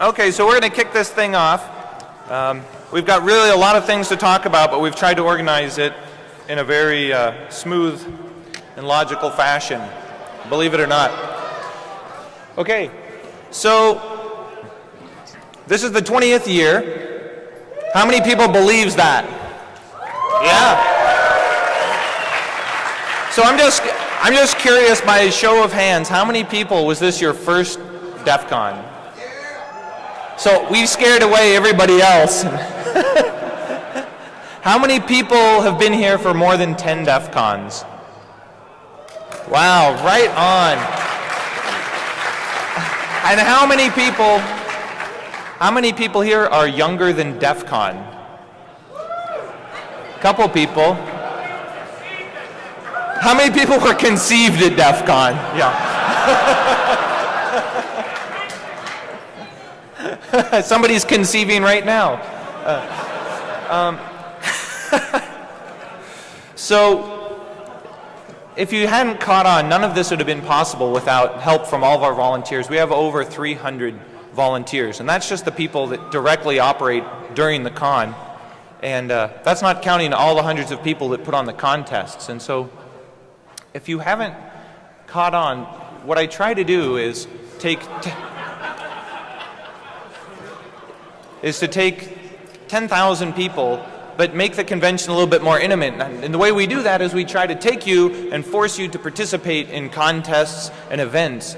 Okay, so we're going to kick this thing off. We've got really a lot of things to talk about, but we've tried to organize it in a very smooth and logical fashion, believe it or not. Okay, so this is the 20th year. How many people believes that? Yeah. So I'm just curious, by show of hands, how many people was this your first DEF CON? So we've scared away everybody else. How many people have been here for more than 10 DEF CONs? Wow, right on. And how many people here are younger than DEF CON? Couple people. How many people were conceived at DEF CON? Yeah. Somebody's conceiving right now. So, if you hadn't caught on, none of this would have been possible without help from all of our volunteers. We have over 300 volunteers, and that's just the people that directly operate during the con. And that's not counting all the hundreds of people that put on the contests. And so, if you haven't caught on, what I try to do is take 10,000 people, but make the convention a little bit more intimate. And the way we do that is we try to take you and force you to participate in contests and events.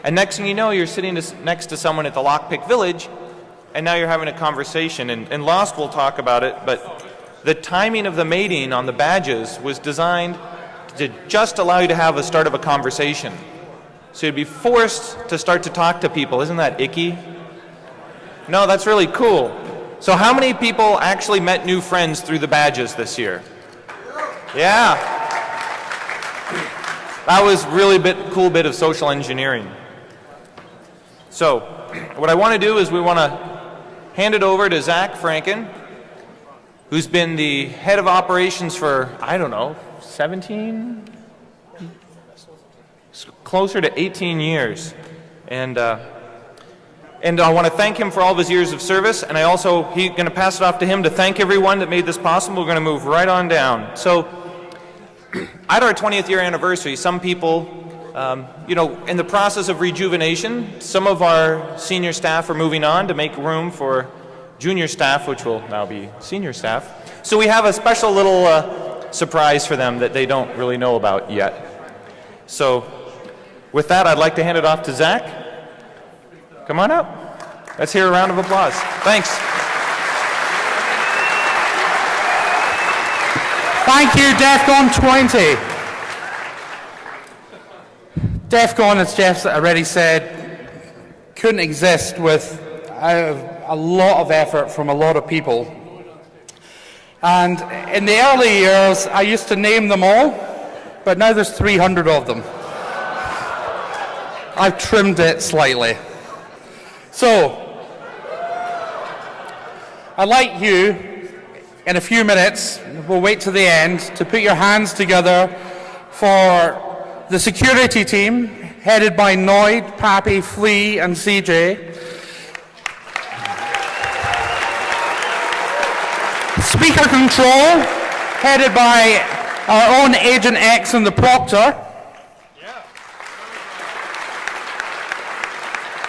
And next thing you know, you're sitting next to someone at the Lockpick Village, and now you're having a conversation. And Lost will talk about it, but the timing of the mating on the badges was designed to just allow you to have a start of a conversation. So you'd be forced to start to talk to people. Isn't that icky? No, that's really cool. So how many people actually met new friends through the badges this year? Yeah. That was really a cool bit of social engineering. So what I want to do is we want to hand it over to Zach Franken, who's been the head of operations for, I don't know, 17? Closer to 18 years. And I want to thank him for all of his years of service, and he's going to pass it off to him to thank everyone that made this possible. We're going to move right on down. So, at our 20th year anniversary, some people, in the process of rejuvenation, some of our senior staff are moving on to make room for junior staff, which will now be senior staff. So we have a special little surprise for them that they don't really know about yet. So, with that, I'd like to hand it off to Zach. Come on up. Let's hear a round of applause. Thanks. Thank you, DEFCON 20. DEFCON, as Jeff's already said, couldn't exist without a lot of effort from a lot of people. And in the early years, I used to name them all, but now there's 300 of them. I've trimmed it slightly. So, I'd like you, in a few minutes, we'll wait to the end, to put your hands together for the security team, headed by Noid, Pappy, Flea, and CJ. Speaker control, headed by our own Agent X and the Proctor.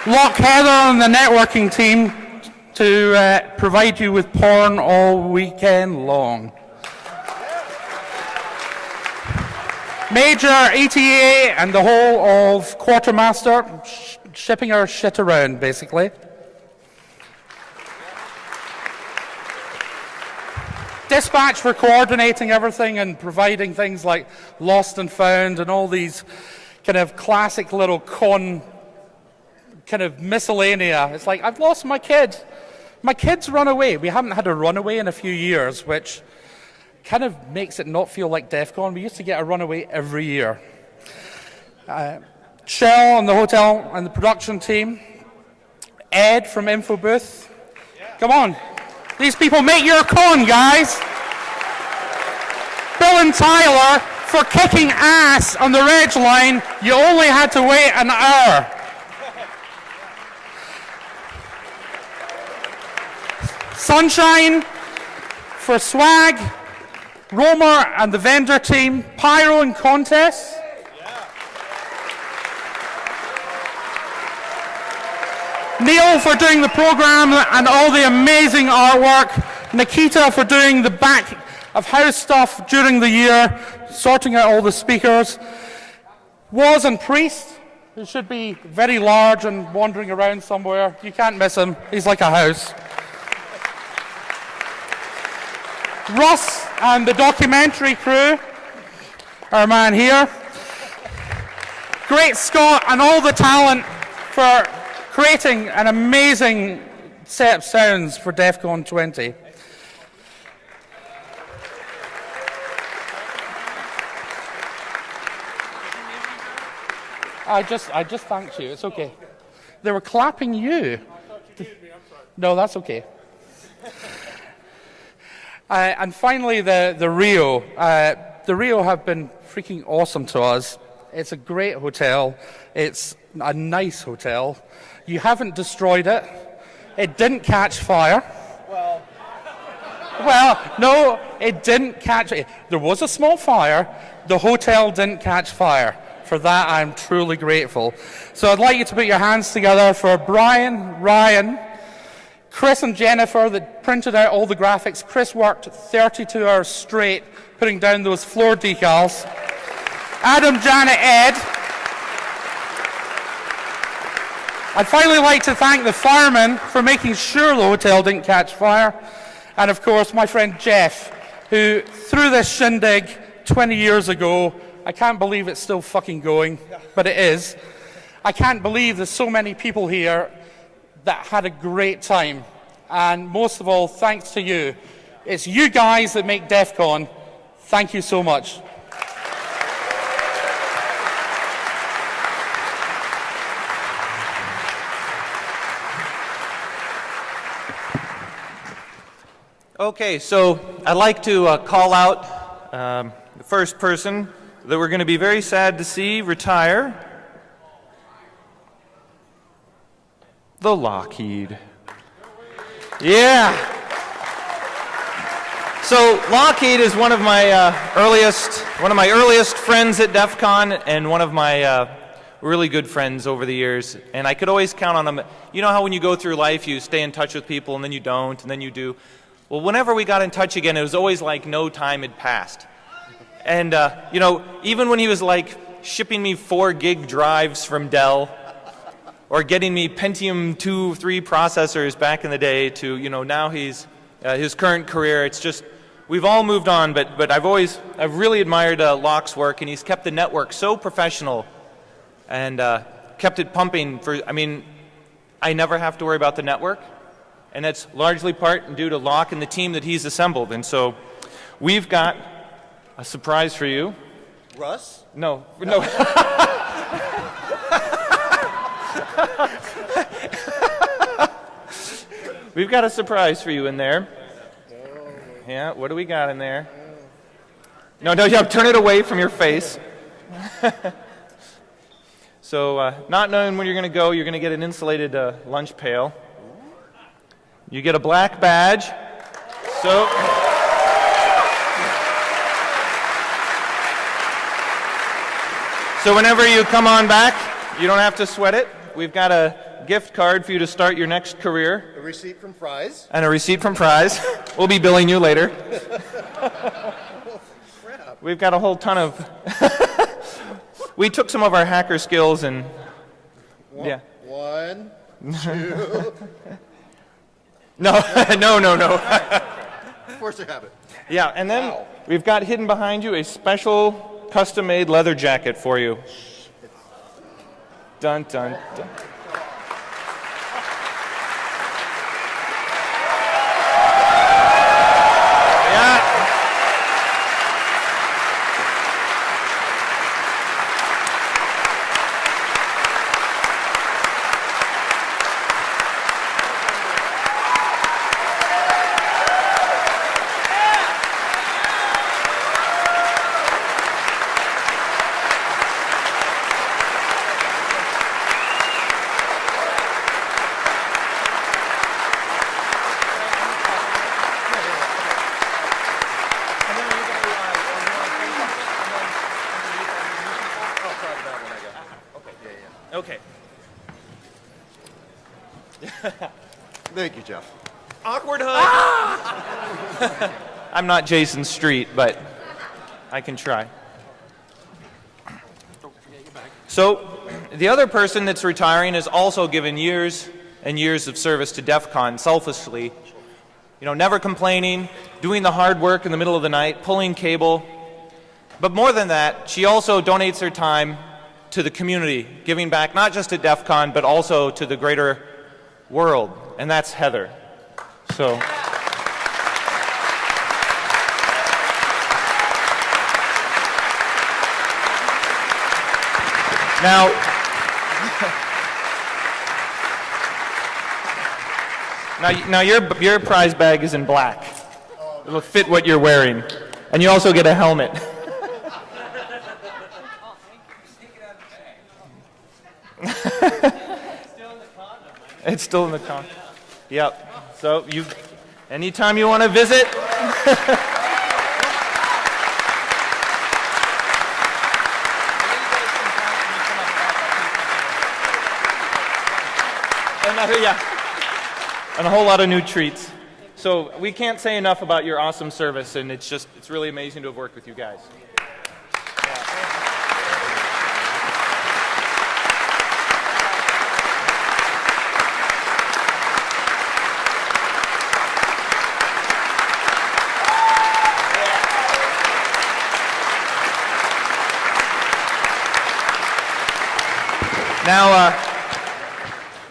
Lock Heather and the networking team to provide you with porn all weekend long. Major, ETA, and the whole of Quartermaster shipping our shit around, basically. Dispatch for coordinating everything and providing things like Lost and Found and all these kind of classic little kind of miscellanea. It's like, I've lost my kid. My kid's run away. We haven't had a runaway in a few years, which kind of makes it not feel like DEFCON. We used to get a runaway every year. Shell and the hotel and the production team. Ed from Info Booth. Come on. These people make your con, guys. Bill and Tyler, for kicking ass on the Reg line, you only had to wait an hour. Sunshine for swag, Romer and the vendor team, pyro and contests. Neil for doing the program and all the amazing artwork. Nikita for doing the back of house stuff during the year, sorting out all the speakers. Woz and Priest, who should be very large and wandering around somewhere. You can't miss him. He's like a house. Russ and the documentary crew, our man here. Great Scott and all the talent for creating an amazing set of sounds for DEFCON 20. I just thanked you. It's okay. They were clapping you. No, that's okay. And finally, the Rio. The Rio have been freaking awesome to us. It's a great hotel. It's a nice hotel. You haven't destroyed it. It didn't catch fire. Well, no, it didn't catch it. There was a small fire. The hotel didn't catch fire. For that, I'm truly grateful. So I'd like you to put your hands together for Brian, Ryan, Chris and Jennifer that printed out all the graphics. Chris worked 32 hours straight putting down those floor decals. Adam, Janet, Ed. I'd finally like to thank the firemen for making sure the hotel didn't catch fire. And of course, my friend Jeff, who threw this shindig 20 years ago. I can't believe it's still fucking going, but it is. I can't believe there's so many people here that had a great time. And most of all, thanks to you. It's you guys that make DEFCON. Thank you so much. Okay, so I'd like to call out the first person that we're going to be very sad to see retire. The Lockheed. Yeah. So Lockheed is one of my earliest friends at DEF CON and one of my really good friends over the years. And I could always count on him. You know how when you go through life, you stay in touch with people and then you don't, and then you do. Well, whenever we got in touch again, it was always like no time had passed. And, you know, even when he was like shipping me 4 gig drives from Dell or getting me Pentium 2, 3 processors back in the day to, you know, now he's, his current career, it's just, we've all moved on, but I've really admired Locke's work, and he's kept the network so professional and kept it pumping for, I mean, I never have to worry about the network, and that's largely part due to Locke and the team that he's assembled. And so we've got a surprise for you. Russ? No. We've got a surprise for you in there. Yeah, what do we got in there? No, yeah, turn it away from your face. So, not knowing when you're going to go, you're going to get an insulated lunch pail. You get a black badge. So whenever you come on back, you don't have to sweat it. We've got a gift card for you to start your next career. A receipt from Fry's. And a receipt from Fry's. We'll be billing you later. Crap. We've got a whole ton of... We took some of our hacker skills and... Yeah. 1, 2... No. Of course I have it. Yeah, and then we've got hidden behind you a special custom-made leather jacket for you. Dun, dun, dun. Thank you, Jeff. Awkward hug. I'm not Jason Street, but I can try. So, the other person that's retiring has also given years and years of service to DEFCON selflessly. You know, never complaining, doing the hard work in the middle of the night, pulling cable. But more than that, she also donates her time to the community, giving back not just to DEFCON, but also to the greater world. And that's Heather. So. Now your prize bag is in black. It'll fit what you're wearing. And you also get a helmet. It's still in the condom. Yep. So anytime you want to visit. And a whole lot of new treats. So we can't say enough about your awesome service, and it's really amazing to have worked with you guys.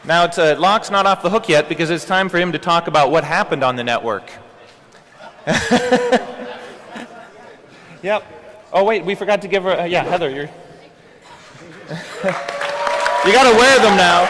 Now Locke's not off the hook yet because it's time for him to talk about what happened on the network. Yep. Oh wait, we forgot to give her. Yeah, Heather, you're. You got to wear them now.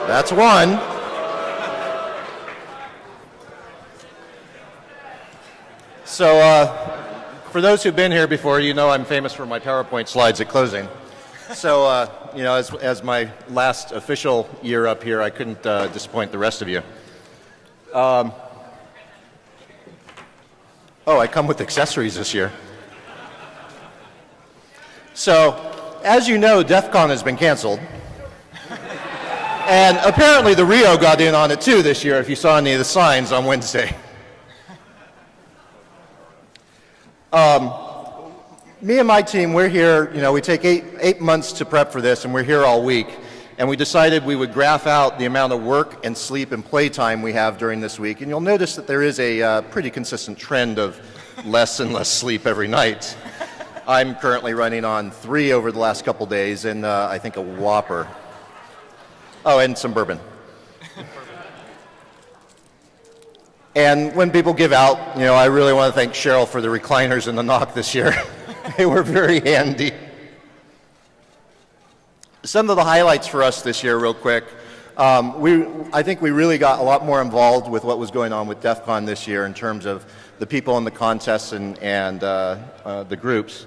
That's one. So, for those who've been here before, you know I'm famous for my PowerPoint slides at closing. So, you know, as my last official year up here, I couldn't disappoint the rest of you. Oh, I come with accessories this year. So, as you know, DEFCON has been canceled. And apparently the Rio got in on it too this year, if you saw any of the signs on Wednesday. Me and my team, we're here, you know, we take eight months to prep for this, and we're here all week. And we decided we would graph out the amount of work and sleep and play time we have during this week. And you'll notice that there is a pretty consistent trend of less and less sleep every night. I'm currently running on 3 over the last couple days, and I think a Whopper. Oh, and some bourbon. And when people give out, you know, I really want to thank Cheryl for the recliners in the knock this year. They were very handy. Some of the highlights for us this year, real quick. I think we really got a lot more involved with what was going on with DEFCON this year in terms of the people in the contests and the groups.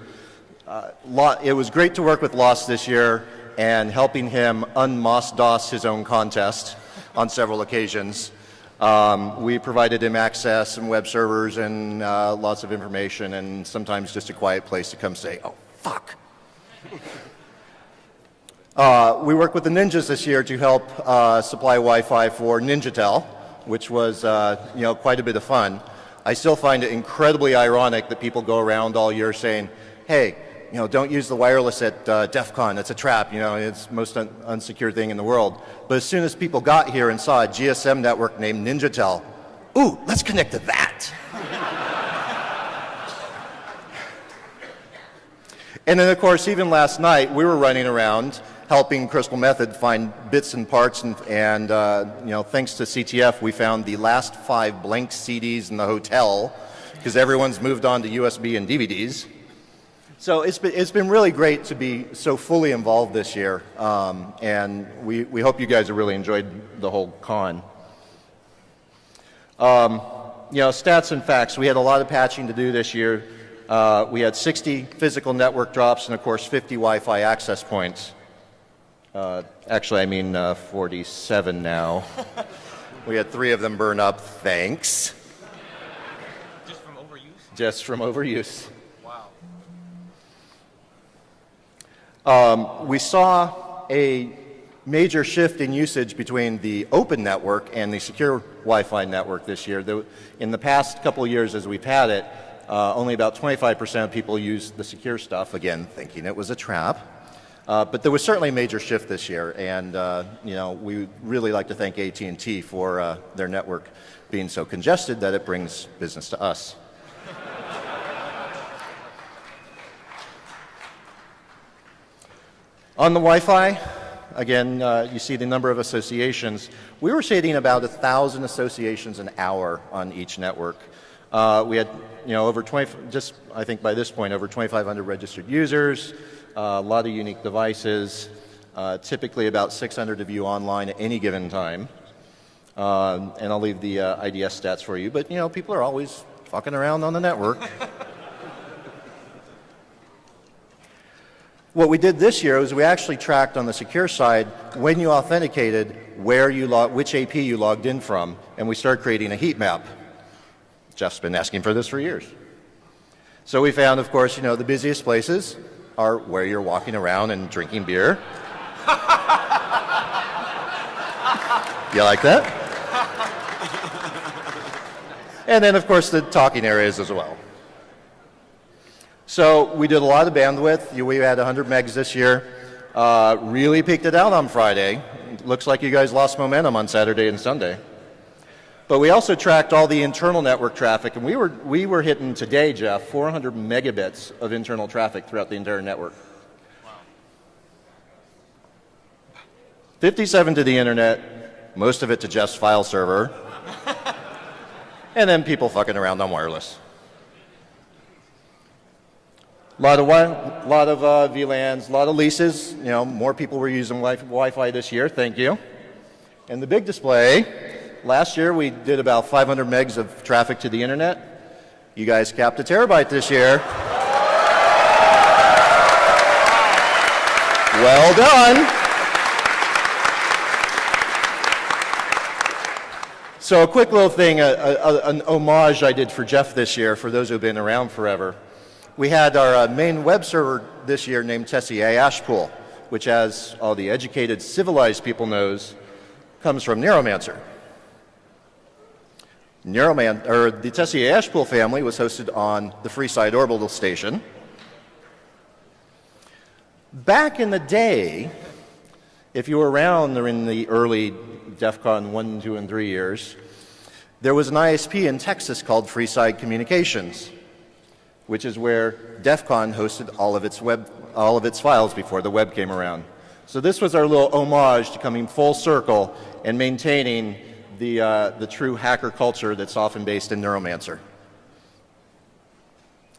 It was great to work with Lost this year and helping him un-Moss-DOS his own contest on several occasions. We provided him access and web servers and lots of information, and sometimes just a quiet place to come say, oh, fuck. We worked with the Ninjas this year to help supply Wi-Fi for NinjaTel, which was you know, quite a bit of fun. I still find it incredibly ironic that people go around all year saying, hey, you know, don't use the wireless at DEFCON. It's a trap. You know, it's the most unsecure thing in the world. But as soon as people got here and saw a GSM network named NinjaTel, ooh, let's connect to that. And then, of course, even last night, we were running around helping Crystal Method find bits and parts, and you know, thanks to CTF, we found the last 5 blank CDs in the hotel because everyone's moved on to USB and DVDs. So it's been really great to be so fully involved this year, and we hope you guys have really enjoyed the whole con. You know, stats and facts. We had a lot of patching to do this year. We had 60 physical network drops and, of course, 50 Wi-Fi access points. Actually, I mean 47 now. We had 3 of them burn up. Thanks. Just from overuse? Just from overuse. Wow. We saw a major shift in usage between the open network and the secure Wi-Fi network this year. In the past couple of years as we've had it, only about 25% of people used the secure stuff, again, thinking it was a trap. But there was certainly a major shift this year, and you know, we really like to thank AT&T for their network being so congested that it brings business to us. On the Wi-Fi, again, you see the number of associations. We were seeing about 1,000 associations an hour on each network. We had, you know, over 20, just I think by this point, over 2,500 registered users, a lot of unique devices, typically about 600 of you online at any given time. And I'll leave the IDS stats for you, but you know, people are always fucking around on the network. What we did this year was we actually tracked on the secure side when you authenticated which AP you logged in from, and we started creating a heat map. Jeff's been asking for this for years. So we found, of course, you know, the busiest places are where you're walking around and drinking beer. You like that? And then, of course, the talking areas as well. So we did a lot of bandwidth. We had 100 megs this year. Really peaked it out on Friday. Looks like you guys lost momentum on Saturday and Sunday. But we also tracked all the internal network traffic, and we were hitting today, Jeff, 400 megabits of internal traffic throughout the entire network. Wow. 57 to the internet, most of it to Jeff's file server, and then people fucking around on wireless. A lot of VLANs, a lot of leases. You know, more people were using Wi-Fi this year. Thank you. And the big display. Last year we did about 500 megs of traffic to the internet. You guys capped a terabyte this year. Well done. So a quick little thing, an homage I did for Jeff this year, for those who have been around forever. We had our main web server this year named Tessier Ashpool, which, as all the educated, civilized people knows, comes from Neuromancer. The Tessier Ashpool family was hosted on the Freeside Orbital Station. Back in the day, if you were around in the early DEFCON 1, 2, and 3 years, there was an ISP in Texas called Freeside Communications, which is where DEFCON hosted all of its files before the web came around. So this was our little homage to coming full circle and maintaining the true hacker culture that's often based in Neuromancer.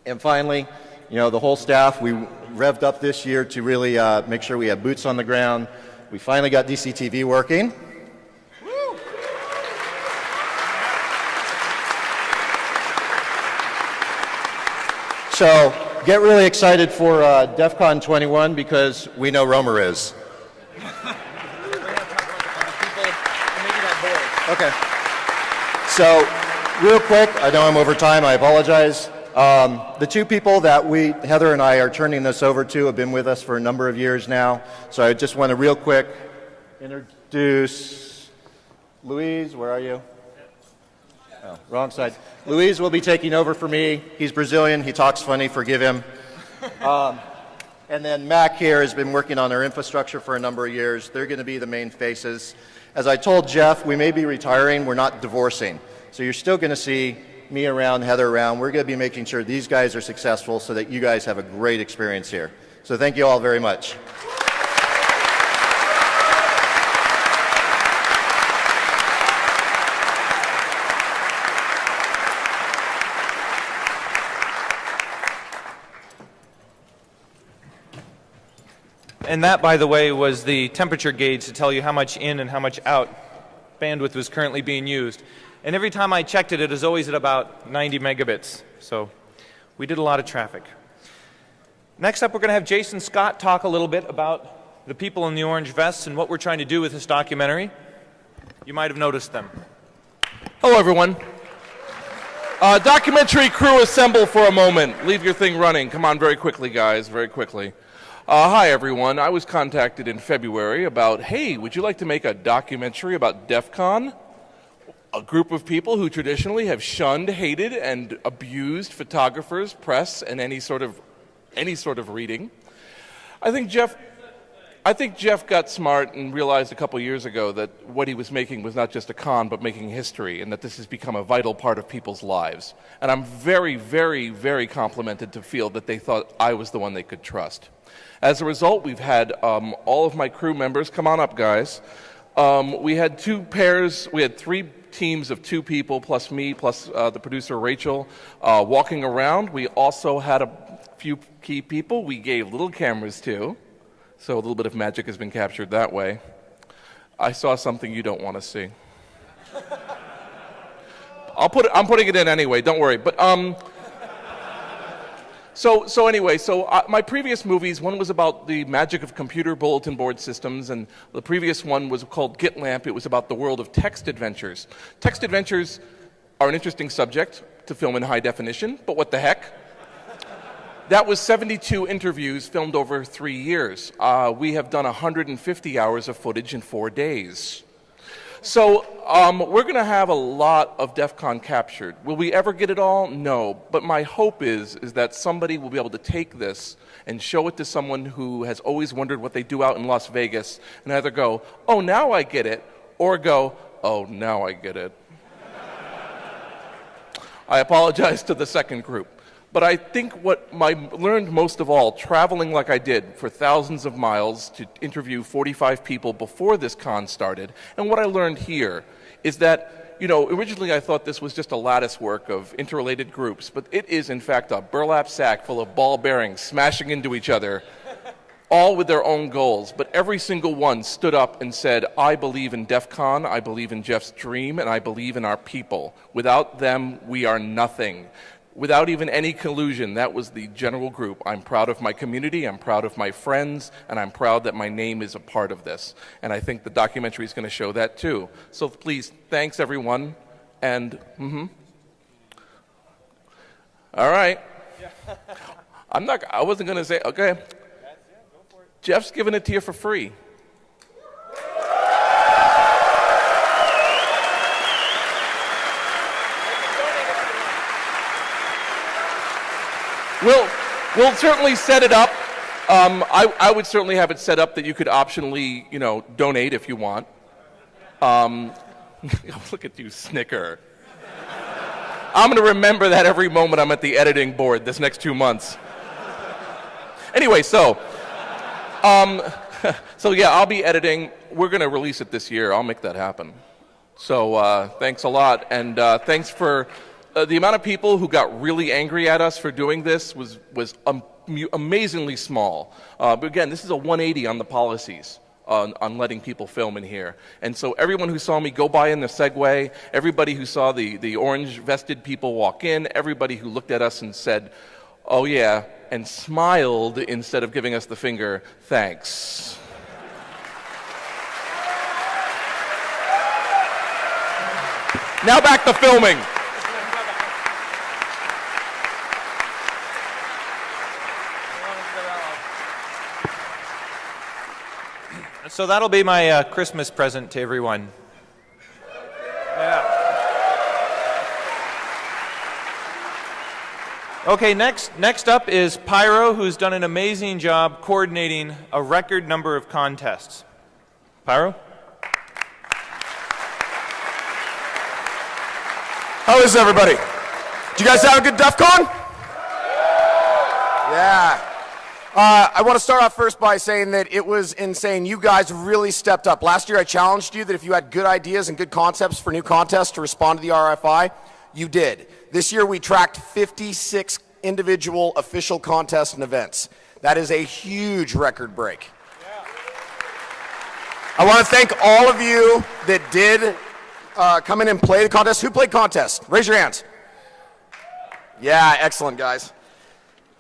And finally, you know, the whole staff, we revved up this year to really make sure we have boots on the ground. We finally got DCTV working. Woo! So get really excited for Defqon.1 because we know Romer is. Okay. So, real quick, I know I'm over time, I apologize. The two people that Heather and I are turning this over to have been with us for a number of years now. So I just want to real quick introduce Luis, where are you? Oh, wrong side. Luis will be taking over for me. He's Brazilian, he talks funny, forgive him. And then Mac here has been working on our infrastructure for a number of years. They're going to be the main faces. As I told Jeff, we may be retiring, we're not divorcing. So you're still going to see me around, Heather around. We're going to be making sure these guys are successful so that you guys have a great experience here. So thank you all very much. And that, by the way, was the temperature gauge to tell you how much in and how much out bandwidth was currently being used. And every time I checked it, it was always at about 90 megabits. So We did a lot of traffic. Next up, we're going to have Jason Scott talk a little bit about the people in the orange vests and what we're trying to do with this documentary. You might have noticed them. Hello, everyone. Documentary crew, assemble for a moment. Leave your thing running. Come on, very quickly, guys, very quickly. Hi, everyone. I was contacted in February about, hey, would you like to make a documentary about DEFCON? A group of people who traditionally have shunned, hated, and abused photographers, press, and any sort of reading. I think Jeff got smart and realized a couple years ago that what he was making was not just a con, but making history, and that this has become a vital part of people's lives. And I'm very, very, very complimented to feel that they thought I was the one they could trust. As a result, we've had all of my crew members, come on up, guys. We had three teams of 2 people, plus me, plus the producer, Rachel, walking around. We also had a few key people we gave little cameras to. So a little bit of magic has been captured that way. I saw something you don't want to see. I'm putting it in anyway, don't worry. But my previous movies, one was about the magic of computer bulletin board systems, and the previous one was called GitLamp. It was about the world of text adventures. Text adventures are an interesting subject to film in high definition, but what the heck? That was 72 interviews filmed over 3 years. We have done 150 hours of footage in 4 days. So we're going to have a lot of DEFCON captured. Will we ever get it all? No. But my hope is that somebody will be able to take this and show it to someone who has always wondered what they do out in Las Vegas and either go, oh, now I get it, or go, oh, now I get it. I apologize to the second group. But I think what I learned most of all, traveling like I did for thousands of miles to interview 45 people before this con started, and what I learned here is that, originally I thought this was just a lattice work of interrelated groups, but it is in fact a burlap sack full of ball bearings smashing into each other, all with their own goals. But every single one stood up and said, I believe in DEFCON, I believe in Jeff's dream, and I believe in our people. Without them, we are nothing. Without even any collusion, that was the general group. I'm proud of my community, I'm proud of my friends, and I'm proud that my name is a part of this. And I think the documentary is going to show that too. So please, thanks everyone, and all right. I wasn't going to say, okay. Jeff's giving it to you for free. We'll certainly set it up. I would certainly have it set up that you could optionally, donate if you want. Look at you, snicker. I'm going to remember that every moment I'm at the editing board this next 2 months. Anyway, so yeah, I'll be editing. We're going to release it this year. I'll make that happen. So thanks a lot, and thanks for... the amount of people who got really angry at us for doing this was amazingly small. But again, this is a 180 on the policies on letting people film in here. And so everyone who saw me go by in the Segway, everybody who saw the orange-vested people walk in, everybody who looked at us and said, oh yeah, and smiled instead of giving us the finger, thanks. Now back to filming. So that'll be my Christmas present to everyone. Yeah. Okay, next up is Pyro, who's done an amazing job coordinating a record number of contests. Pyro? How is everybody? Did you guys have a good DEFCON? Yeah. I want to start off first by saying that it was insane. You guys really stepped up. Last year I challenged you that if you had good ideas and good concepts for new contests to respond to the RFI, you did. This year we tracked 56 individual official contests and events. That is a huge record break. I want to thank all of you that did come in and play the contest. Who played contest? Raise your hands. Yeah, excellent, guys.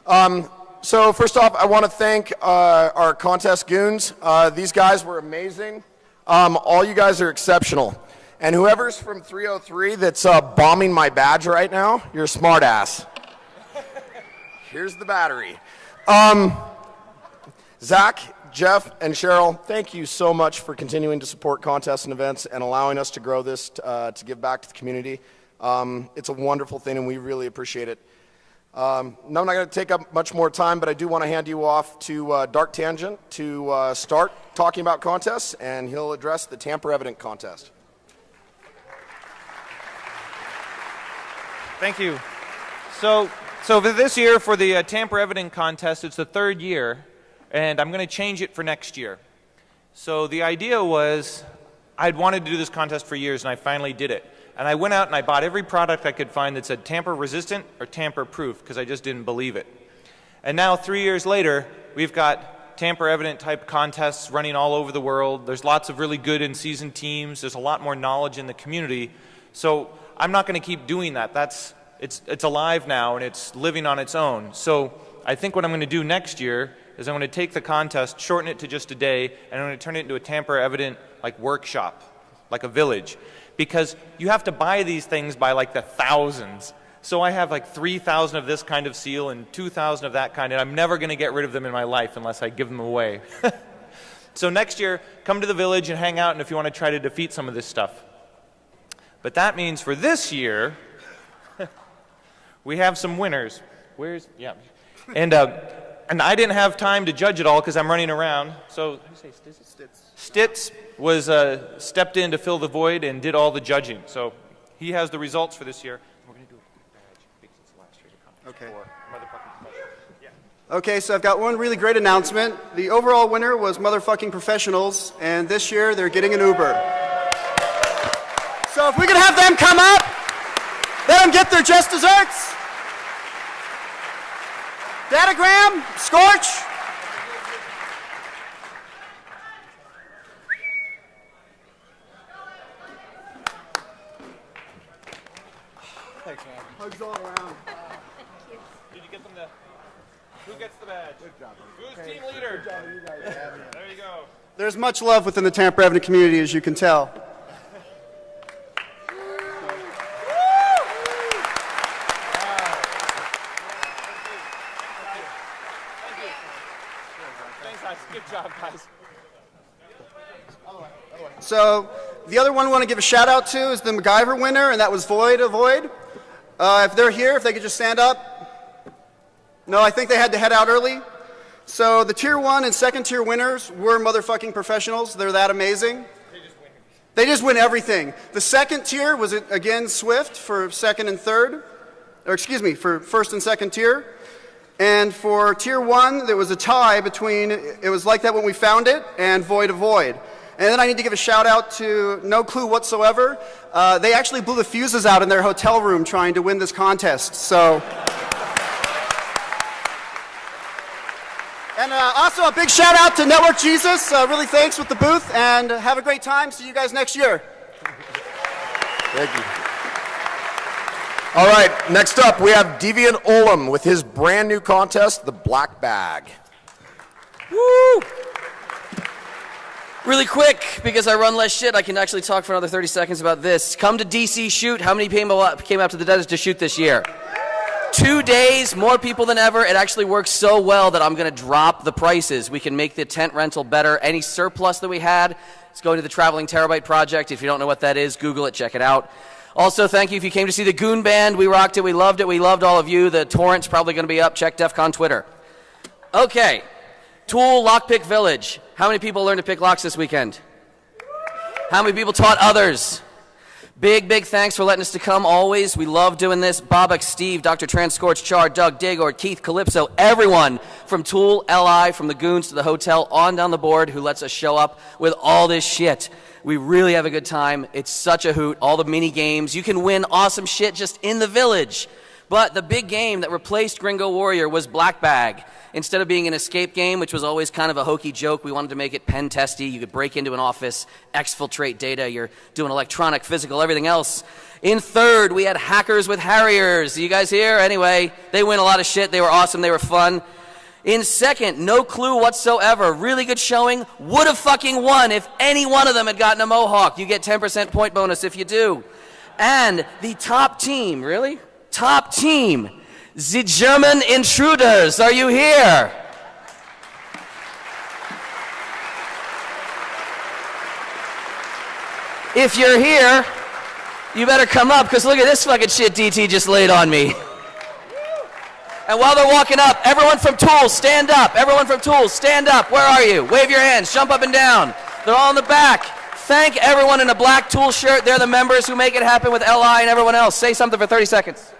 So first off, I want to thank our contest goons. These guys were amazing. All you guys are exceptional. And whoever's from 303 that's bombing my badge right now, you're a smart ass. Here's the battery. Zach, Jeff, and Cheryl, thank you so much for continuing to support contests and events and allowing us to grow this to give back to the community. It's a wonderful thing, and we really appreciate it. I'm not going to take up much more time, but I do want to hand you off to Dark Tangent to start talking about contests, and he'll address the tamper-evident contest. Thank you. So for this year, for the tamper-evident contest, it's the third year, and I'm going to change it for next year. So the idea was I'd wanted to do this contest for years, and I finally did it. And I went out and I bought every product I could find that said tamper-resistant or tamper-proof because I just didn't believe it. And now, 3 years later, we've got tamper-evident type contests running all over the world. There's lots of really good in-season teams. There's a lot more knowledge in the community. So I'm not going to keep doing that. It's alive now, and it's living on its own. So I think what I'm going to do next year is I'm going to take the contest, shorten it to just a day, and I'm going to turn it into a tamper-evident like workshop, like a village. Because you have to buy these things by like the thousands. So I have like 3,000 of this kind of seal and 2,000 of that kind, and I'm never going to get rid of them in my life unless I give them away. So next year, come to the village and hang out, and if you want to try to defeat some of this stuff. But that means for this year, we have some winners. Yeah. And I didn't have time to judge it all because I'm running around. So, Stitz was stepped in to fill the void and did all the judging. So he has the results for this year. We're going to do a badge because it's last year's Okay. Motherfucking Professionals. Yeah. Okay, so I've got one really great announcement. The overall winner was Motherfucking Professionals, and this year they're getting an Uber. So if we could have them come up, let them get their just desserts. Datagram, Scorch. Thanks, man. Hugs all around. Did you get them who gets the badge? Good job. Who's team leader? Good job, you guys. There you go. There's much love within the tamper-evident community, as you can tell. Good job, guys. So the other one I want to give a shout out to is the MacGyver winner, and that was Void of Void. If they're here, if they could just stand up. No, I think they had to head out early. So the tier 1 and second tier winners were Motherfucking Professionals. They're that amazing. They just win everything. The second tier was, again, Swift for second and third. Or excuse me, for first and second tier. And for tier 1, there was a tie between, it was like that when we found it, and Void of Void. And then I need to give a shout out to No Clue Whatsoever. They actually blew the fuses out in their hotel room trying to win this contest. So. And also a big shout out to Network Jesus. Really thanks with the booth, and have a great time. See you guys next year. Thank you. All right, next up we have Deviant Olam with his brand new contest, the Black Bag. Woo! Really quick, because I run less shit, I can actually talk for another 30 seconds about this. Come to DC Shoot. How many came out to the desert to shoot this year? 2 days, more people than ever. It actually works so well that I'm going to drop the prices. We can make the tent rental better. Any surplus that we had is going to the Traveling Terabyte Project. If you don't know what that is, Google it, check it out. Also, thank you if you came to see the Goon Band. We rocked it. We loved it. We loved all of you. The torrent's probably going to be up. Check DEFCON Twitter. Okay. Tool Lockpick Village. How many people learned to pick locks this weekend? How many people taught others? Big, big thanks for letting us to come always. We love doing this. Bobak, Steve, Dr. Transcorch, Char, Doug, Digor, Keith, Calypso, everyone from Tool, LI, from the Goons to the hotel, on down the board who lets us show up with all this shit. We really have a good time. It's such a hoot. All the mini games. You can win awesome shit just in the village. But the big game that replaced Gringo Warrior was Black Bag. Instead of being an escape game, which was always kind of a hokey joke, we wanted to make it pen testy. You could break into an office, exfiltrate data. You're doing electronic, physical, everything else. In third, we had Hackers with Harriers. You guys here? Anyway, they win a lot of shit. They were awesome. They were fun. In second, No Clue Whatsoever. Really good showing. Would have fucking won if any one of them had gotten a mohawk. You get 10% point bonus if you do. And the top team, really? Top team, the German Intruders. Are you here? If you're here, you better come up, because look at this fucking shit DT just laid on me. And while they're walking up, everyone from Tools, stand up. Everyone from Tools, stand up. Where are you? Wave your hands. Jump up and down. They're all in the back. Thank everyone in a black Tools shirt. They're the members who make it happen with LI and everyone else. Say something for 30 seconds.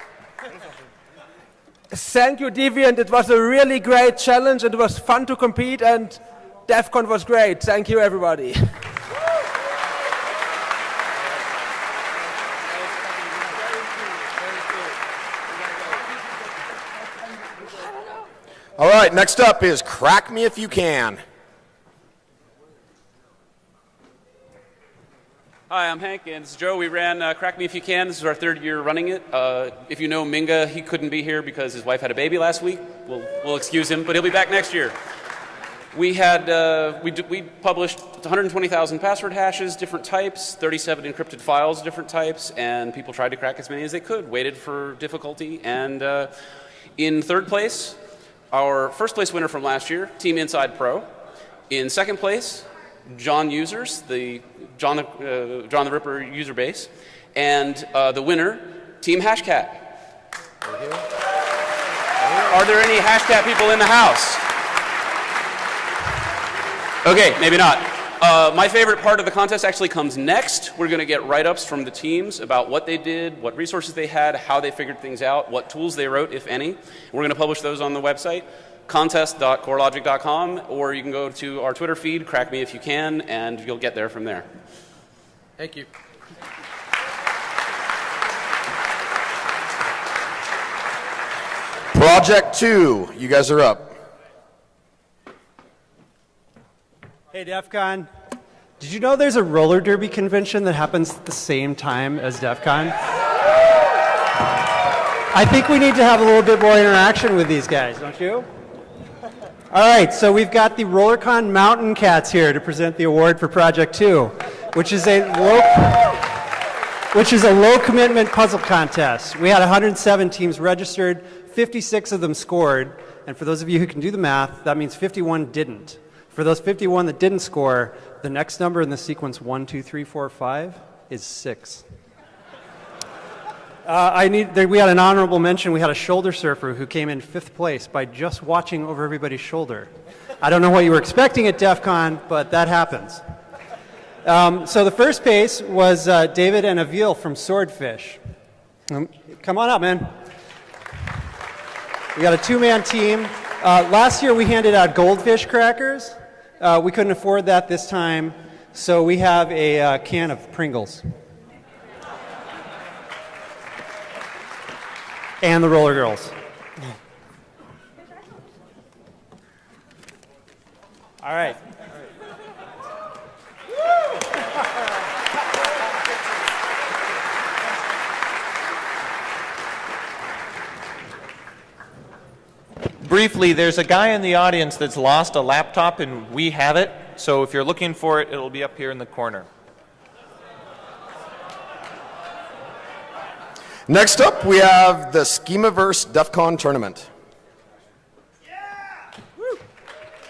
Thank you, Deviant. It was a really great challenge, and it was fun to compete, and DEFCON was great. Thank you, everybody. All right, next up is Crack Me If You Can. Hi, I'm Hank, and this is Joe. We ran Crack Me If You Can. This is our third year running it. If you know Minga, he couldn't be here because his wife had a baby last week. We'll excuse him, but he'll be back next year. We had we published 120,000 password hashes, different types, 37 encrypted files, different types, and people tried to crack as many as they could, waited for difficulty, and in third place, our first place winner from last year, Team Inside Pro. In second place, John Users, the John the Ripper user base, and the winner, Team Hashcat. Are there any Hashcat people in the house? Okay, maybe not. My favorite part of the contest actually comes next. We're going to get write-ups from the teams about what they did, what resources they had, how they figured things out, what tools they wrote, if any. We're going to publish those on the website, contest.corelogic.com, or you can go to our Twitter feed, Crack Me If You Can, and you'll get there from there. Thank you. Project 2, you guys are up. Hey, DEFCON. Did you know there's a roller derby convention that happens at the same time as DEFCON? I think we need to have a little bit more interaction with these guys, don't you? All right, so we've got the RollerCon Mountain Cats here to present the award for Project 2, which is a low commitment puzzle contest. We had 107 teams registered, 56 of them scored, and for those of you who can do the math, that means 51 didn't. For those 51 that didn't score, the next number in the sequence 1, 2, 3, 4, 5 is 6. We had an honorable mention. We had a shoulder surfer who came in 5th place by just watching over everybody's shoulder. I don't know what you were expecting at DEF CON, but that happens. So the first place was David and Avil from Swordfish. Come on up, man. We got a 2-man team. Last year we handed out goldfish crackers. We couldn't afford that this time, so we have a can of Pringles. And the Roller Girls. All right. Briefly, there's a guy in the audience that's lost a laptop, and we have it. So if you're looking for it, it'll be up here in the corner. Next up, we have the Schemaverse DEFCON tournament.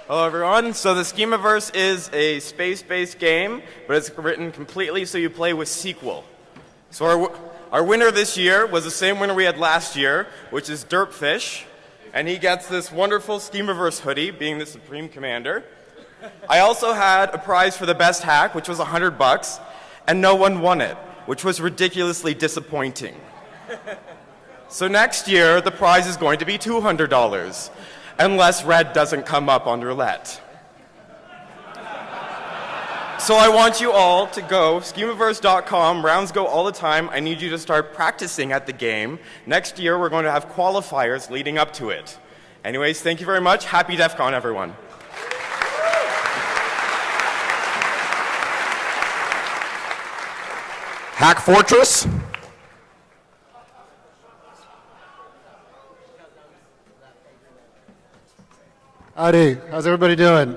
Hello everyone, so the Schemaverse is a space-based game, but it's written completely so you play with SQL. So our winner this year was the same winner we had last year, which is Derpfish, and he gets this wonderful Schemaverse hoodie, being the Supreme Commander. I also had a prize for the best hack, which was $100, and no one won it, which was ridiculously disappointing. So next year, the prize is going to be $200, unless red doesn't come up on roulette. So I want you all to go, schemaverse.com, rounds go all the time. I need you to start practicing at the game. Next year, we're going to have qualifiers leading up to it. Anyways, thank you very much. Happy DEF CON, everyone. Hack Fortress. Howdy, how's everybody doing?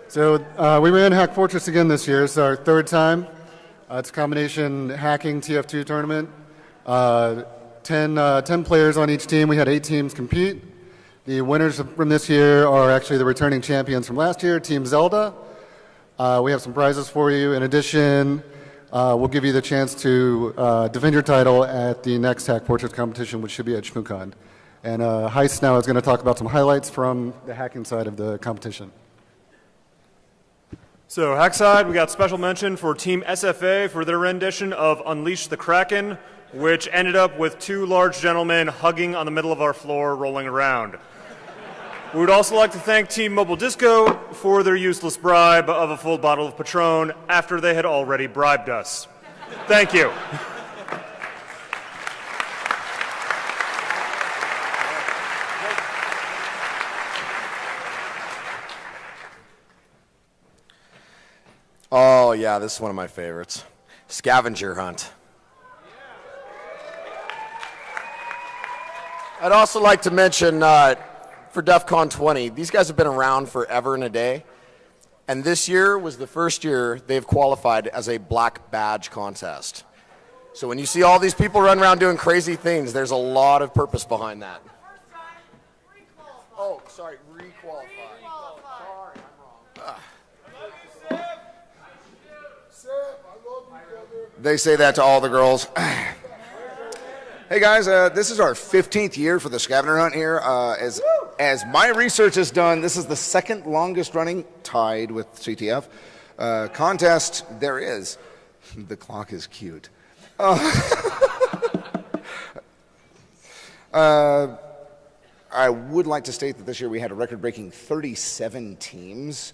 So we ran Hack Fortress again this year. It's our third time. It's a combination hacking TF2 tournament. 10 players on each team. We had 8 teams compete. The winners from this year are actually the returning champions from last year, Team Zelda. We have some prizes for you. In addition, we'll give you the chance to defend your title at the next Hack Fortress competition, which should be at ShmooCon. And Heist now is going to talk about some highlights from the hacking side of the competition. So, hack side, we got special mention for Team SFA for their rendition of Unleash the Kraken, which ended up with 2 large gentlemen hugging on the middle of our floor, rolling around. We would also like to thank Team Mobile Disco for their useless bribe of a full bottle of Patron after they had already bribed us. Thank you. Oh, yeah, this is one of my favorites. Scavenger hunt. I'd also like to mention for DEFCON 20, these guys have been around forever and a day. And this year was the first year they've qualified as a black badge contest. So when you see all these people run around doing crazy things, there's a lot of purpose behind that. Oh, sorry, re-qualified. Sorry, I'm wrong. They say that to all the girls. Hey guys, this is our 15th year for the scavenger hunt here. As my research has done, this is the second longest running, tied with CTF, contest there is. The clock is cute. I would like to state that this year we had a record-breaking 37 teams,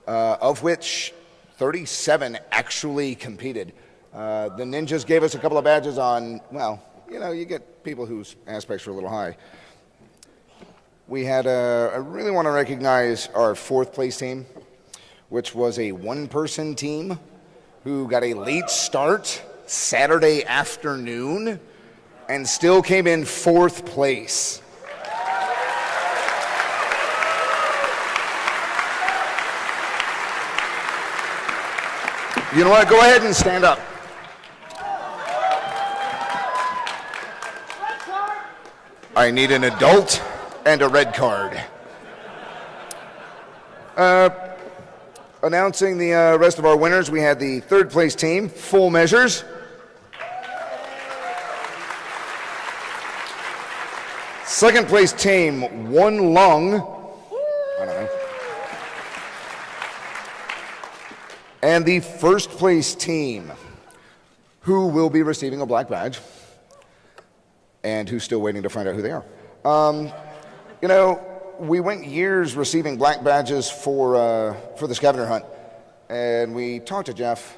of which 37 actually competed. The ninjas gave us a couple of badges on, well, you know, you get people whose aspects are a little high. We had I really want to recognize our 4th place team, which was a 1-person team who got a late start Saturday afternoon and still came in 4th place. You know what? Go ahead and stand up. I need an adult and a red card. Announcing the rest of our winners, we had the 3rd place team, Full Measures. Second place team, One Lung. I don't know. And the 1st place team, who will be receiving a black badge, and who's still waiting to find out who they are. You know, we went years receiving black badges for the scavenger hunt, and we talked to Jeff.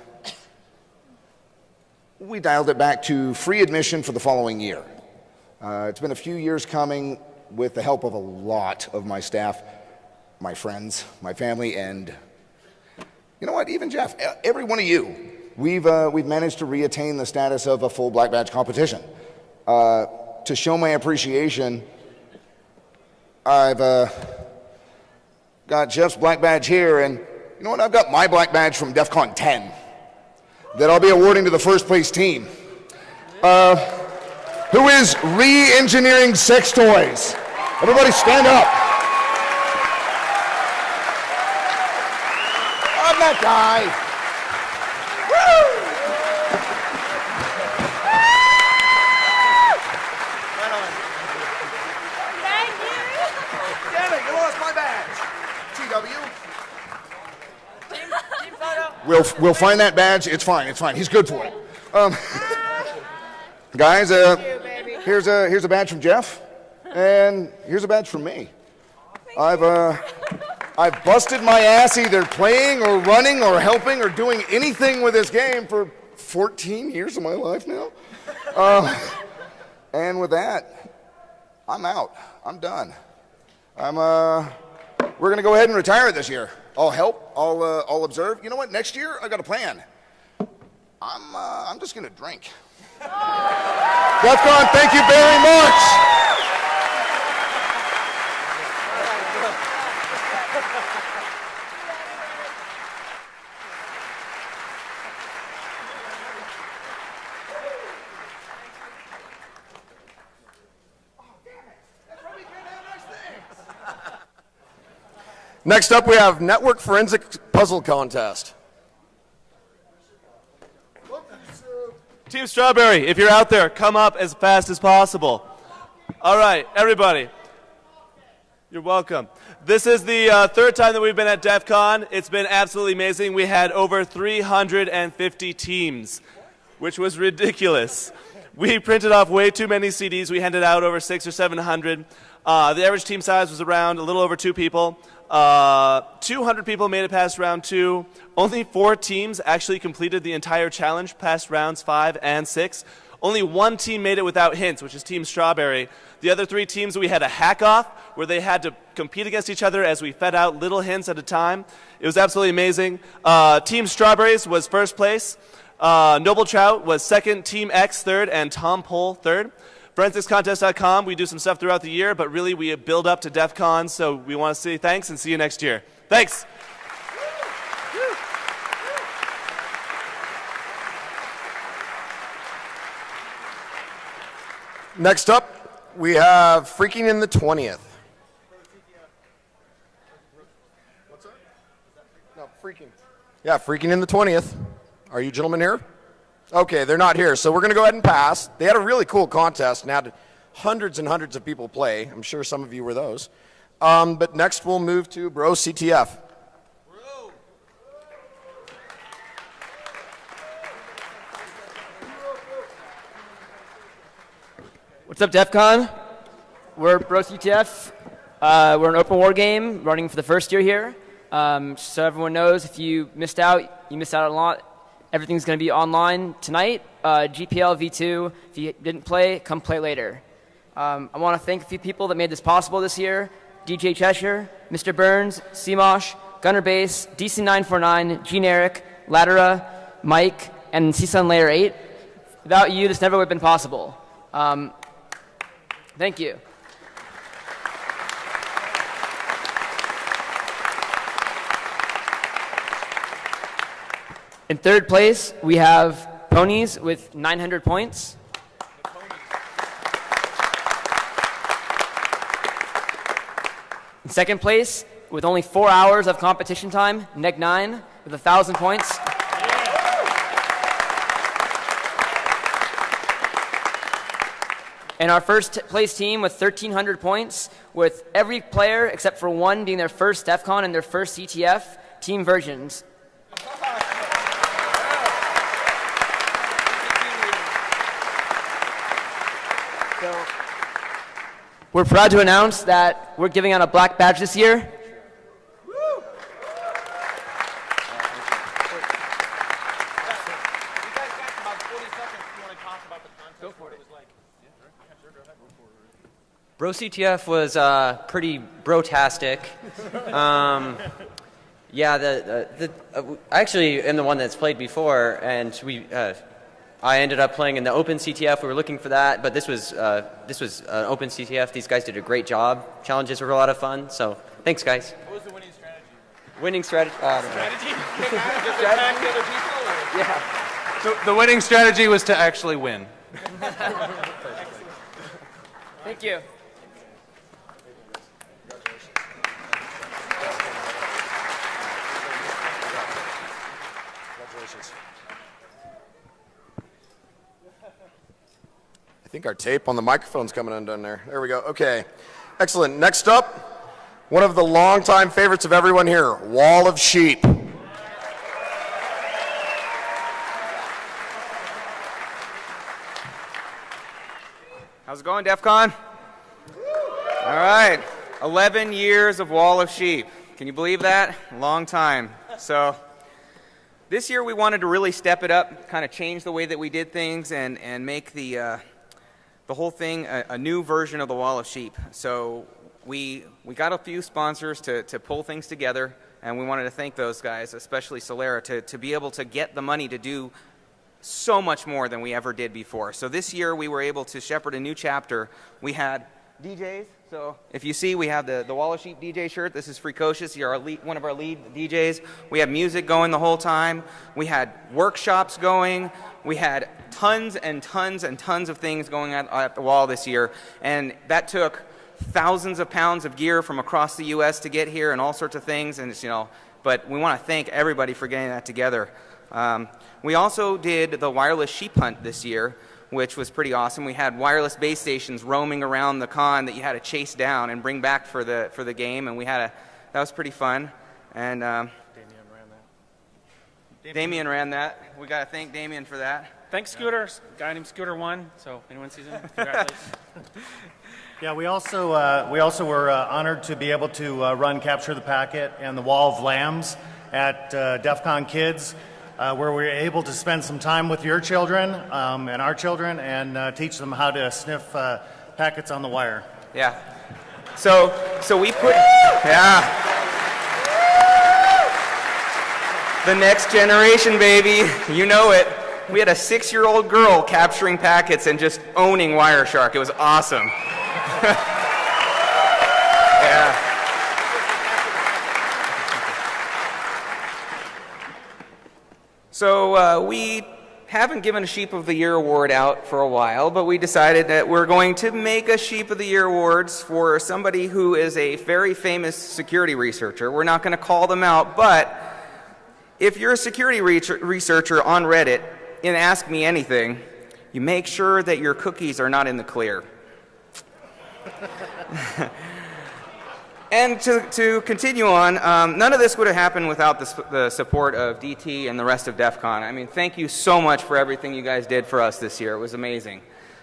We dialed it back to free admission for the following year. It's been a few years coming with the help of a lot of my staff, my friends, my family, and you know what, even Jeff, every one of you, we've managed to reattain the status of a full black badge competition. To show my appreciation, I've got Jeff's black badge here, and you know what? I've got my black badge from DEFCON 10 that I'll be awarding to the 1st place team, who is re-engineering sex toys. Everybody stand up. I'm that guy. We'll find that badge. It's fine. It's fine. He's good for it. Guys, here's a badge from Jeff, and here's a badge from me. I've busted my ass either playing or running or helping or doing anything with this game for 14 years of my life now. And with that, I'm out. I'm done. We're going to go ahead and retire it this year. I'll help. I'll observe. You know what? Next year, I got a plan. I'm just going to drink. DEFCON, thank you very much. Next up, we have Network Forensic Puzzle Contest. Team Strawberry, if you're out there, come up as fast as possible. All right, everybody. You're welcome. This is the third time that we've been at DEF CON. It's been absolutely amazing. We had over 350 teams, which was ridiculous. We printed off way too many CDs. We handed out over 600 or 700. The average team size was around a little over 2 people. 200 people made it past round 2. Only 4 teams actually completed the entire challenge past rounds 5 and 6. Only 1 team made it without hints, which is Team Strawberry. The other 3 teams, we had a hack-off where they had to compete against each other as we fed out little hints at a time. It was absolutely amazing. Team Strawberries was first place. Noble Trout was second, Team X third, and Tom Pole third. ForensicsContest.com, we do some stuff throughout the year, but really we build up to DEF CON, so we want to say thanks and see you next year. Thanks. Next up, we have Freaking in the 20th. What's that? No, Freaking. Yeah, Freaking in the 20th. Are you gentlemen here? Okay, they're not here, so we're going to go ahead and pass. They had a really cool contest and had hundreds and hundreds of people play. I'm sure some of you were those. But next we'll move to Bro CTF. What's up, DEF CON? We're Bro CTF. We're an open war game running for the first year here. So everyone knows if you missed out, you missed out a lot. Everything's going to be online tonight. GPL V2, if you didn't play, come play later. I want to thank a few people that made this possible this year. DJ Cheshire, Mr. Burns, CMOsh, Gunner Base, DC949, Generic, Latera, Mike, and CSUN Layer 8. Without you, this never would have been possible. Thank you. In third place, we have Ponies with 900 points. In second place, with only 4 hours of competition time, Neg 9 with 1,000 points. And our first place team with 1,300 points, with every player except for one being their first DEF CON and their first CTF team versions. So, we're proud to announce that we're giving out a black badge this year. Bro CTF was pretty brotastic. Yeah, I actually am the one that's played before, and I ended up playing in the open CTF. We were looking for that, but this was an open CTF. These guys did a great job. Challenges were a lot of fun. So thanks, guys. What was the winning strategy? Winning strategy? Strategy? Just attack the other people? Or? Yeah. So the winning strategy was to actually win. Thank you. I think our tape on the microphone's coming undone there. There we go. Okay. Excellent. Next up, one of the longtime favorites of everyone here, Wall of Sheep. How's it going, DEF CON? All right. 11 years of Wall of Sheep. Can you believe that? Long time. So this year we wanted to really step it up, kind of change the way that we did things and make the whole thing a new version of the Wall of Sheep. So we got a few sponsors to pull things together, and we wanted to thank those guys, especially Solera, to be able to get the money to do so much more than we ever did before. So this year we were able to shepherd a new chapter. We had DJs. So if you see, we have the Wall of Sheep DJ shirt. This is Precocious. You're one of our lead DJs. We had music going the whole time. We had workshops going. We had tons and tons and tons of things going at the wall this year. And that took thousands of pounds of gear from across the U.S. to get here and all sorts of things. And it's, but we want to thank everybody for getting that together. We also did the wireless sheep hunt this year, which was pretty awesome. We had wireless base stations roaming around the con that you had to chase down and bring back for the game, and that was pretty fun. And Damien ran that. We got to thank Damien for that. Thanks, Scooter. A guy named Scooter won. So anyone sees him, congratulations. Yeah, we also were honored to be able to run Capture the Packet and the Wall of Lambs at DEFCON Kids, where we were able to spend some time with your children and our children and teach them how to sniff packets on the wire. Yeah. So we put the next generation, baby. You know it. We had a 6-year-old girl capturing packets and just owning Wireshark. It was awesome. Yeah. So we haven't given a Sheep of the Year award out for a while, but we decided that we're going to make a Sheep of the Year awards for somebody who is a very famous security researcher. We're not going to call them out, but if you're a security researcher on Reddit and Ask Me Anything, you make sure that your cookies are not in the clear. And to continue on, none of this would have happened without the support of DT and the rest of DEF CON. I mean, thank you so much for everything you guys did for us this year. It was amazing.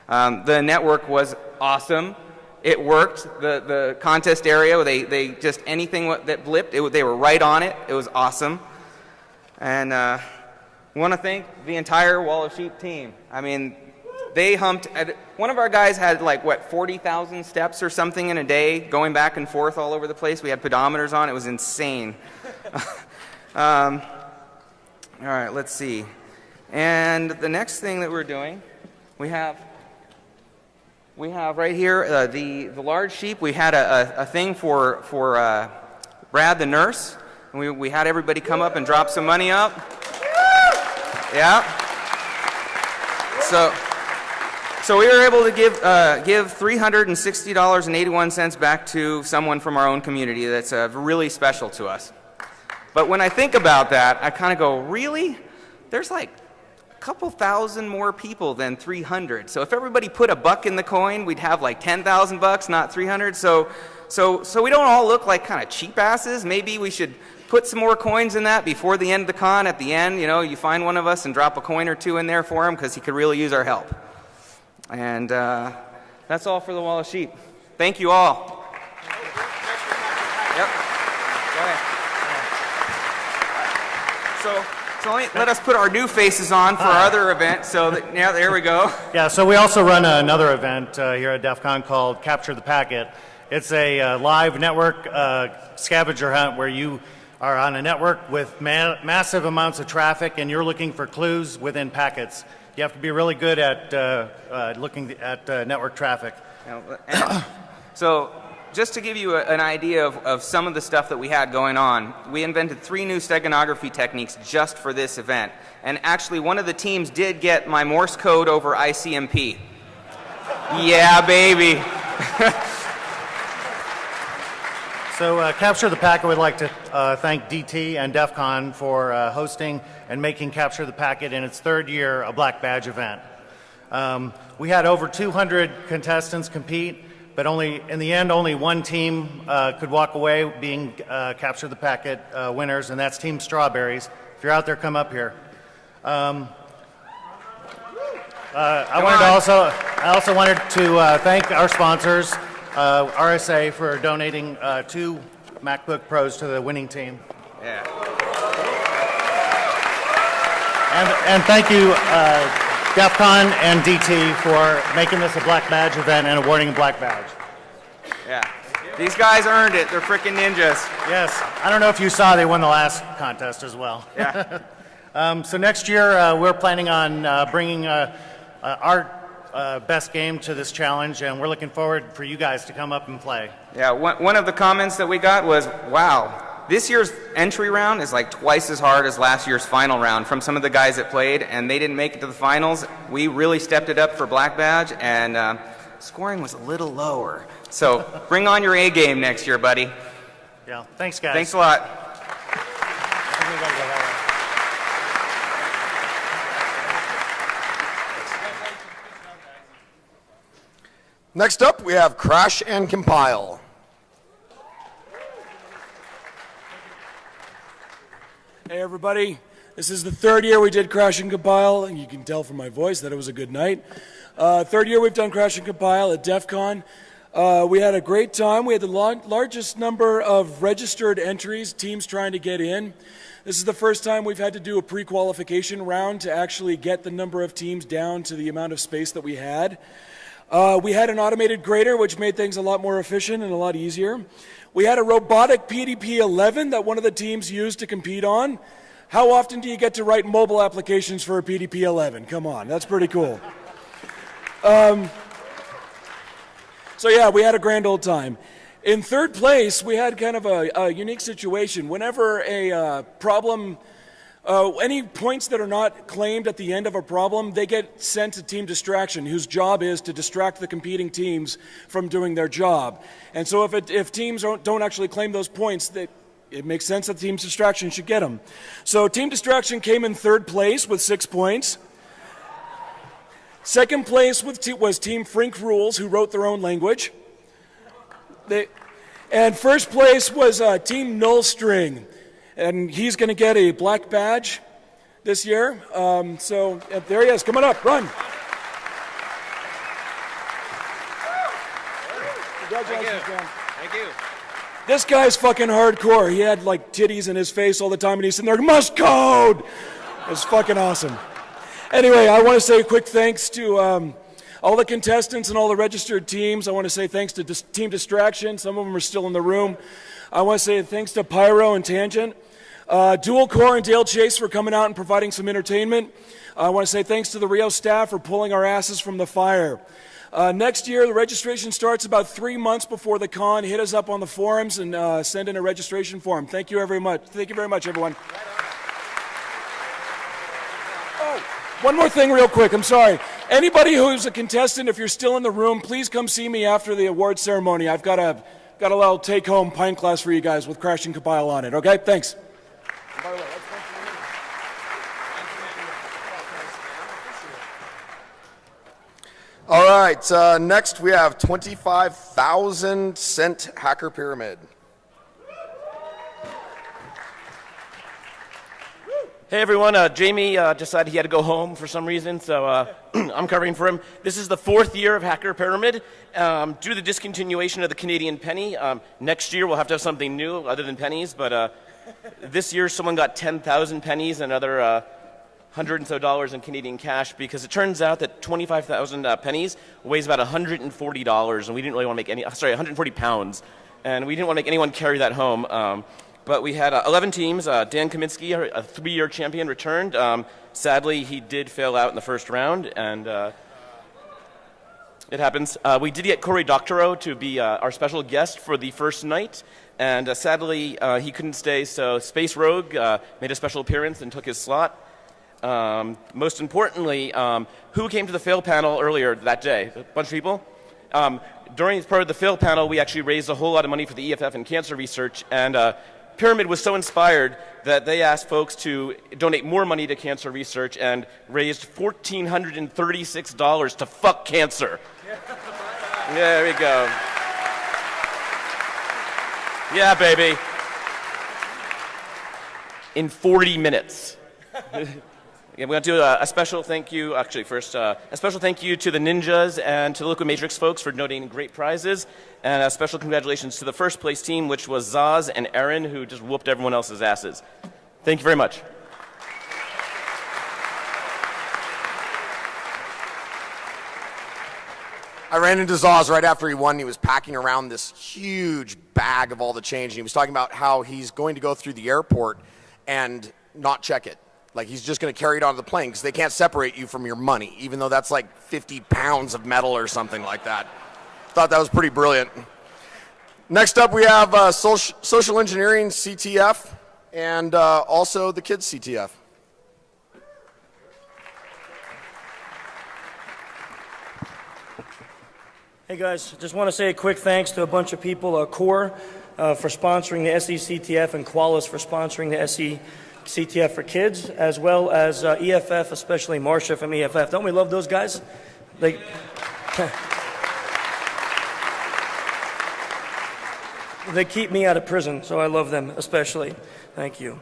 The network was awesome. It worked. The contest area, they just anything that blipped, they were right on it. It was awesome. And we want to thank the entire Wall of Sheep team. I mean, they humped. One of our guys had 40,000 steps or something in a day, going back and forth all over the place. We had pedometers on. It was insane. All right, let's see. And the next thing that we're doing, we have right here the large sheep. We had a thing for Brad the nurse. And we had everybody come up and drop some money up. Yeah. So we were able to give $360.81 back to someone from our own community that's really special to us. But when I think about that, I kind of go, really? There's a couple thousand more people than 300. So if everybody put $1 in the coin, we'd have $10,000, not 300. So we don't all look like kind of cheap asses. Maybe we should put some more coins in that before the end of the con. At the end, you find one of us and drop a coin or two in there for him because he could really use our help. And that's all for the Wall of Sheep. Thank you all. Yep. Go ahead. So let us put our new faces on for our other event. Yeah, there we go. Yeah, so we also run another event here at DEF CON called Capture the Packet. It's a live network scavenger hunt where you are on a network with massive amounts of traffic and you're looking for clues within packets. You have to be really good at looking at network traffic. So just to give you an idea of some of the stuff that we had going on, we invented 3 new steganography techniques just for this event. And actually one of the teams did get my Morse code over ICMP. Yeah, baby. So Capture the Packet would like to thank DT and DEF CON for hosting and making Capture the Packet in its 3rd year a black badge event. We had over 200 contestants compete, but in the end only one team could walk away being Capture the Packet winners, and that's Team Strawberries. If you're out there, come up here. I also wanted to thank our sponsors, RSA, for donating 2 MacBook Pros to the winning team. Yeah. And thank you, DEF CON and DT, for making this a black badge event and awarding a black badge. Yeah. These guys earned it. They're freaking ninjas. Yes. I don't know if you saw, they won the last contest as well. Yeah. So next year, we're planning on bringing our best game to this challenge, and we're looking forward for you guys to come up and play. Yeah, one of the comments that we got was, wow, this year's entry round is like twice as hard as last year's final round from some of the guys that played, and they didn't make it to the finals. We really stepped it up for Black Badge, and scoring was a little lower. So bring on your A game next year, buddy. Yeah, thanks, guys. Thanks a lot. Next up, we have Crash and Compile. Hey everybody, this is the third year we did Crash and Compile, and you can tell from my voice that it was a good night. Third year we've done Crash and Compile at DEFCON. We had a great time. We had the largest number of registered entries, teams trying to get in. This is the first time we've had to do a pre-qualification round to actually get the number of teams down to the amount of space that we had. We had an automated grader, which made things a lot more efficient and a lot easier. We had a robotic PDP-11 that one of the teams used to compete on. How often do you get to write mobile applications for a PDP-11? Come on, that's pretty cool. So yeah, we had a grand old time. In third place, we had kind of a unique situation. Whenever a problem, any points that are not claimed at the end of a problem, they get sent to Team Distraction, whose job is to distract the competing teams from doing their job. And so if teams don't actually claim those points, it makes sense that Team Distraction should get them. So Team Distraction came in third place with 6 points. Second place was Team Frink Rules, who wrote their own language. And first place was Team Null String, and he's going to get a black badge this year. So there he is. Come on up, run. Congratulations, man. Thank you. This guy's fucking hardcore. He had like titties in his face all the time, and he's sitting there, must code. It's fucking awesome. Anyway, I want to say a quick thanks to all the contestants and all the registered teams. I want to say thanks to Team Distraction. Some of them are still in the room. I want to say thanks to Pyro and Tangent. Dual Core and Dale Chase for coming out and providing some entertainment. I want to say thanks to the Rio staff for pulling our asses from the fire. Next year, the registration starts about 3 months before the con. Hit us up on the forums and send in a registration form. Thank you very much. Thank you very much, everyone. One more thing real quick, I'm sorry. Anybody who's a contestant, if you're still in the room, please come see me after the award ceremony. I've got a little take-home pint glass for you guys with Crash and Compile on it, okay? Thanks. All right, next we have 25,000 cent Hacker Pyramid. Hey everyone, Jamie decided he had to go home for some reason, so I'm covering for him. This is the 4th year of Hacker Pyramid. Due to the discontinuation of the Canadian penny, next year we'll have to have something new other than pennies, but this year someone got 10,000 pennies and another $100 and so in Canadian cash, because it turns out that 25,000 pennies weighs about $140, and we didn't really want to make any, sorry, 140 pounds, and we didn't want to make anyone carry that home. But we had 11 teams. Dan Kaminsky, a 3-year champion, returned. Sadly, he did fail out in the first round, and it happens. We did get Cory Doctorow to be our special guest for the first night, and sadly, he couldn't stay, so Space Rogue made a special appearance and took his slot. Most importantly, who came to the fail panel earlier that day? A bunch of people? During part of the fail panel, we actually raised a whole lot of money for the EFF and cancer research, and Pyramid was so inspired that they asked folks to donate more money to cancer research and raised $1,436 to fuck cancer. There we go. Yeah, baby. In 40 minutes. Yeah, we're going to do a special thank you, actually first, a special thank you to the Ninjas and to the Liquid Matrix folks for donating great prizes, and a special congratulations to the first place team, which was Zaz and Aaron, who just whooped everyone else's asses. Thank you very much. I ran into Zaz right after he won. He was packing around this huge bag of all the change. And he was talking about how he's going to go through the airport and not check it. Like, he's just going to carry it onto the plane because they can't separate you from your money, even though that's like 50 pounds of metal or something like that. Thought that was pretty brilliant. Next up, we have Social Engineering CTF and also the Kids CTF. Hey guys, just want to say a quick thanks to a bunch of people, Core for sponsoring the SECTF and Qualis for sponsoring the SECTF for Kids, as well as EFF, especially Marcia from EFF. Don't we love those guys? They keep me out of prison, so I love them especially. Thank you.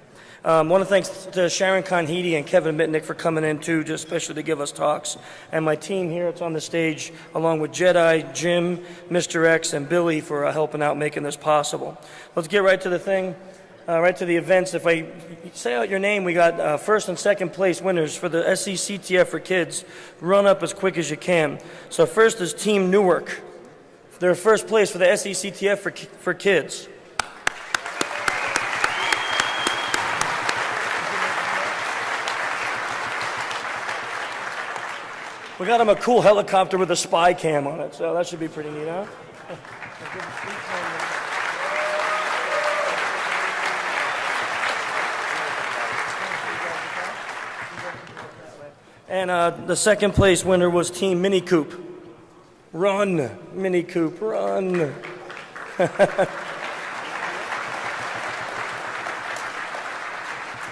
I want to thank to Sharon Conhedy and Kevin Mitnick for coming in too, just especially to give us talks. And my team here, it's on the stage, along with Jedi, Jim, Mr. X, and Billy for helping out making this possible. Let's get right to the thing, right to the events. If I say out your name, we got first and second place winners for the SECTF for Kids. Run up as quick as you can. So first is Team Newark. They're first place for the SECTF for Kids. We got him a cool helicopter with a spy cam on it, so that should be pretty neat, huh? And the second place winner was Team Mini Coop. Run, Mini Coop, run.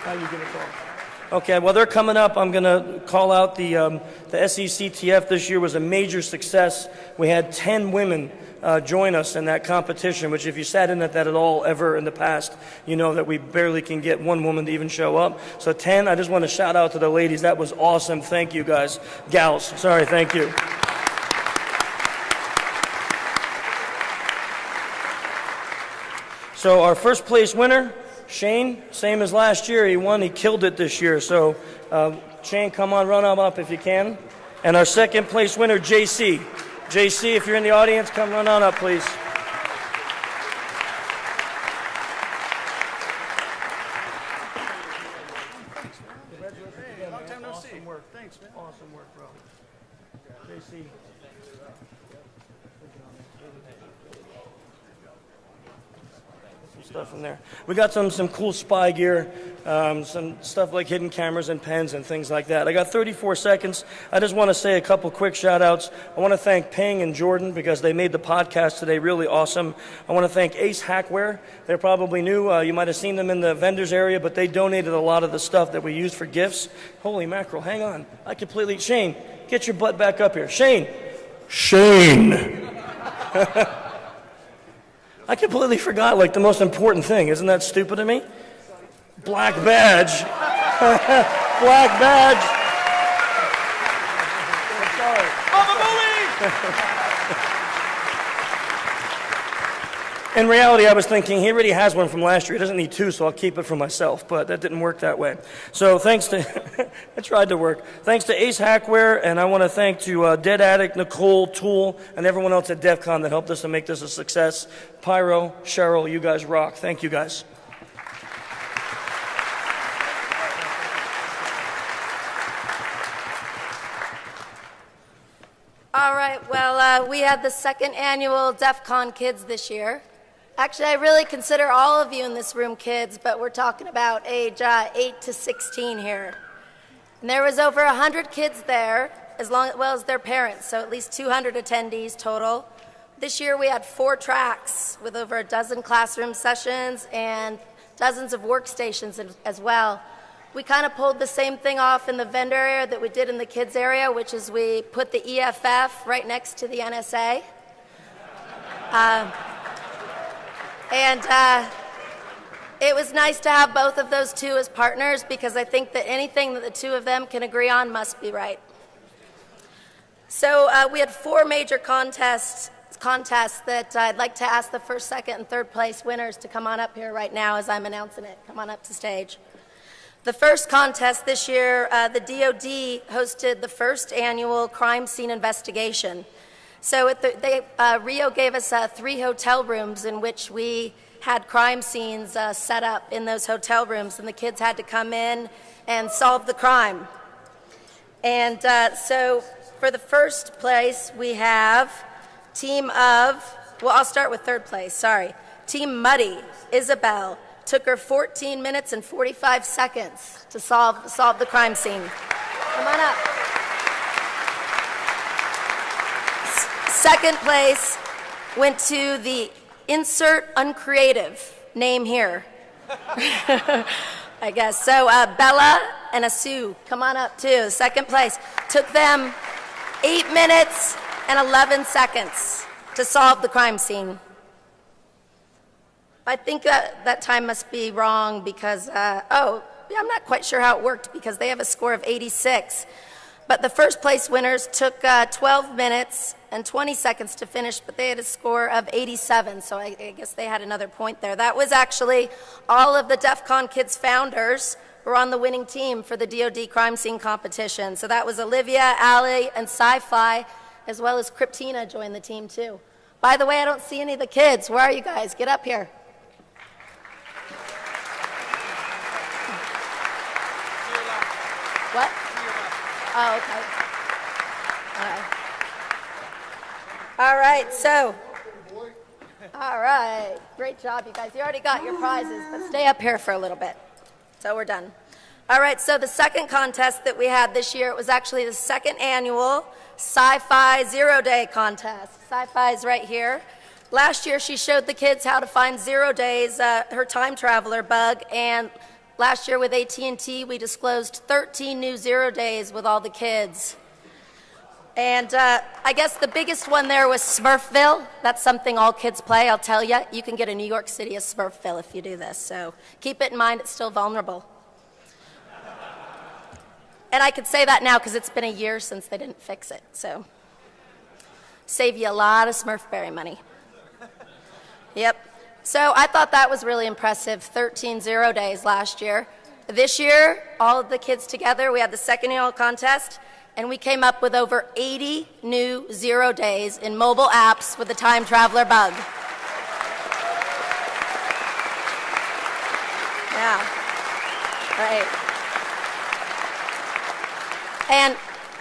How you gonna call? Okay, well, they're coming up. I'm going to call out the SECTF this year was a major success. We had 10 women join us in that competition, which if you sat in at that at all ever in the past, you know that we barely can get one woman to even show up. So 10, I just want to shout out to the ladies. That was awesome. Thank you, guys. Gals, sorry, thank you. So our first place winner, Shane, same as last year. He won. He killed it this year. So, Shane, come on, run up if you can. And our second place winner, JC. JC, if you're in the audience, come run on up, please. Long time no see. Awesome work. Thanks, man. Awesome work, bro. JC. Stuff in there. We got some cool spy gear, some stuff like hidden cameras and pens and things like that. I got 34 seconds. I just want to say a couple quick shout outs. I want to thank Ping and Jordan because they made the podcast today really awesome. I want to thank Ace Hackware. They're probably new. You might have seen them in the vendors area, but they donated a lot of the stuff that we used for gifts. Holy mackerel, hang on. Shane, get your butt back up here. Shane. I completely forgot, like, the most important thing. Isn't that stupid of me? Black badge. Black badge. I'm sorry. In reality, I was thinking he already has one from last year. He doesn't need two, so I'll keep it for myself. But that didn't work that way. So thanks to, I tried to work. Thanks to Ace Hackware, and I want to thank to Dead Addict, Nicole, Tool, and everyone else at DEFCON that helped us to make this a success. Pyro, Cheryl, you guys rock. Thank you guys. All right, well, we had the second annual DEFCON Kids this year. Actually, I really consider all of you in this room kids, but we're talking about age 8 to 16 here. And there was over 100 kids there, as well as their parents, so at least 200 attendees total. This year we had 4 tracks with over a dozen classroom sessions and dozens of workstations as well. We kind of pulled the same thing off in the vendor area that we did in the kids area, which is we put the EFF right next to the NSA. It was nice to have both of those two as partners because I think that anything that the two of them can agree on must be right. So we had 4 major contests that I'd like to ask the first, second, and third place winners to come on up here right now as I'm announcing it. Come on up to stage. The first contest this year, the DoD hosted the first annual crime scene investigation. So Rio gave us 3 hotel rooms in which we had crime scenes set up in those hotel rooms, and the kids had to come in and solve the crime. And so for the first place, we have I'll start with third place, sorry. Team Muddy, Isabel, took her 14 minutes and 45 seconds to solve the crime scene. Come on up. Second place went to the insert uncreative name here. I guess. So Bella and Asu, come on up too. Second place. Took them 8 minutes and 11 seconds to solve the crime scene. I think that time must be wrong because, I'm not quite sure how it worked because they have a score of 86. But the first place winners took 12 minutes and 20 seconds to finish, but they had a score of 87, so I guess they had another point there. That was actually all of the DEFCON Kids founders were on the winning team for the DoD crime scene competition. So that was Olivia, Allie, and Sci-Fi, as well as Cryptina joined the team too. By the way, I don't see any of the kids. Where are you guys? Get up here. What? Oh, okay. All right, so. All right, great job, you guys. You already got your prizes, but stay up here for a little bit. So we're done. All right, so the second contest that we had this year, it was actually the second annual Sci-Fi Zero Day contest. Sci-Fi is right here. Last year, she showed the kids how to find 0 days, her time traveler bug, and last year with AT&T, we disclosed 13 new 0 days with all the kids. And I guess the biggest one there was Smurfville. That's something all kids play, I'll tell you. You can get a New York City as Smurfville if you do this, so keep it in mind, it's still vulnerable. And I could say that now because it's been a year since they didn't fix it, so save you a lot of Smurfberry money. Yep. So I thought that was really impressive, 13 0 days last year. This year, all of the kids together, we had the second annual contest, and we came up with over 80 new 0 days in mobile apps with the time traveler bug. Yeah. Right. And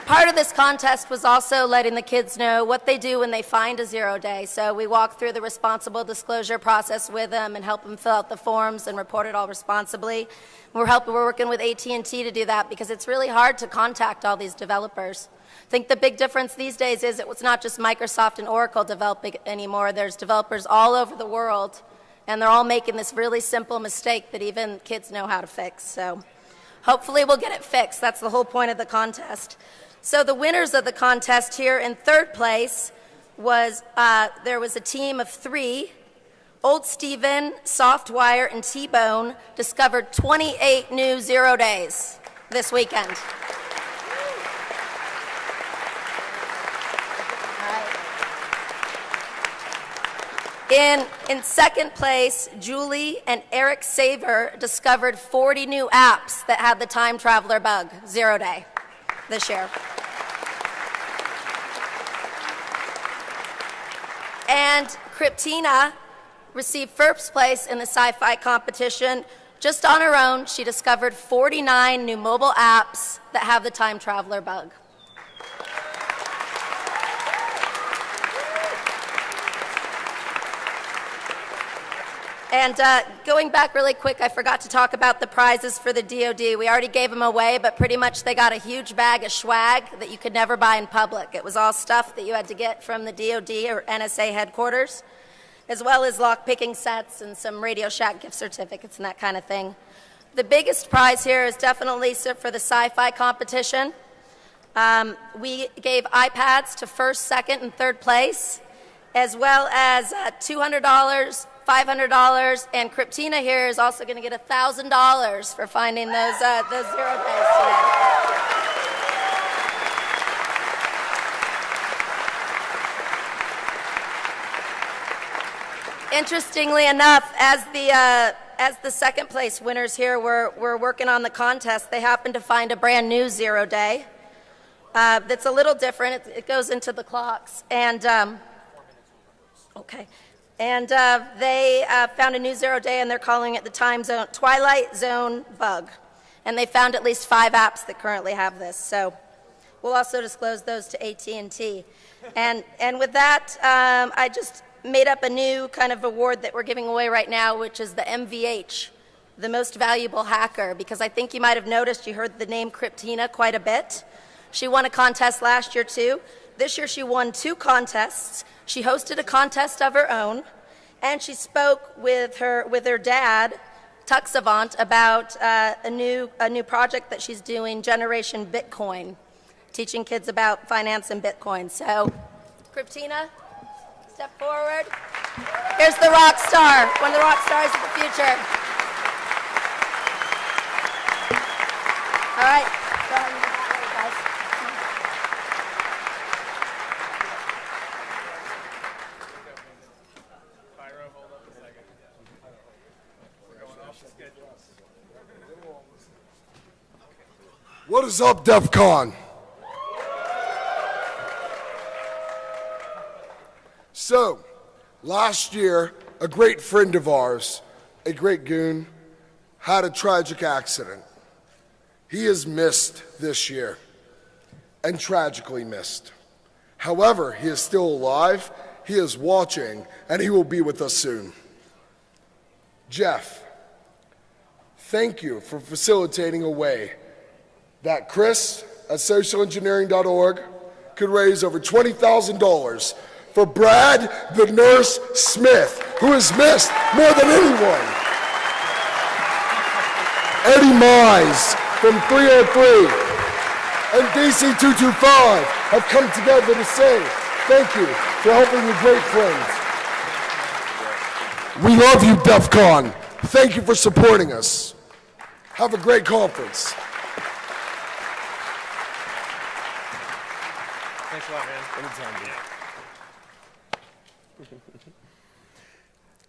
part of this contest was also letting the kids know what they do when they find a 0 day. So we walked through the responsible disclosure process with them and help them fill out the forms and report it all responsibly. We're working with AT&T to do that because it's really hard to contact all these developers. I think the big difference these days is it's not just Microsoft and Oracle developing anymore. There's developers all over the world, and they're all making this really simple mistake that even kids know how to fix. So hopefully we'll get it fixed. That's the whole point of the contest. So the winners of the contest here in third place was, there was a team of 3. Old Steven, Softwire, and T-Bone discovered 28 new 0 days this weekend. In second place, Julie and Eric Saver discovered 40 new apps that had the time traveler bug, 0 day, this year. And Cryptina received first place in the sci-fi competition. Just on her own, she discovered 49 new mobile apps that have the time traveler bug. And going back really quick, I forgot to talk about the prizes for the DoD. We already gave them away, but pretty much they got a huge bag of swag that you could never buy in public. It was all stuff that you had to get from the DoD or NSA headquarters, as well as lock-picking sets and some Radio Shack gift certificates and that kind of thing. The biggest prize here is definitely for the sci-fi competition. We gave iPads to first, second, and third place, as well as $200, $500, and Cryptina here is also going to get $1,000 for finding those 0 days today. Interestingly enough, as the second place winners here were working on the contest, they happened to find a brand new 0 day. that's a little different. It goes into the clocks. And, okay. And they found a new 0 day, and they're calling it the Twilight Zone bug. And they found at least 5 apps that currently have this. So we'll also disclose those to AT&T. And with that, I just made up a new kind of award that we're giving away right now, which is the MVH, the Most Valuable Hacker, because I think you might have noticed, you heard the name Kryptina quite a bit. She won a contest last year, too. This year, she won 2 contests. She hosted a contest of her own, and she spoke with her dad, Tuck Savant, about a new project that she's doing, Generation Bitcoin, teaching kids about finance and Bitcoin. So, Kryptina, step forward. Here's the rock star, one of the rock stars of the future. All right. Go ahead and move that way, guys. What is up, DEFCON? So, last year, a great friend of ours, a great goon, had a tragic accident. He is missed this year, and tragically missed. However, he is still alive, he is watching, and he will be with us soon. Jeff, thank you for facilitating a way that Chris at socialengineering.org could raise over $20,000 for Brad the Nurse Smith, who is missed more than anyone. Eddie Mize from 303 and DC 225 have come together to say thank you for helping your great friends. We love you, DEFCON. Thank you for supporting us. Have a great conference. Thanks a lot, man. Anytime, dude.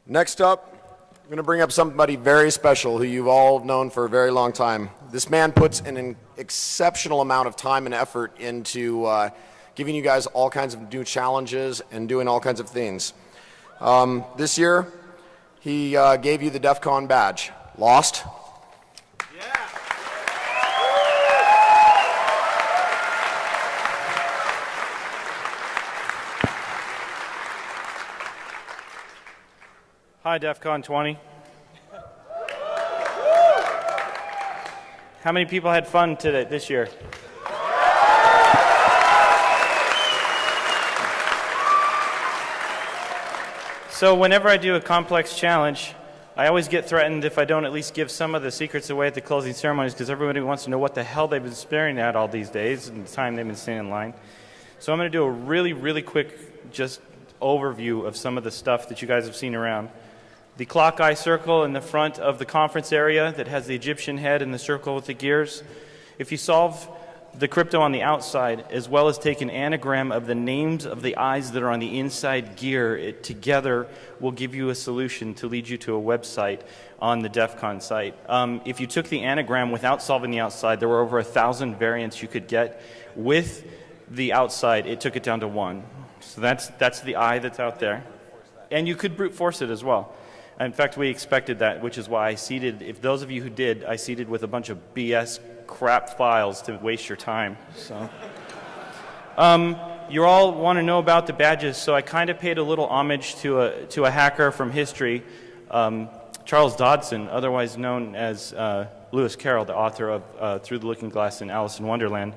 Next up, I'm going to bring up somebody very special who you've all known for a very long time. This man puts an exceptional amount of time and effort into giving you guys all kinds of new challenges and doing all kinds of things. This year, he gave you the DEFCON badge. Lost? Hi, DEFCON.20. How many people had fun today this year? So whenever I do a complex challenge, I always get threatened if I don't at least give some of the secrets away at the closing ceremonies, because everybody wants to know what the hell they've been staring at all these days and the time they've been standing in line. So I'm going to do a really, really quick just overview of some of the stuff that you guys have seen around. The clock eye circle in the front of the conference area that has the Egyptian head and the circle with the gears. If you solve the crypto on the outside, as well as take an anagram of the names of the eyes that are on the inside gear, it together will give you a solution to lead you to a website on the DEFCON site. If you took the anagram without solving the outside, there were over 1,000 variants you could get. With the outside, it took it down to 1. So that's the eye that's out there. And you could brute force it as well. In fact, we expected that, which is why I seeded, if those of you who did, I seeded with a bunch of BS crap files to waste your time. So, you all want to know about the badges, so I kind of paid a little homage to a hacker from history, Charles Dodson, otherwise known as Lewis Carroll, the author of Through the Looking Glass and Alice in Wonderland.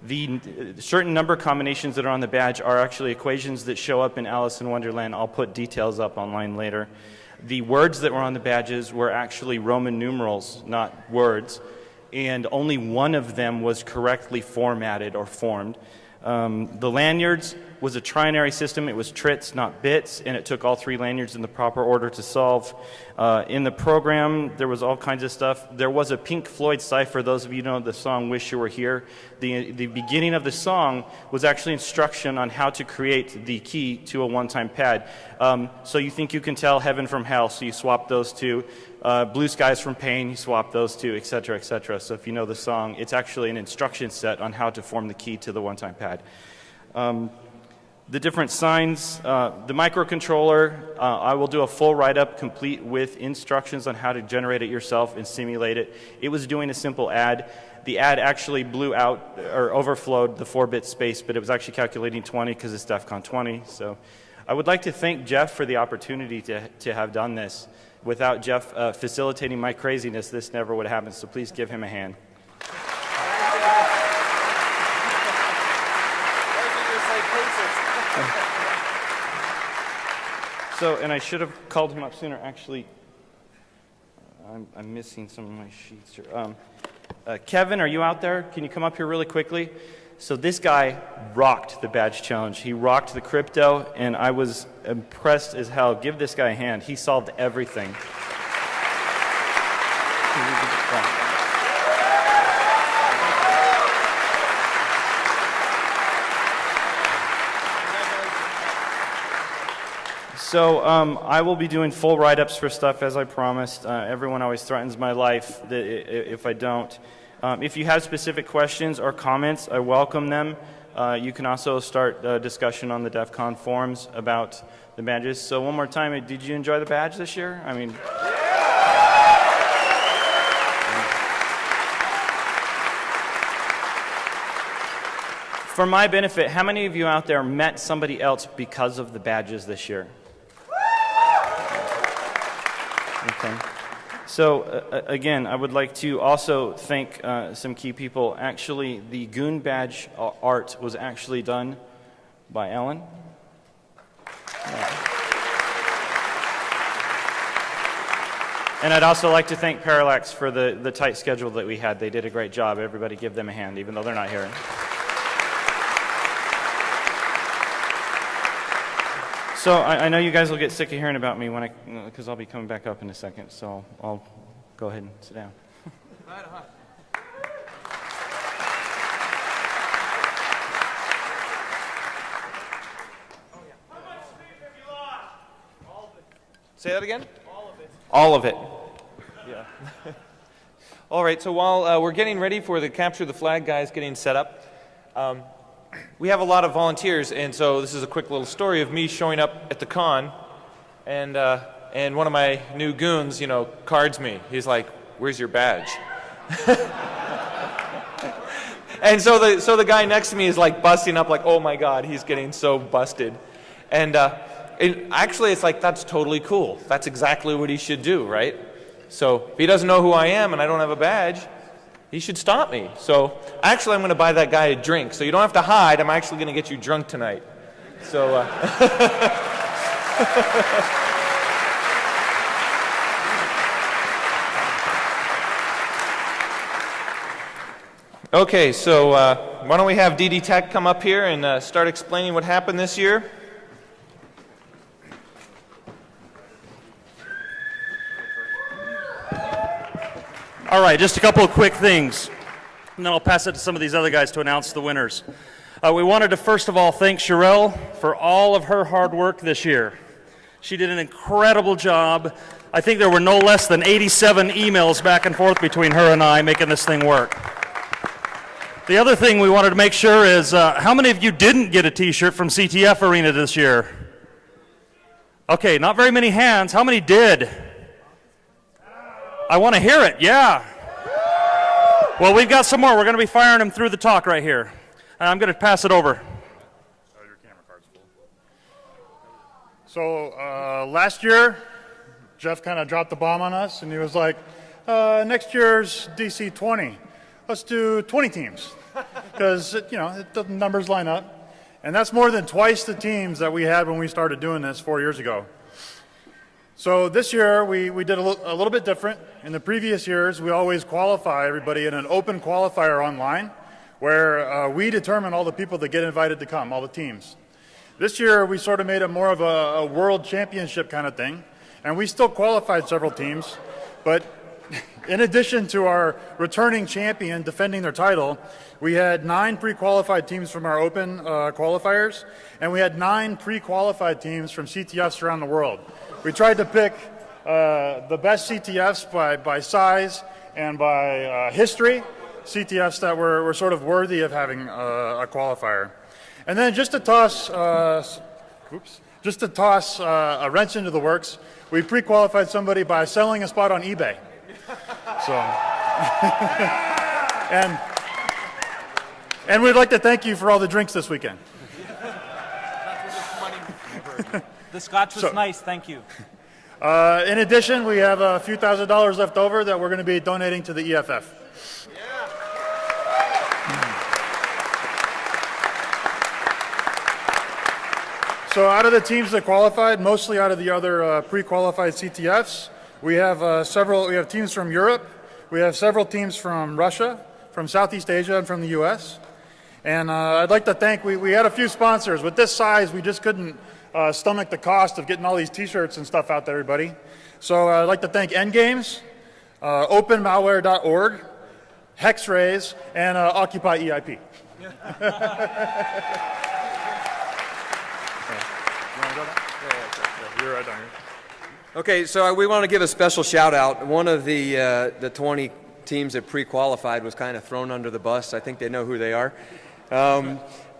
The certain number combinations that are on the badge are actually equations that show up in Alice in Wonderland. I'll put details up online later. The words that were on the badges were actually Roman numerals, not words, and only one of them was correctly formatted or formed. The lanyards was a trinary system. It was trits, not bits, and it took all 3 lanyards in the proper order to solve. In the program, there was all kinds of stuff. There was a Pink Floyd cipher. Those of you who know the song Wish You Were Here. The beginning of the song was actually instruction on how to create the key to a one-time pad. So you think you can tell heaven from hell, so you swap those two. Blue Skies from Pain, you swap those two, etc., etc. So if you know the song, it's actually an instruction set on how to form the key to the one-time pad. The different signs, the microcontroller, I will do a full write-up complete with instructions on how to generate it yourself and simulate it. It was doing a simple add. The add actually blew out or overflowed the 4-bit space, but it was actually calculating 20 because it's DEFCON 20. So I would like to thank Jeff for the opportunity to have done this. Without Jeff facilitating my craziness, this never would have happened, so please give him a hand. So, and I should have called him up sooner. Actually, I'm missing some of my sheets here. Kevin, are you out there? Can you come up here really quickly? So this guy rocked the badge challenge. He rocked the crypto, and I was impressed as hell. Give this guy a hand. He solved everything. So I will be doing full write-ups for stuff as I promised. Everyone always threatens my life if I don't. If you have specific questions or comments, I welcome them. You can also start a discussion on the DEFCON forums about the badges. So one more time, did you enjoy the badge this year? I mean, for my benefit, how many of you out there met somebody else because of the badges this year? Okay. So again, I would like to also thank some key people. Actually, the Goon badge art was actually done by Ellen. Yeah. And I'd also like to thank Parallax for the tight schedule that we had. They did a great job. Everybody give them a hand, even though they're not here. So I know you guys will get sick of hearing about me when because I'll be coming back up in a second. So I'll go ahead and sit down. Say that again? All of it. Yeah. All right, so while we're getting ready for the Capture the Flag guys getting set up, we have a lot of volunteers, and so this is a quick little story of me showing up at the con, and one of my new goons, you know, cards me. He's like, "Where's your badge?" And so the guy next to me is like busting up, like, "Oh my God, he's getting so busted," and actually it's like, that's totally cool. That's exactly what he should do, right? So if he doesn't know who I am and I don't have a badge, he should stop me. So actually I'm going to buy that guy a drink. So you don't have to hide. I'm actually going to get you drunk tonight. So okay, so why don't we have DD Tech come up here and start explaining what happened this year? All right, just a couple of quick things, and then I'll pass it to some of these other guys to announce the winners. We wanted to first of all thank Sherelle for all of her hard work this year. She did an incredible job. I think there were no less than 87 emails back and forth between her and I making this thing work. The other thing we wanted to make sure is how many of you didn't get a t-shirt from CTF Arena this year? Okay, not very many hands. How many did? I want to hear it, yeah. Well, we've got some more. We're going to be firing them through the talk right here. And I'm going to pass it over. Oh, your camera card's full. So last year, Jeff kind of dropped the bomb on us, and he was like, next year's DC 20. Let's do 20 teams. Because, you know, the numbers line up. And that's more than twice the teams that we had when we started doing this 4 years ago. So this year, we did a little bit different. In the previous years, we always qualify everybody in an open qualifier online, where we determine all the people that get invited to come, all the teams. This year, we sort of made it more of a world championship kind of thing, and we still qualified several teams, but in addition to our returning champion defending their title, we had 9 pre-qualified teams from our open qualifiers, and we had 9 pre-qualified teams from CTFs around the world. We tried to pick the best CTFs by size and by history, CTFs that were sort of worthy of having a qualifier. And then just to toss a wrench into the works, we pre-qualified somebody by selling a spot on eBay. So, and we'd like to thank you for all the drinks this weekend. The scotch was nice, thank you. In addition, we have a few $1,000s left over that we're going to be donating to the EFF. So out of the teams that qualified, mostly out of the other pre-qualified CTFs, we have we have teams from Europe, we have several teams from Russia, from Southeast Asia, and from the US. And I'd like to thank, we had a few sponsors. With this size, we just couldn't stomach the cost of getting all these t-shirts and stuff out to everybody. So I'd like to thank Endgames, OpenMalware.org, Hexrays, and Occupy EIP. Okay, so we want to give a special shout out. One of the 20 teams that pre-qualified was kind of thrown under the bus. I think they know who they are.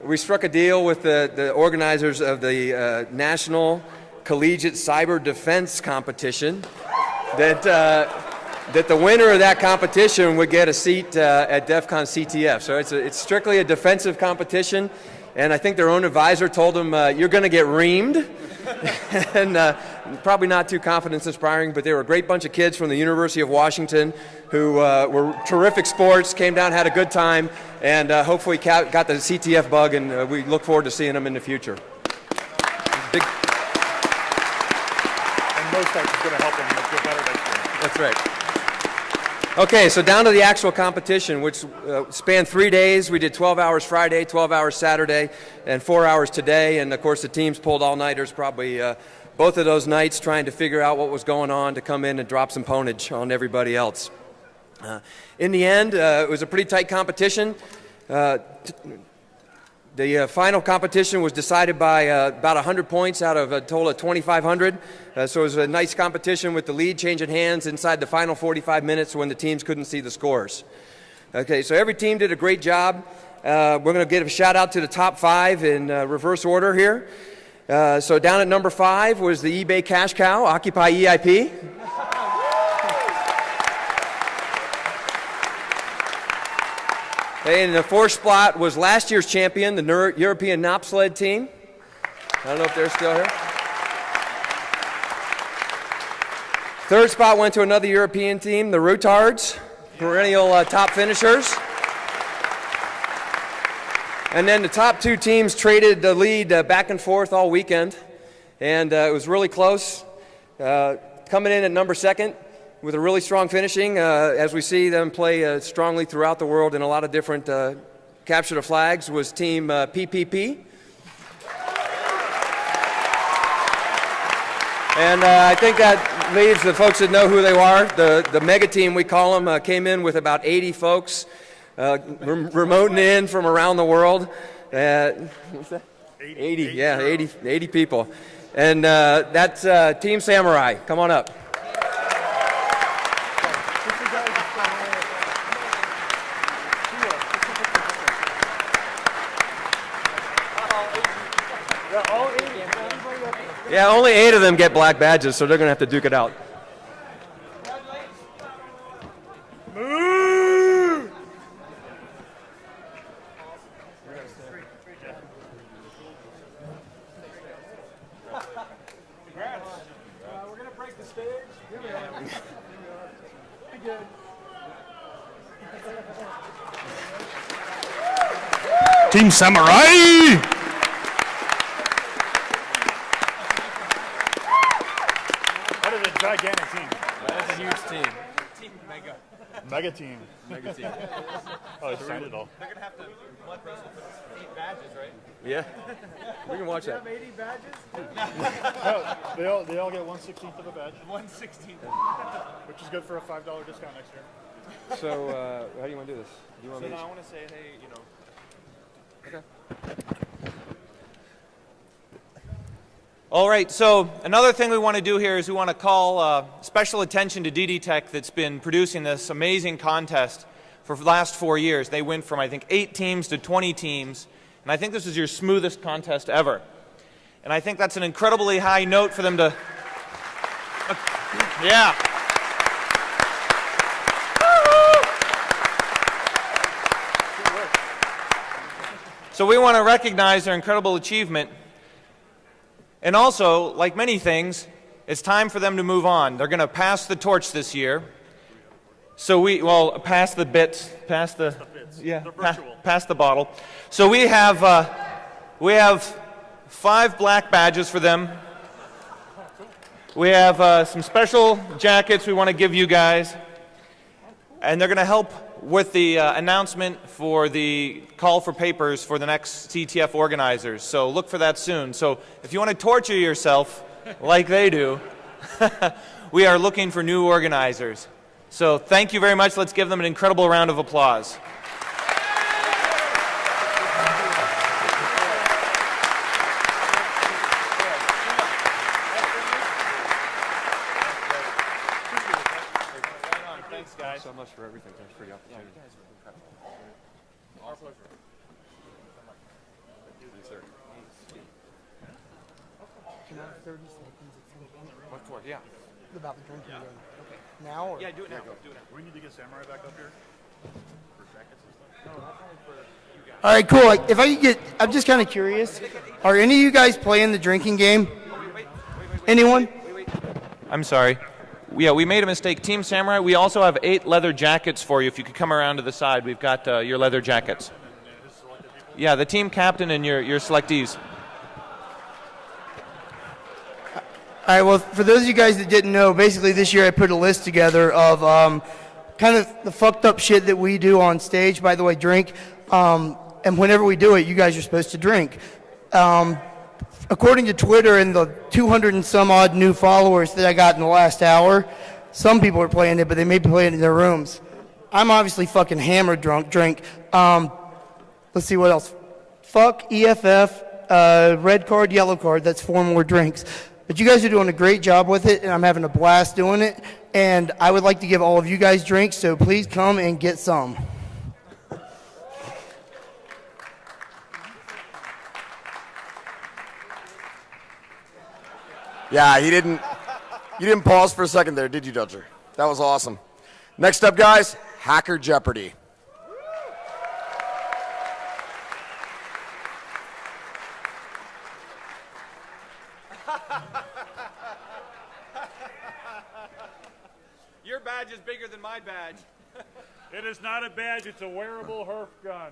We struck a deal with the organizers of the National Collegiate Cyber Defense Competition that the winner of that competition would get a seat at DEFCON CTF. So it's strictly a defensive competition, and I think their own advisor told them, you're going to get reamed. And probably not too confidence-inspiring, but they were a great bunch of kids from the University of Washington who were terrific sports, came down, had a good time, and hopefully got the CTF bug, and we look forward to seeing them in the future. Big... And MoStack is going to help them get better next year. That's right. Okay, so down to the actual competition, which spanned 3 days. We did 12 hours Friday, 12 hours Saturday, and 4 hours today. And, of course, the teams pulled all-nighters probably both of those nights trying to figure out what was going on to come in and drop some ponage on everybody else. In the end, it was a pretty tight competition. The final competition was decided by about 100 points out of a total of 2,500. So it was a nice competition with the lead changing hands inside the final 45 minutes when the teams couldn't see the scores. Okay, so every team did a great job. We're going to give a shout out to the top 5 in reverse order here. So down at number 5 was the eBay cash cow, Occupy EIP. And the 4th spot was last year's champion, the European Knop Sled team. I don't know if they're still here. 3rd spot went to another European team, the Routards, perennial top finishers. And then the top 2 teams traded the lead back and forth all weekend. And it was really close. Coming in at number 2nd. With a really strong finishing, as we see them play strongly throughout the world in a lot of different capture the flags, was team PPP. And I think that leaves the folks that know who they are. The mega team, we call them, came in with about 80 folks remoting in from around the world. What's that? 80, yeah, 80 people. And that's Team Samurai. Come on up. Yeah, only 8 of them get black badges, so they're going to have to duke it out. Move! We're going to break the stage. Here we are. Be good. Team Samurai! Gigantic team. That's a huge team. Team Mega. Mega team. Mega team. Oh, they signed it all. They're going to have to blood press with 8 badges, right? Yeah. We can watch you that. have 80 badges? No, they all get 1/16th of a badge. 1/16th. Which is good for a $5 discount next year. So, how do you want to do this? Do you want So me now I want to say, hey, you know. Okay. All right, so another thing we want to do here is we want to call special attention to DD Tech that's been producing this amazing contest for the last 4 years. They went from, I think, 8 teams to 20 teams, and I think this is your smoothest contest ever. And I think that's an incredibly high note for them to... Yeah. So we want to recognize their incredible achievement. And also, like many things, it's time for them to move on. They're going to pass the torch this year. So pass the bits, pass the pass the bottle. So we have 5 black badges for them. We have some special jackets we want to give you guys, and they're going to help with the announcement for the call for papers for the next CTF organizers. So look for that soon. So if you want to torture yourself like they do, we are looking for new organizers. So thank you very much. Let's give them an incredible round of applause. Thanks, guys. So much for everything. Thanks for the opportunity. You guys are incredible. Our pleasure. Thanks, sir. Can I have 30 seconds? What for? Yeah. About the drinking game. Okay. Now? Or? Yeah, do it now. Do it now. We need to get Samurai back up here for jackets and stuff. No, that's only for you guys. All right, cool. Like, if I could get, I'm just kind of curious. Are any of you guys playing the drinking game? Anyone? I'm sorry. Yeah, we made a mistake. Team Samurai, we also have 8 leather jackets for you. If you could come around to the side, we've got your leather jackets. Yeah, the team captain and your selectees. All right, well, for those of you guys that didn't know, basically this year I put a list together of kind of the fucked up shit that we do on stage. By the way, drink. And whenever we do it, you guys are supposed to drink. According to Twitter and the 200 and some odd new followers that I got in the last hour, some people are playing it, but they may be playing it in their rooms. I'm obviously fucking hammered drink. Let's see what else. Fuck, EFF, red card, yellow card. That's 4 more drinks. But you guys are doing a great job with it, and I'm having a blast doing it. And I would like to give all of you guys drinks, so please come and get some. Yeah, you didn't pause for a second there, did you, Dodger? That was awesome. Next up, guys, Hacker Jeopardy. Your badge is bigger than my badge. It is not a badge, it's a wearable Herf gun.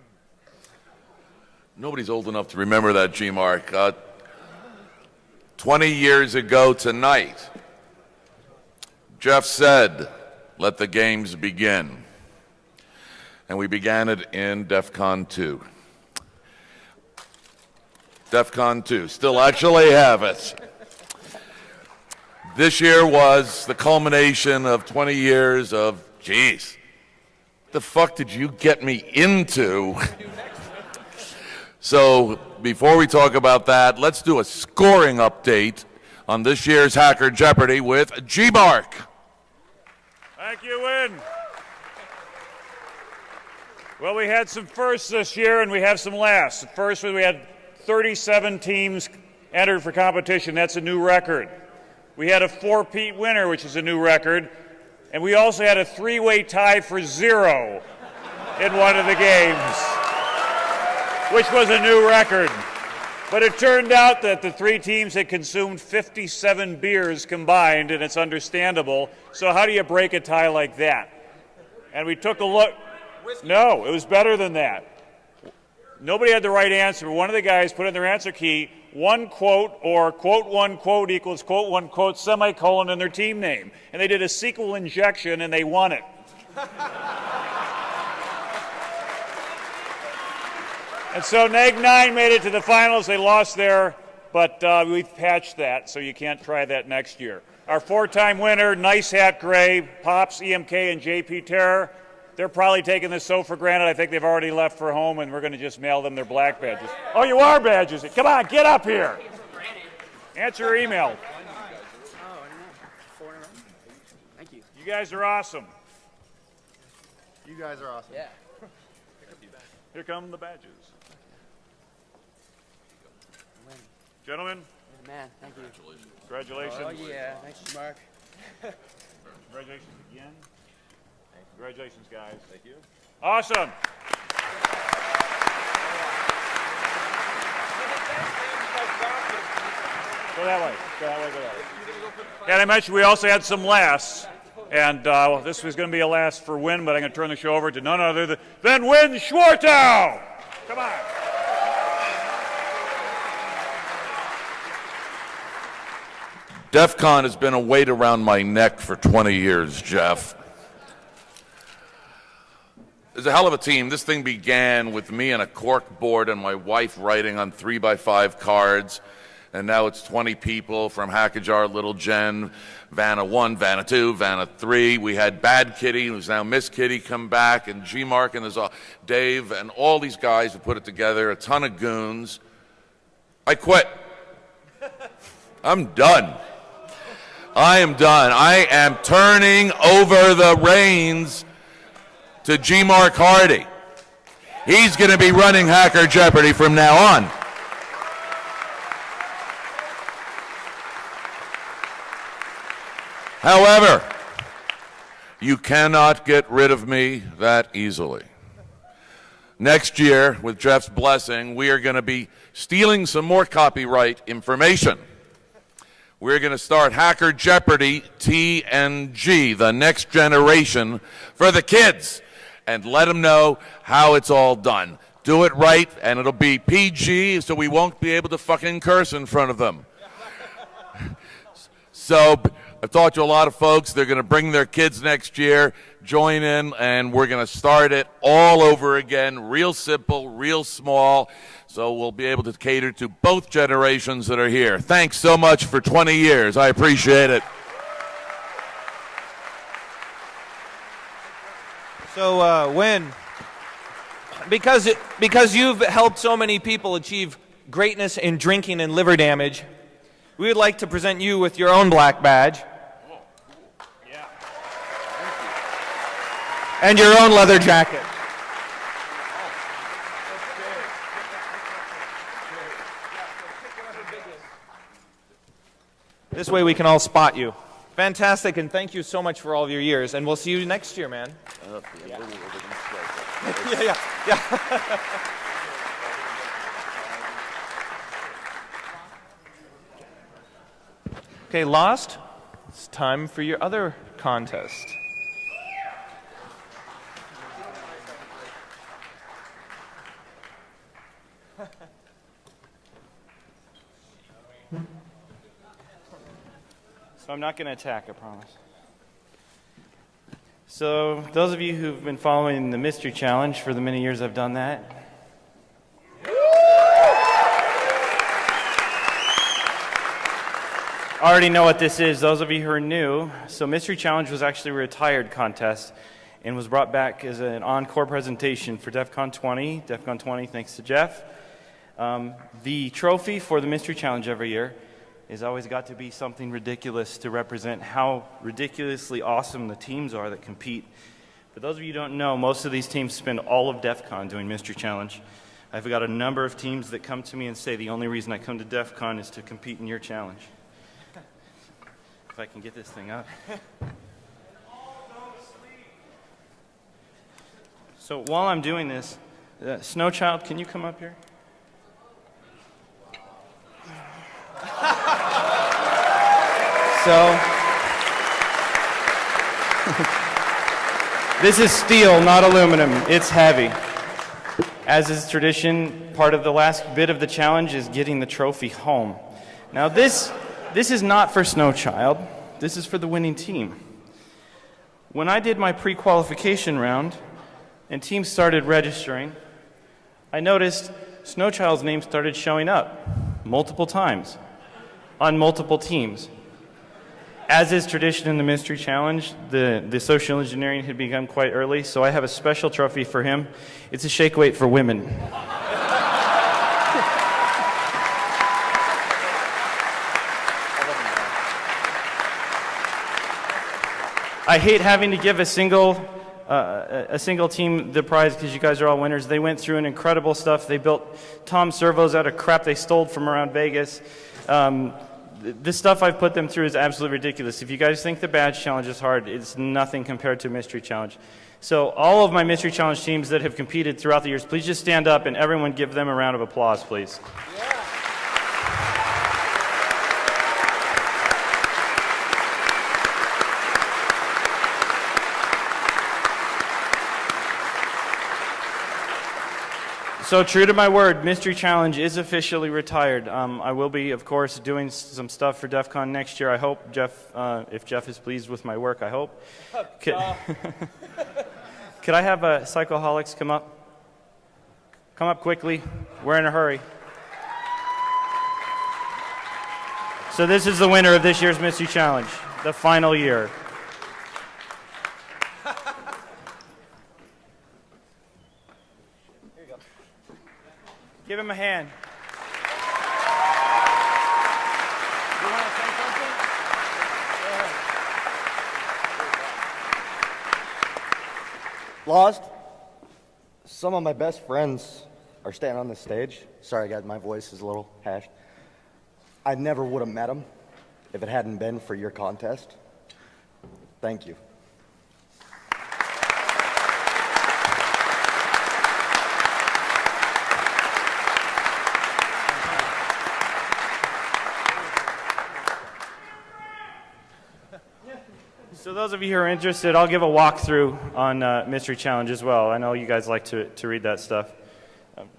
Nobody's old enough to remember that, G-Mark. 20 years ago tonight, Jeff said, let the games begin. And we began it in DEFCON 2. DEFCON 2, still actually have it. This year was the culmination of 20 years of, geez, the fuck did you get me into? So before we talk about that, let's do a scoring update on this year's Hacker Jeopardy with G-Mark. Thank you, Win. Well, we had some firsts this year and we have some lasts. The first was we had 37 teams entered for competition. That's a new record. We had a 4-peat winner, which is a new record. And we also had a 3-way tie for 0 in one of the games, which was a new record. But it turned out that the 3 teams had consumed 57 beers combined, and it's understandable. So how do you break a tie like that? And we took a look. No, it was better than that. Nobody had the right answer. One of the guys put in their answer key, 1 quote or quote 1 quote equals quote 1 quote semicolon in their team name. And they did a SQL injection, and they won it. And so Neg 9 made it to the finals. They lost there, but we've patched that, so you can't try that next year. Our 4-time winner, Nice Hat Gray, Pops, EMK, and JP Terror, they're probably taking this so for granted. I think they've already left for home, and we're going to just mail them their black badges. Oh, you are badges. Come on, get up here. Answer your email. Thank you. You guys are awesome. You guys are awesome. Yeah. Here come the badges. Gentlemen. You're the man. Thank you. Congratulations. Oh, yeah. Thanks, Mark. Congratulations again. Congratulations, guys. Thank you. Awesome. Go that way. Go that way. Go that way. And I mentioned we also had some lasts. And this was going to be a last for Win, but I'm going to turn the show over to none other than Win Schwartow. Come on. DEFCON has been a weight around my neck for 20 years, Jeff. It's a hell of a team. This thing began with me and a cork board and my wife writing on 3x5 cards. And now it's 20 people from Hackajar, Little Jen, Vanna 1, Vanna 2, Vanna 3. We had Bad Kitty, who's now Miss Kitty, come back, and G-Mark, and there's Dave, and all these guys who put it together, a ton of goons. I quit. I'm done. I am done. I am turning over the reins to G-Mark Hardy. He's going to be running Hacker Jeopardy from now on. However, you cannot get rid of me that easily. Next year, with Jeff's blessing, we are going to be stealing some more copyright information. We're going to start Hacker Jeopardy TNG, the next generation, for the kids, and let them know how it's all done. Do it right, and it'll be PG, so we won't be able to fucking curse in front of them. So I've talked to a lot of folks. They're going to bring their kids next year, join in, and we're going to start it all over again, real simple, real small, so we'll be able to cater to both generations that are here. Thanks so much for 20 years. I appreciate it. So, Win, because you've helped so many people achieve greatness in drinking and liver damage, we would like to present you with your own black badge. And your own leather jacket. This way we can all spot you. Fantastic, and thank you so much for all of your years. And we'll see you next year, man. Yeah. Okay, Lost, it's time for your other contest. So I'm not going to attack, I promise. So those of you who've been following the Mystery Challenge for the many years I've done that, already know what this is. Those of you who are new, so Mystery Challenge was actually a retired contest and was brought back as an encore presentation for DEFCON 20. DEFCON 20, thanks to Jeff. The trophy for the Mystery Challenge every year has always got to be something ridiculous to represent how ridiculously awesome the teams are that compete. For those of you who don't know, most of these teams spend all of DEFCON doing Mystery Challenge. I've got a number of teams that come to me and say the only reason I come to DEFCON is to compete in your challenge. If I can get this thing up. So while I'm doing this, Snowchild, can you come up here? So, this is steel, not aluminum. It's heavy. As is tradition, part of the last bit of the challenge is getting the trophy home. Now this is not for Snowchild. This is for the winning team. When I did my pre-qualification round and teams started registering, I noticed Snowchild's name started showing up multiple times on multiple teams. As is tradition in the Mystery Challenge, the social engineering had begun quite early, so I have a special trophy for him. It's a shake weight for women. I hate having to give a single team the prize because you guys are all winners. They went through an incredible stuff. They built Tom servos out of crap they stole from around Vegas. This stuff I've put them through is absolutely ridiculous. If you guys think the badge challenge is hard, it's nothing compared to a mystery challenge. So all of my mystery challenge teams that have competed throughout the years, please just stand up and everyone give them a round of applause, please. So true to my word, Mystery Challenge is officially retired. I will be, of course, doing some stuff for DEF CON next year. I hope, Jeff, if Jeff is pleased with my work, I hope. Could I have Psychoholics come up? Come up quickly. We're in a hurry. So this is the winner of this year's Mystery Challenge, the final year. Give him a hand. You want to say something? Lost. Some of my best friends are standing on this stage. Sorry, guys, my voice is a little hashed. I never would have met them if it hadn't been for your contest. Thank you. So those of you who are interested, I'll give a walkthrough on Mystery Challenge as well. I know you guys like to read that stuff.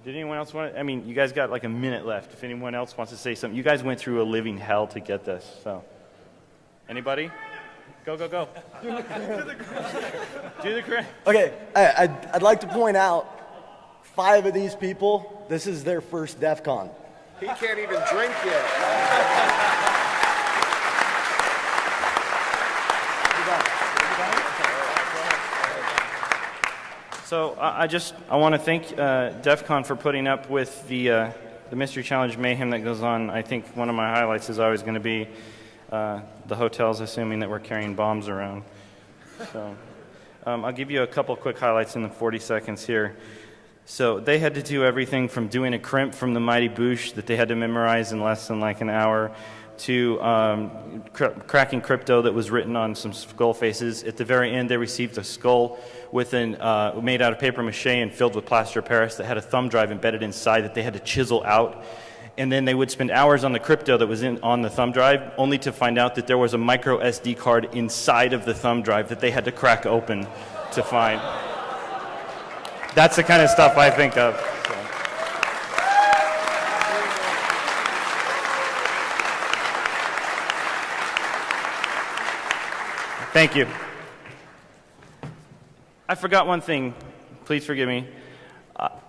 Did anyone else want to? I mean, you guys got like a minute left. If anyone else wants to say something. You guys went through a living hell to get this. So, anybody? Go, go, go. Do the crank. Okay, I'd like to point out 5 of these people, this is their first DEF CON. He can't even drink yet. So I want to thank DEF CON for putting up with the Mystery Challenge mayhem that goes on. I think one of my highlights is always going to be the hotels assuming that we're carrying bombs around. So I'll give you a couple quick highlights in the 40 seconds here. So they had to do everything from doing a crimp from the Mighty Boosh that they had to memorize in less than like an hour to cracking crypto that was written on some skull faces. At the very end, they received a skull with made out of paper mache and filled with plaster of Paris that had a thumb drive embedded inside that they had to chisel out. And then they would spend hours on the crypto that was on the thumb drive, only to find out that there was a micro SD card inside of the thumb drive that they had to crack open to find. That's the kind of stuff I think of. So. Thank you. I forgot one thing. Please forgive me.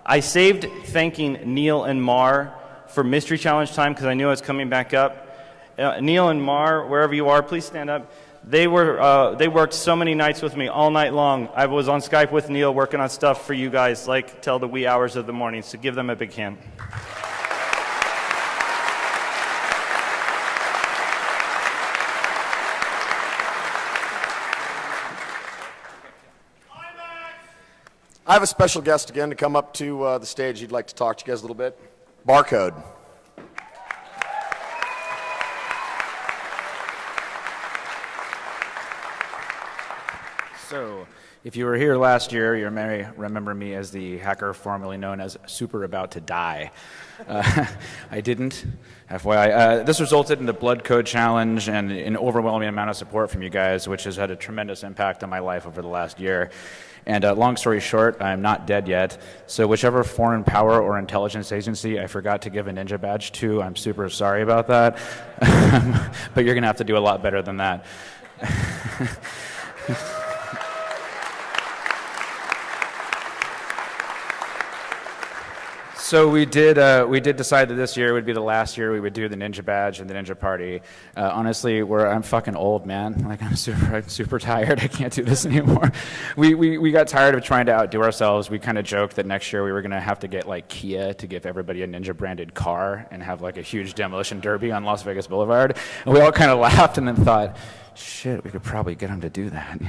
I saved thanking Neil and Mar for Mystery Challenge time because I knew I was coming back up. Neil and Mar, wherever you are, please stand up. They worked so many nights with me all night long. I was on Skype with Neil working on stuff for you guys like till the wee hours of the morning. So give them a big hand. I have a special guest again to come up to the stage. He'd like to talk to you guys a little bit. Barcode. So, if you were here last year, you may remember me as the hacker formerly known as Super About to Die. I didn't, FYI. This resulted in the Blood Code Challenge and an overwhelming amount of support from you guys, which has had a tremendous impact on my life over the last year. And long story short, I'm not dead yet, so whichever foreign power or intelligence agency I forgot to give a ninja badge to, I'm super sorry about that. But you're going to have to do a lot better than that. So we did decide that this year would be the last year we would do the Ninja Badge and the Ninja Party. Honestly, I'm fucking old, man. Like I'm super tired. I can't do this anymore. We got tired of trying to outdo ourselves. We kind of joked that next year we were going to have to get like Kia to give everybody a Ninja branded car and have like a huge demolition derby on Las Vegas Boulevard. And we all kind of laughed and then thought, shit, we could probably get them to do that.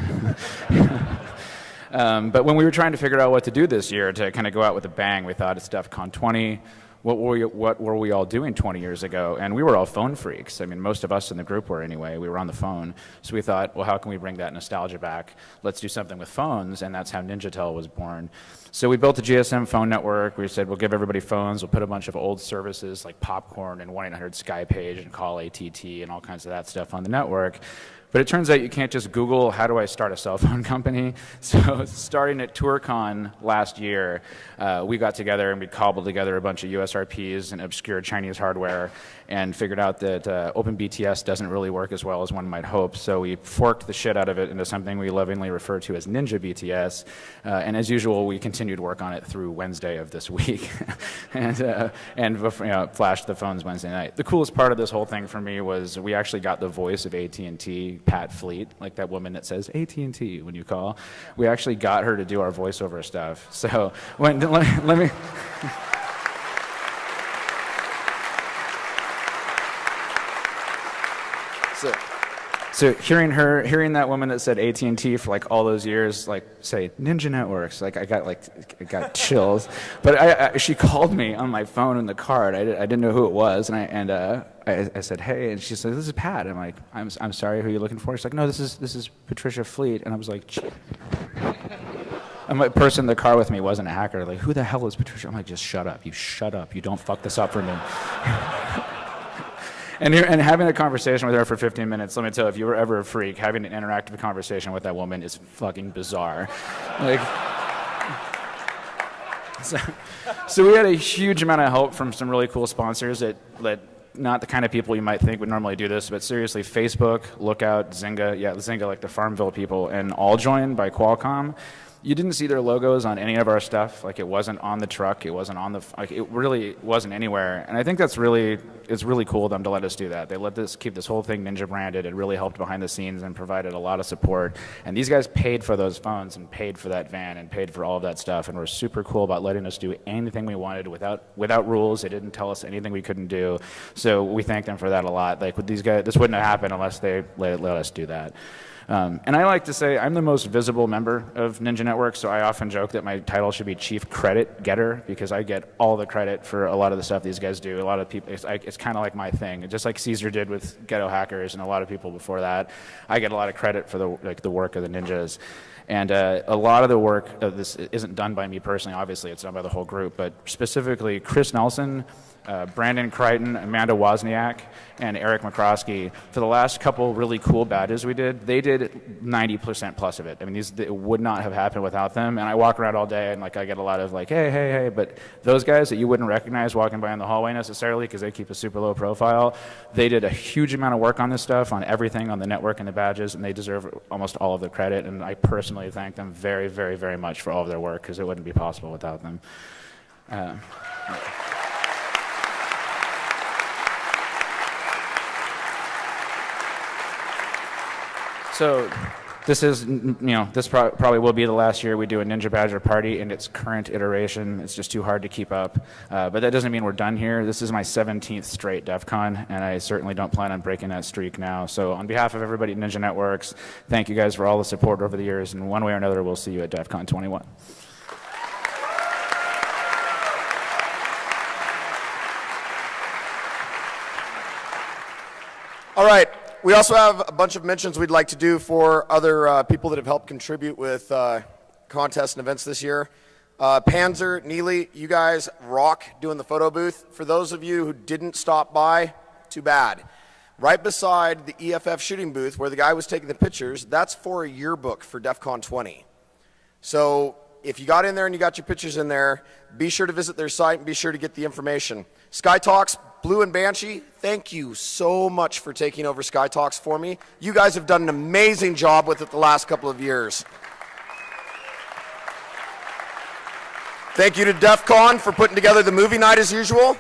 But when we were trying to figure out what to do this year to kind of go out with a bang, we thought it's DEFCON 20. What were we all doing 20 years ago? And we were all phone freaks. I mean, most of us in the group were anyway. We were on the phone. So we thought, well, how can we bring that nostalgia back? Let's do something with phones, and that's how NinjaTel was born. So we built a GSM phone network. We said, we'll give everybody phones. We'll put a bunch of old services like Popcorn and 1-800-SkyPage and Call ATT and all kinds of that stuff on the network. But it turns out you can't just Google, how do I start a cell phone company? So starting at TourCon last year, we got together and we cobbled together a bunch of USRPs and obscure Chinese hardware and figured out that OpenBTS doesn't really work as well as one might hope. So we forked the shit out of it into something we lovingly refer to as Ninja BTS. And as usual, we continued to work on it through Wednesday of this week and flashed the phones Wednesday night. The coolest part of this whole thing for me was we actually got the voice of AT&T, Pat Fleet, like that woman that says AT&T when you call. We actually got her to do our voiceover stuff. So let me... So hearing that woman that said AT&T for like all those years, like say Ninja Networks, like I got chills. But she called me on my phone in the car. I didn't know who it was, and I said hey, and she said this is Pat. I'm like I'm sorry, who are you looking for? She's like no, this is Patricia Fleet, and I was like. And the person in the car with me wasn't a hacker. Like who the hell is Patricia? I'm like just shut up. You shut up. You don't fuck this up for me. And having a conversation with her for 15 minutes, let me tell you, if you were ever a freak, having an interactive conversation with that woman is fucking bizarre. Like, so we had a huge amount of help from some really cool sponsors that not the kind of people you might think would normally do this, but seriously, Facebook, Lookout, Zynga, like the Farmville people, and AllJoin by Qualcomm. You didn't see their logos on any of our stuff. Like it wasn't on the truck. It wasn't on it really wasn't anywhere. And I think it's really cool of them to let us do that. They let us keep this whole thing Ninja branded. It really helped behind the scenes and provided a lot of support. And these guys paid for those phones and paid for that van and paid for all of that stuff and were super cool about letting us do anything we wanted without rules. They didn't tell us anything we couldn't do. So we thank them for that a lot. Like with these guys, this wouldn't have happened unless they let us do that. And I like to say I'm the most visible member of Ninja Network, so I often joke that my title should be Chief Credit Getter because I get all the credit for a lot of the stuff these guys do. A lot of people, it's kind of like my thing. Just like Caesar did with Ghetto Hackers and a lot of people before that, I get a lot of credit for the work of the ninjas. And a lot of the work of this isn't done by me personally. Obviously, it's done by the whole group, but specifically Chris Nelson, Brandon Crichton, Amanda Wozniak, and Eric McCroskey. For the last couple really cool badges we did, they did 90% plus of it. I mean, it would not have happened without them. And I walk around all day and I get a lot of hey, but those guys that you wouldn't recognize walking by in the hallway necessarily because they keep a super low profile, they did a huge amount of work on this stuff, on everything, on the network and the badges, and they deserve almost all of the credit. And I personally thank them very, very, very much for all of their work because it wouldn't be possible without them. So this probably will be the last year we do a Ninja Badger party in its current iteration. It's just too hard to keep up. But that doesn't mean we're done here. This is my 17th straight DEF CON, and I certainly don't plan on breaking that streak now. So on behalf of everybody at Ninja Networks, thank you guys for all the support over the years, and one way or another, we'll see you at DEFCON 21. All right. We also have a bunch of mentions we'd like to do for other people that have helped contribute with contests and events this year. Panzer, Neely, you guys rock doing the photo booth. For those of you who didn't stop by, too bad. Right beside the EFF shooting booth where the guy was taking the pictures, that's for a yearbook for DEFCON 20. So if you got in there and you got your pictures in there, be sure to visit their site and be sure to get the information. Sky Talks, Blue and Banshee, thank you so much for taking over Sky Talks for me. You guys have done an amazing job with it the last couple of years. Thank you to DEFCON for putting together the movie night as usual.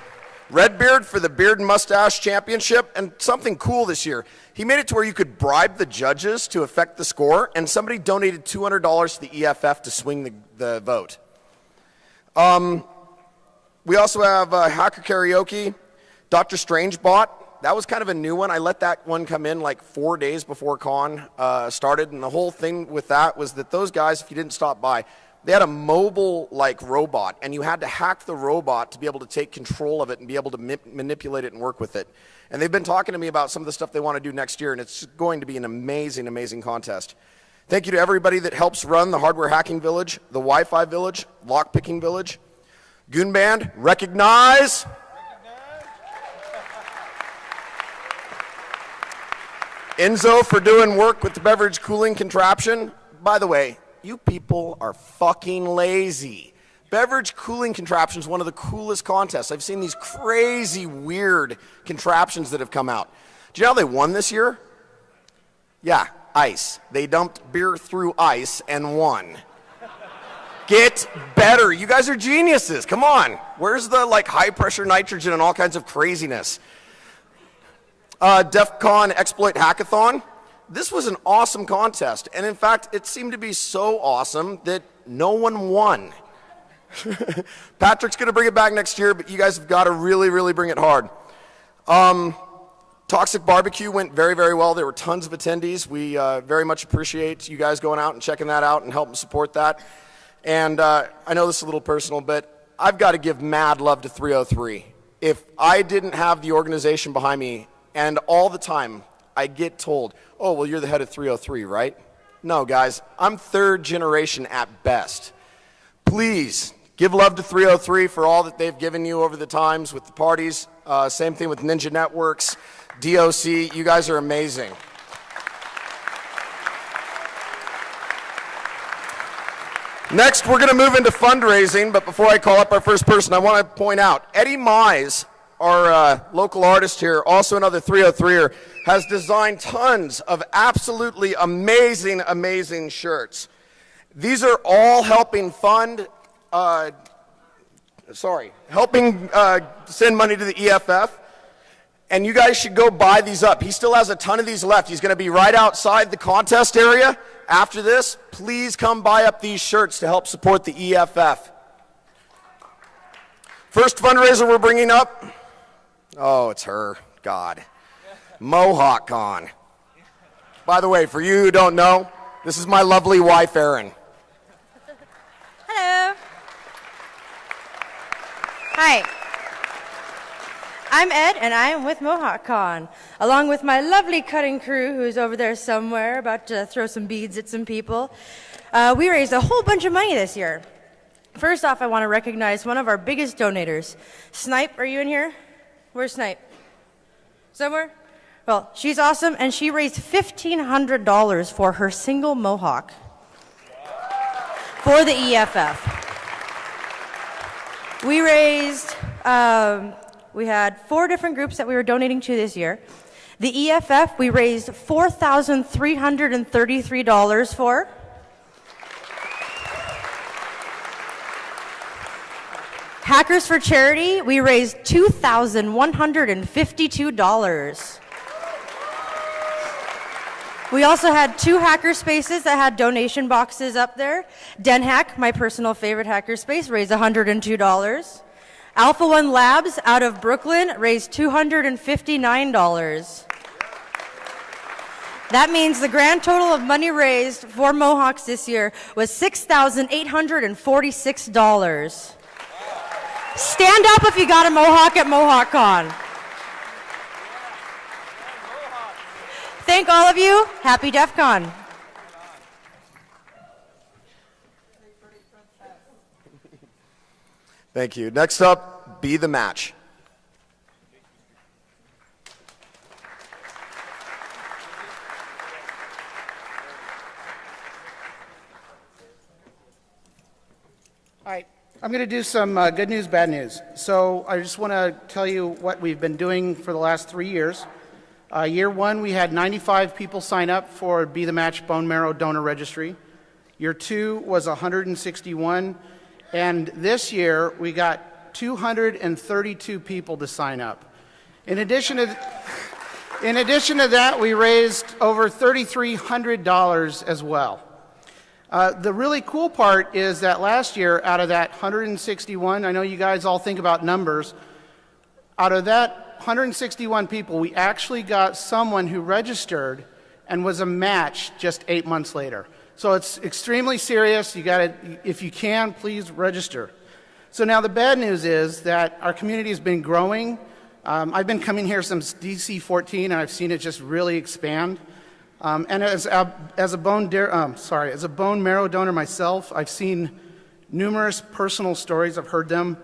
Redbeard for the Beard and Mustache Championship, and something cool this year. He made it to where you could bribe the judges to affect the score, and somebody donated $200 to the EFF to swing the vote. We also have Hacker Karaoke, Dr. Strange Bot. That was kind of a new one. I let that one come in like 4 days before con started, and the whole thing with that was that those guys, if you didn't stop by, they had a mobile like robot, and you had to hack the robot to be able to take control of it and be able to manipulate it and work with it. And they've been talking to me about some of the stuff they want to do next year, and it's going to be an amazing, amazing contest. Thank you to everybody that helps run the Hardware Hacking Village, the Wi-Fi Village, Lockpicking Village. Goon Band, recognize. Enzo for doing work with the beverage cooling contraption. By the way, you people are fucking lazy. Beverage cooling contraption is one of the coolest contests. I've seen these crazy, weird contraptions that have come out. Do you know how they won this year? Yeah, ice. They dumped beer through ice and won. Get better. You guys are geniuses. Come on. Where's the like high pressure nitrogen and all kinds of craziness? DEFCON Exploit Hackathon. This was an awesome contest, and in fact, it seemed to be so awesome that no one won. Patrick's going to bring it back next year, but you guys have got to really, really bring it hard. Toxic Barbecue went very, very well. There were tons of attendees. We very much appreciate you guys going out and checking that out and helping support that. And I know this is a little personal, but I've got to give mad love to 303. If I didn't have the organization behind me, and all the time I get told, oh, well, you're the head of 303, right? No, guys, I'm third generation at best. Please give love to 303 for all that they've given you over the times with the parties. Same thing with Ninja Networks, DOC. You guys are amazing. Next, we're going to move into fundraising, but before I call up our first person, I want to point out Eddie Mize, our local artist here, also another 303er, has designed tons of absolutely amazing, amazing shirts. These are all helping fund, helping send money to the EFF. And you guys should go buy these up. He still has a ton of these left. He's going to be right outside the contest area after this. Please come buy up these shirts to help support the EFF. First fundraiser we're bringing up. Oh, it's her. God. Mohawk Con. By the way, for you who don't know, this is my lovely wife, Erin. Hello. Hi. I'm Ed, and I am with Mohawk Con, along with my lovely cutting crew who's over there somewhere about to throw some beads at some people. We raised a whole bunch of money this year. First off, I want to recognize one of our biggest donators. Snipe, are you in here? Where's Snipe? Somewhere? Well, she's awesome, and she raised $1,500 for her single mohawk for the EFF. We raised... we had 4 different groups that we were donating to this year. The EFF, we raised $4,333 for. Hackers for Charity, we raised $2,152. We also had 2 hacker spaces that had donation boxes up there. DenHack, my personal favorite hacker space, raised $102. Alpha One Labs out of Brooklyn raised $259. That means the grand total of money raised for Mohawks this year was $6,846. Stand up if you got a Mohawk at Mohawk Con. Thank all of you. Happy DEFCON. Thank you. Next up, Be the Match. All right, I'm going to do some good news, bad news. So I just want to tell you what we've been doing for the last 3 years. Year 1, we had 95 people sign up for Be the Match Bone Marrow Donor Registry. Year 2 was 161. And this year, we got 232 people to sign up. In addition to that, we raised over $3,300 as well. The really cool part is that last year, out of that 161, I know you guys all think about numbers, out of that 161 people, we actually got someone who registered and was a match just 8 months later. So it's extremely serious. You got to, if you can, please register. So now the bad news is that our community has been growing. I've been coming here since DC 14, and I've seen it just really expand. And as a bone marrow donor myself, I've seen numerous personal stories. I've heard them,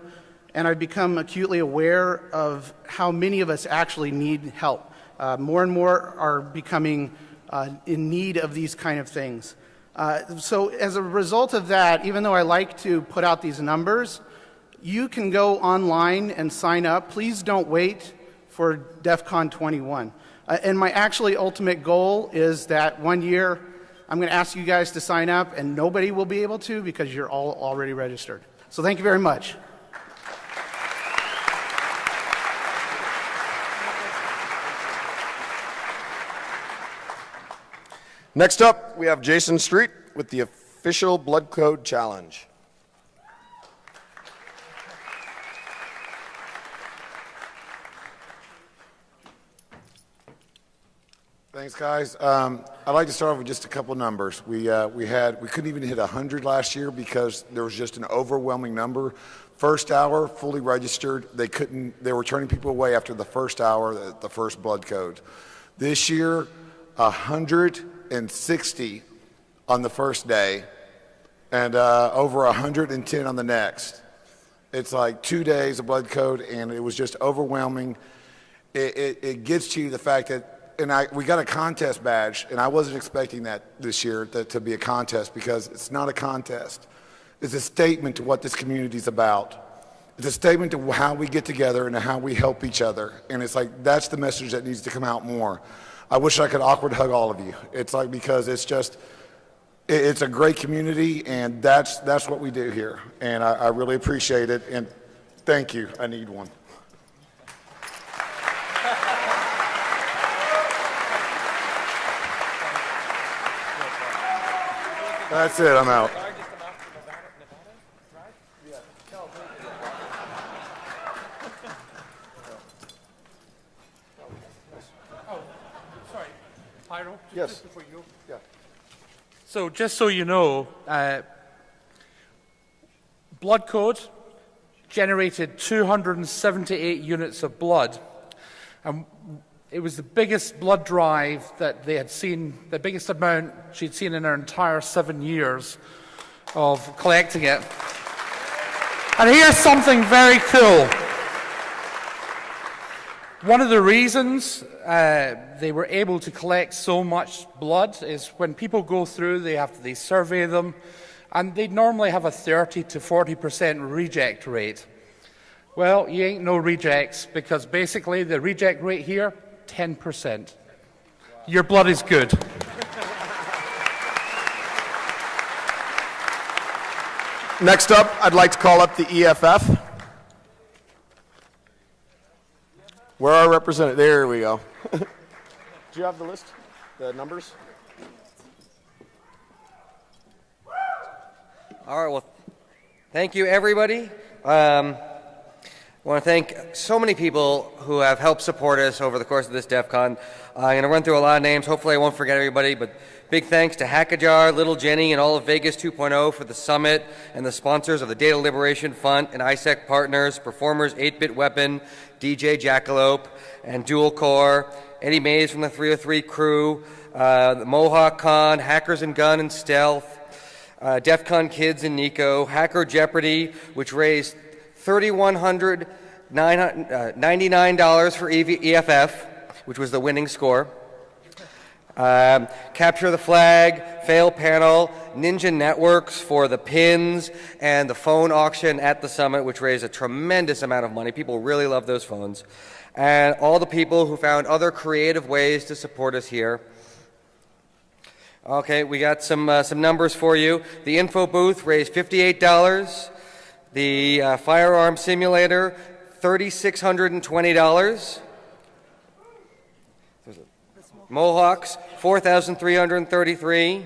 and I've become acutely aware of how many of us actually need help. More and more are becoming in need of these kind of things. So as a result of that, even though I like to put out these numbers, you can go online and sign up. Please don't wait for DEFCON 21. And my actually ultimate goal is that one year I'm going to ask you guys to sign up, and nobody will be able to because you're all already registered. So thank you very much. Next up, we have Jason Street with the official Blood Code Challenge. Thanks, guys. I'd like to start off with just a couple numbers. We couldn't even hit 100 last year because there was just an overwhelming number. First hour, fully registered. They were turning people away after the first hour, the first blood code. This year, 160 on the first day and over 110 on the next. It's like 2 days of blood code, and it was just overwhelming. It gets to you the fact that, and we got a contest badge, and I wasn't expecting that this year to be a contest, because it's not a contest. It's a statement to what this community is about. It's a statement to how we get together and how we help each other. And it's like, that's the message that needs to come out more. I wish I could awkward hug all of you. It's like, because it's just, it's a great community, and that's what we do here. And I really appreciate it, and thank you. I need one. That's it, I'm out. Pyro? Yes. Just before you go. Yeah. So just so you know, Blood Code generated 278 units of blood. And it was the biggest blood drive that they had seen, the biggest amount she'd seen in her entire 7 years of collecting it. And here's something very cool. One of the reasons they were able to collect so much blood is when people go through, they survey them, and they normally have a 30 to 40% reject rate. Well, you ain't no rejects, because basically the reject rate here, 10%. Your blood is good. Next up, I'd like to call up the EFF. Where are our representatives? There we go. Do you have the list, the numbers? All right, well, thank you, everybody. I want to thank so many people who have helped support us over the course of this DEF CON. I'm going to run through a lot of names. Hopefully I won't forget everybody, but big thanks to Hackajar, Little Jenny, and all of Vegas 2.0 for the summit, and the sponsors of the Data Liberation Fund and ISEC partners, performers 8-Bit Weapon, DJ Jackalope, and Dual Core, Eddie Mays from the 303 crew, the Mohawk Con, Hackers and Gun and Stealth, DEF CON Kids and Nico, Hacker Jeopardy, which raised $3,199 for EFF, which was the winning score. Capture the Flag, Fail Panel, Ninja Networks for the pins, and the phone auction at the summit, which raised a tremendous amount of money. People really love those phones. And all the people who found other creative ways to support us here. Okay, we got some numbers for you. The info booth raised $58. The firearm simulator, $3,620. Mohawks, $4,333.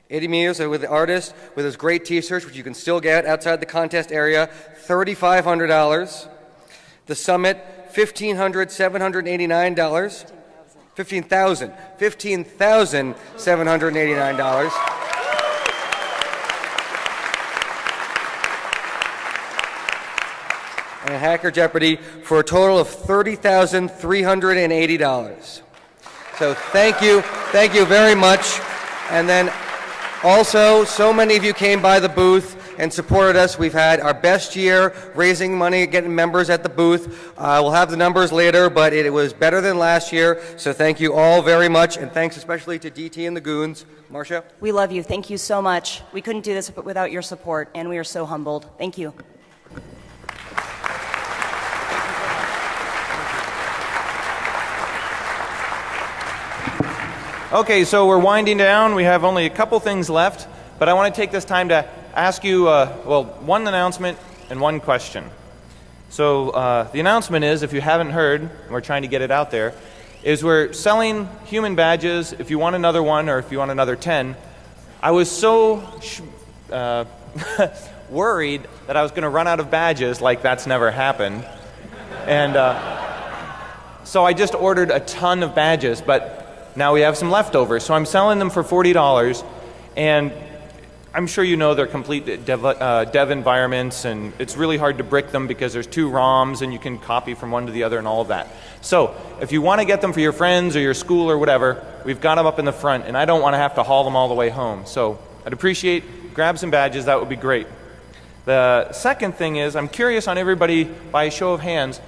Eddie Mears with the artist with his great t-shirts, which you can still get outside the contest area, $3,500. The Summit, $15,789. $15,789. And Hacker Jeopardy for a total of $30,380. So thank you very much. And then also, so many of you came by the booth and supported us. We've had our best year raising money, getting members at the booth. We'll have the numbers later, but it was better than last year. So thank you all very much, and thanks especially to DT and the Goons. Marcia? We love you. Thank you so much. We couldn't do this without your support, and we are so humbled. Thank you. Okay, so we're winding down. We have only a couple things left, but I want to take this time to ask you, one announcement and one question. So the announcement is, if you haven't heard, and we're trying to get it out there, is we're selling human badges. If you want another one or if you want another 10, I was so worried that I was going to run out of badges, like that's never happened. And so I just ordered a ton of badges, but now we have some leftovers. So I'm selling them for $40, and I'm sure you know they're complete dev environments, and it's really hard to brick them because there's 2 ROMs and you can copy from one to the other and all of that. So if you want to get them for your friends or your school or whatever, we've got them up in the front, and I don't want to have to haul them all the way home. So I'd appreciate, grab some badges, that would be great. The second thing is, I'm curious on everybody, by a show of hands,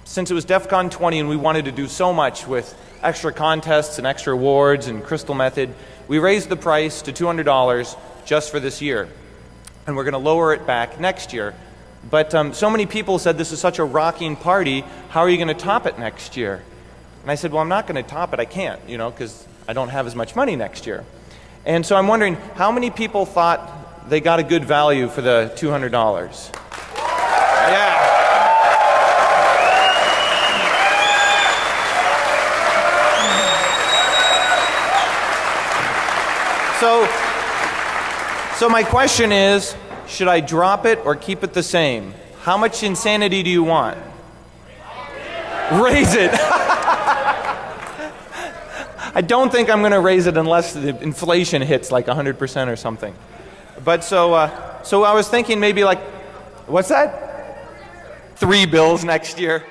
since it was DEFCON 20 and we wanted to do so much with extra contests and extra awards and Crystal Method, we raised the price to $200 just for this year. And we're going to lower it back next year. But so many people said this is such a rocking party, how are you going to top it next year? And I said, well, I'm not going to top it, I can't, because I don't have as much money next year. And so I'm wondering, how many people thought they got a good value for the $200? Yeah. So my question is, should I drop it or keep it the same? How much insanity do you want? Raise it. I don't think I'm going to raise it unless the inflation hits like 100% or something. But so I was thinking maybe like, what's that? 3 bills next year.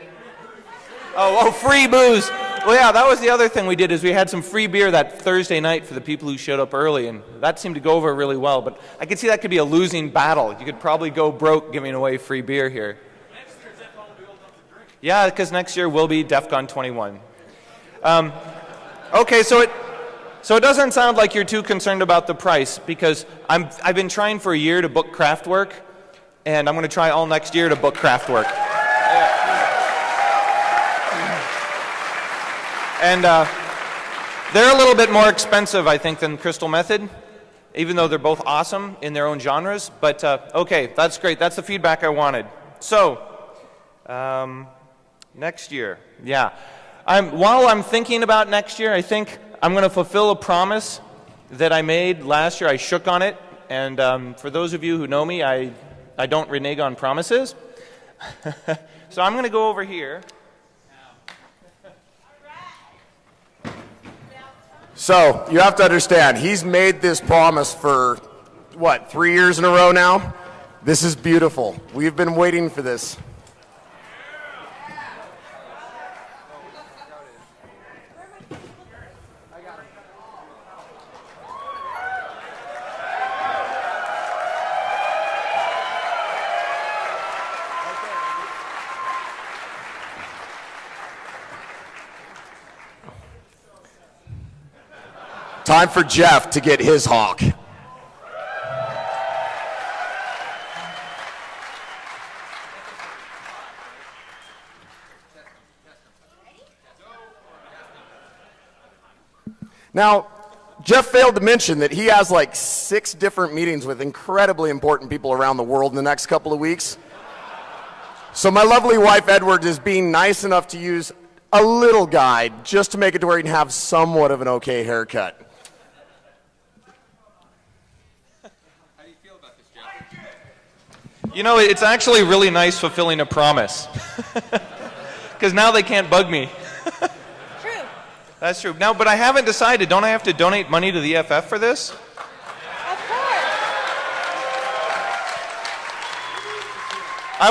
Oh, free booze. Well, yeah, that was the other thing we did, is we had some free beer that Thursday night for the people who showed up early, and that seemed to go over really well. But I could see that could be a losing battle. You could probably go broke giving away free beer here. Yeah, because next year will be DEFCON 21. Okay, so it doesn't sound like you're too concerned about the price, because I've been trying for a year to book craft work, and I'm going to try all next year to book craft work. And they're a little bit more expensive, I think, than Crystal Method, even though they're both awesome in their own genres. But okay, that's great. That's the feedback I wanted. So next year, yeah. While I'm thinking about next year, I think I'm going to fulfill a promise that I made last year. I shook on it, and for those of you who know me, I don't renege on promises. So I'm going to go over here. So, you have to understand, he's made this promise for, 3 years in a row now? This is beautiful. We've been waiting for this. Time for Jeff to get his hawk. Now, Jeff failed to mention that he has like 6 different meetings with incredibly important people around the world in the next couple of weeks. So my lovely wife, Edward, is being nice enough to use a little guide just to make it to where he can have somewhat of an okay haircut. You know, it's actually really nice fulfilling a promise. Because now they can't bug me. True. That's true. Now, but I haven't decided. Don't I have to donate money to the FF for this? Of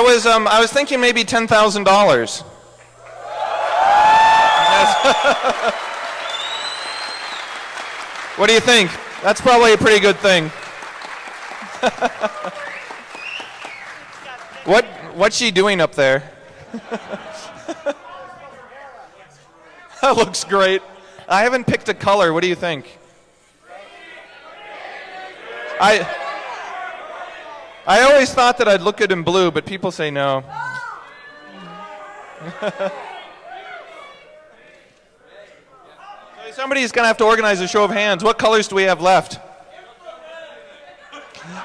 course. I was thinking maybe $10,000. What do you think? That's probably a pretty good thing. What's she doing up there? That looks great. I haven't picked a color. What do you think? I always thought that I'd look good in blue, but people say no. Somebody's going to have to organize a show of hands. What colors do we have left?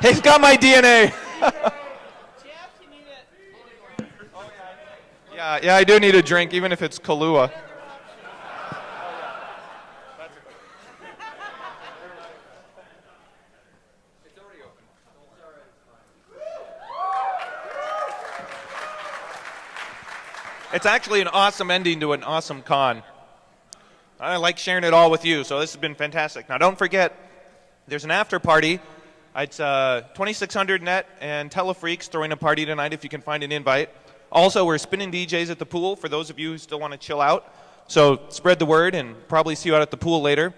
He's got my DNA. Yeah, I do need a drink, even if it's Kahlua. It's actually an awesome ending to an awesome con. I like sharing it all with you, so this has been fantastic. Now, don't forget, there's an after party. It's 2600 net, and Telefreaks throwing a party tonight if you can find an invite. Also, we're spinning DJs at the pool for those of you who still want to chill out. So spread the word and probably see you out at the pool later.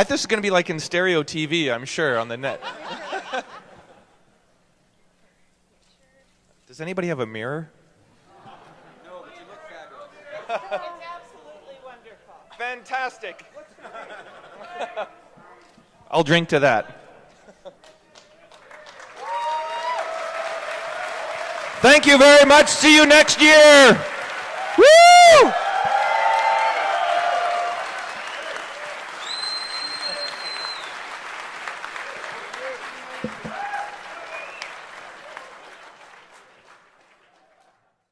This is going to be like in stereo TV, I'm sure, on the net. Does anybody have a mirror? No, but you look fabulous. It's absolutely wonderful. Fantastic. I'll drink to that. Thank you very much. See you next year. Woo!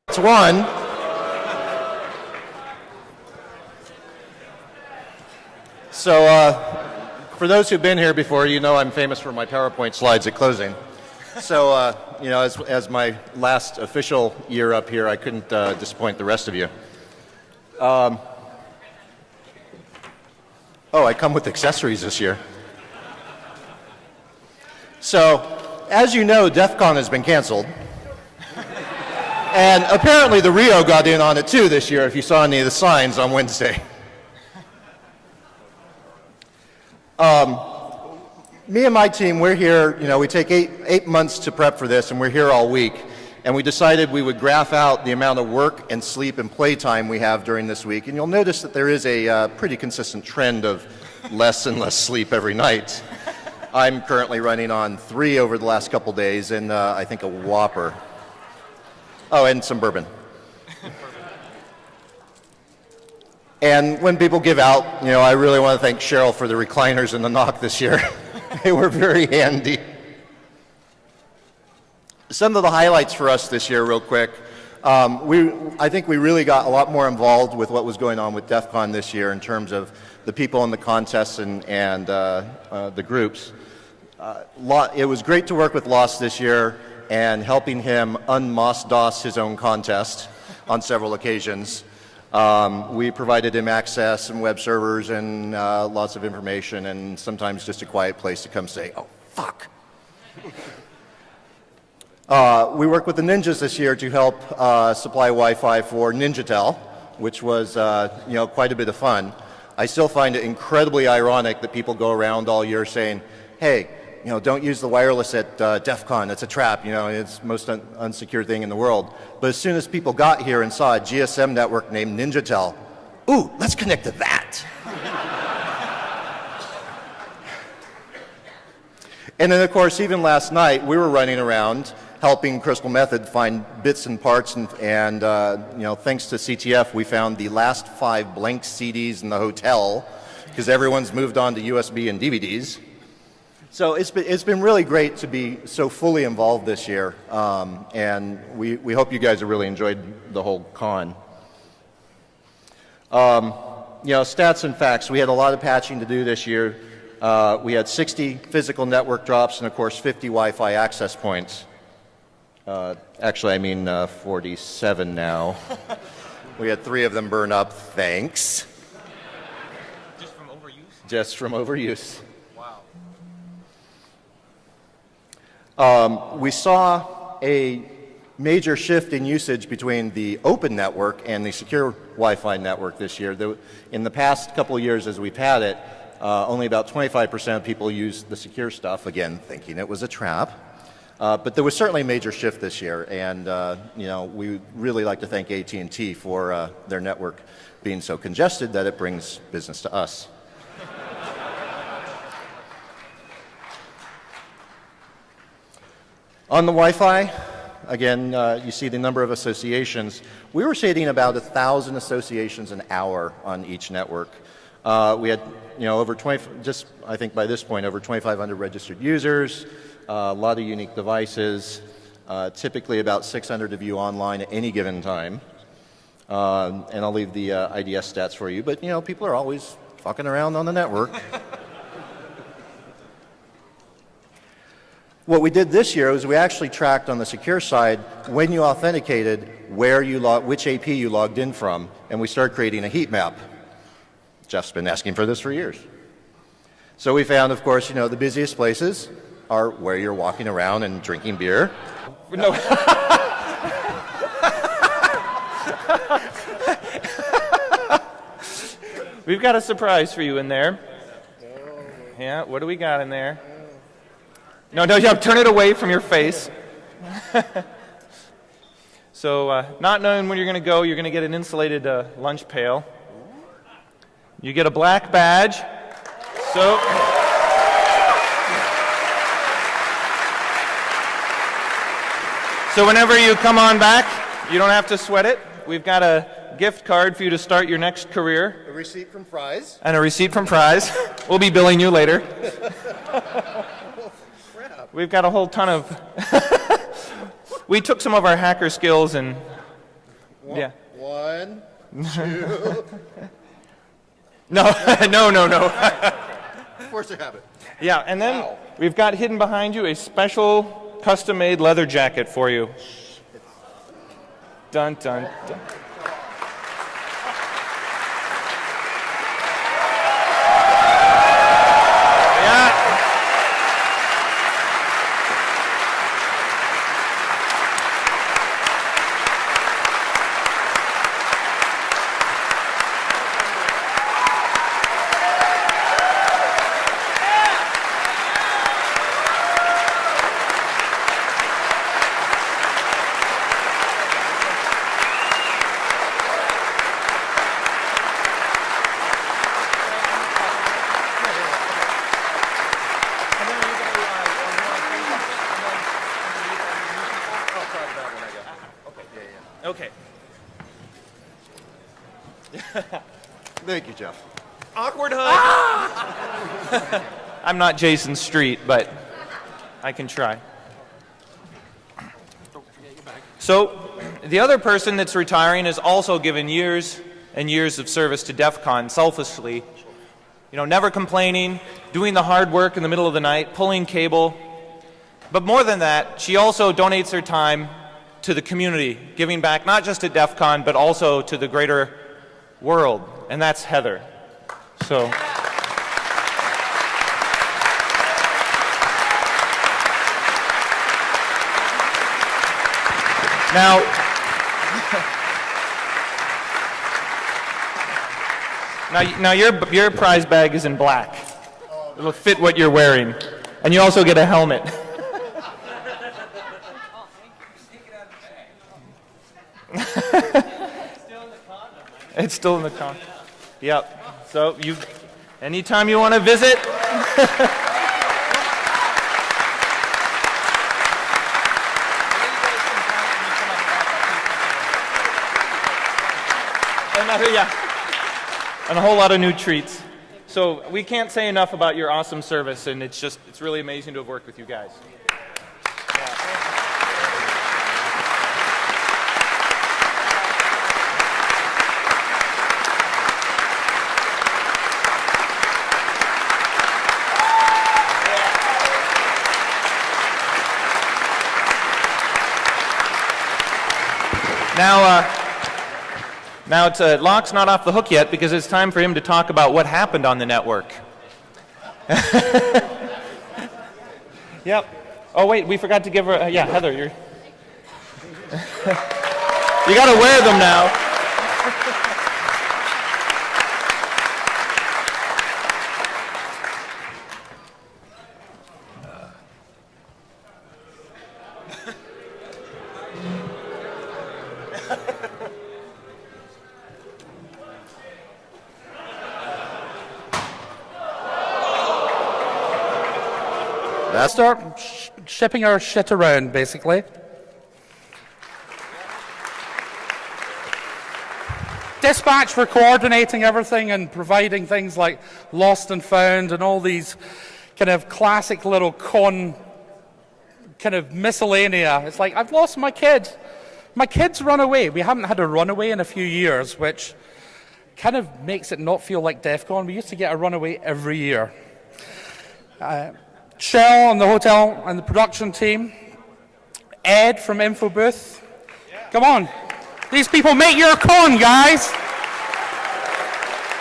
It's one. So, for those who've been here before, you know I'm famous for my PowerPoint slides at closing. So, you know, as my last official year up here, I couldn't disappoint the rest of you. Oh, I come with accessories this year. So, as you know, DEFCON has been canceled. And apparently the Rio got in on it too this year, if you saw any of the signs on Wednesday. Me and my team, we're here, you know, we take eight months to prep for this, and we're here all week. And we decided we would graph out the amount of work and sleep and play time we have during this week. And you'll notice that there is a pretty consistent trend of less and less sleep every night. I'm currently running on 3 over the last couple days, and I think a Whopper. Oh, and some bourbon. And when people give out, you know, I really want to thank Cheryl for the recliners and the knock this year. They were very handy. Some of the highlights for us this year, real quick. I think we really got a lot more involved with what was going on with DEF CON this year in terms of the people in the contests and the groups. It was great to work with Lost this year and helping him un-Moss-DOS his own contest on several occasions. We provided him access and web servers and lots of information and sometimes just a quiet place to come say, oh, fuck. We worked with the ninjas this year to help supply Wi-Fi for NinjaTel, which was you know, quite a bit of fun. I still find it incredibly ironic that people go around all year saying, hey, you know, don't use the wireless at DEF CON. It's a trap. You know, it's the most unsecure thing in the world. But as soon as people got here and saw a GSM network named NinjaTel, ooh, let's connect to that. And then, of course, even last night, we were running around helping Crystal Method find bits and parts, and you know, thanks to CTF, we found the last 5 blank CDs in the hotel because everyone's moved on to USB and DVDs. So it's been really great to be so fully involved this year, and we hope you guys have really enjoyed the whole con. You know, stats and facts. We had a lot of patching to do this year. We had 60 physical network drops and, of course, 50 Wi-Fi access points. Actually, I mean 47 now. We had 3 of them burn up. Thanks. Just from overuse? Just from overuse. We saw a major shift in usage between the open network and the secure Wi-Fi network this year. In the past couple of years as we've had it, only about 25% of people used the secure stuff, again, thinking it was a trap. But there was certainly a major shift this year, and you know, we really like to thank AT&T for their network being so congested that it brings business to us. On the Wi-Fi, again, you see the number of associations. We were seeing about 1,000 associations an hour on each network. We had, you know, over 20, just I think by this point, over 2,500 registered users, a lot of unique devices, typically about 600 of you online at any given time. And I'll leave the IDS stats for you, but, you know, people are always fucking around on the network. What we did this year was we actually tracked on the secure side when you authenticated where you which AP you logged in from, and we started creating a heat map. Jeff's been asking for this for years. So we found, of course, you know, the busiest places are where you're walking around and drinking beer. No. We've got a surprise for you in there. Yeah, what do we got in there? No, turn it away from your face. So, not knowing when you're going to go, you're going to get an insulated lunch pail. You get a black badge. So whenever you come on back, you don't have to sweat it. We've got a gift card for you to start your next career. A receipt from Fry's. And a receipt from Fry's. We'll be billing you later. We've got a whole ton of... We took some of our hacker skills and... Yeah. 1, 2... No. Force of habit. Yeah, and then we've got hidden behind you a special custom-made leather jacket for you. Dun, dun, dun. Okay. Thank you, Jeff. Awkward hug. I'm not Jason Street, but I can try. So, the other person that's retiring has also given years and years of service to DEFCON selflessly. You know, never complaining, doing the hard work in the middle of the night, pulling cable. But more than that, she also donates her time to the community, giving back not just at DEFCON, but also to the greater world. And that's Heather. So... Now your prize bag is in black. It'll fit what you're wearing. And you also get a helmet. It's still in the condom. Yep. So anytime you want to visit. And a whole lot of new treats. So we can't say enough about your awesome service, and it's really amazing to have worked with you guys. Now Locke's not off the hook yet because it's time for him to talk about what happened on the network. Yep. Oh wait, we forgot to give her. Yeah, Heather, you're. You got to wear them now. Start shipping our shit around, basically. Dispatch for coordinating everything and providing things like Lost and Found and all these kind of classic little con kind of miscellanea. It's like, I've lost my kid. My kid's run away. We haven't had a runaway in a few years, which kind of makes it not feel like DEFCON. We used to get a runaway every year. Shell and the hotel and the production team. Ed from Info Booth. Come on. These people make your con, guys.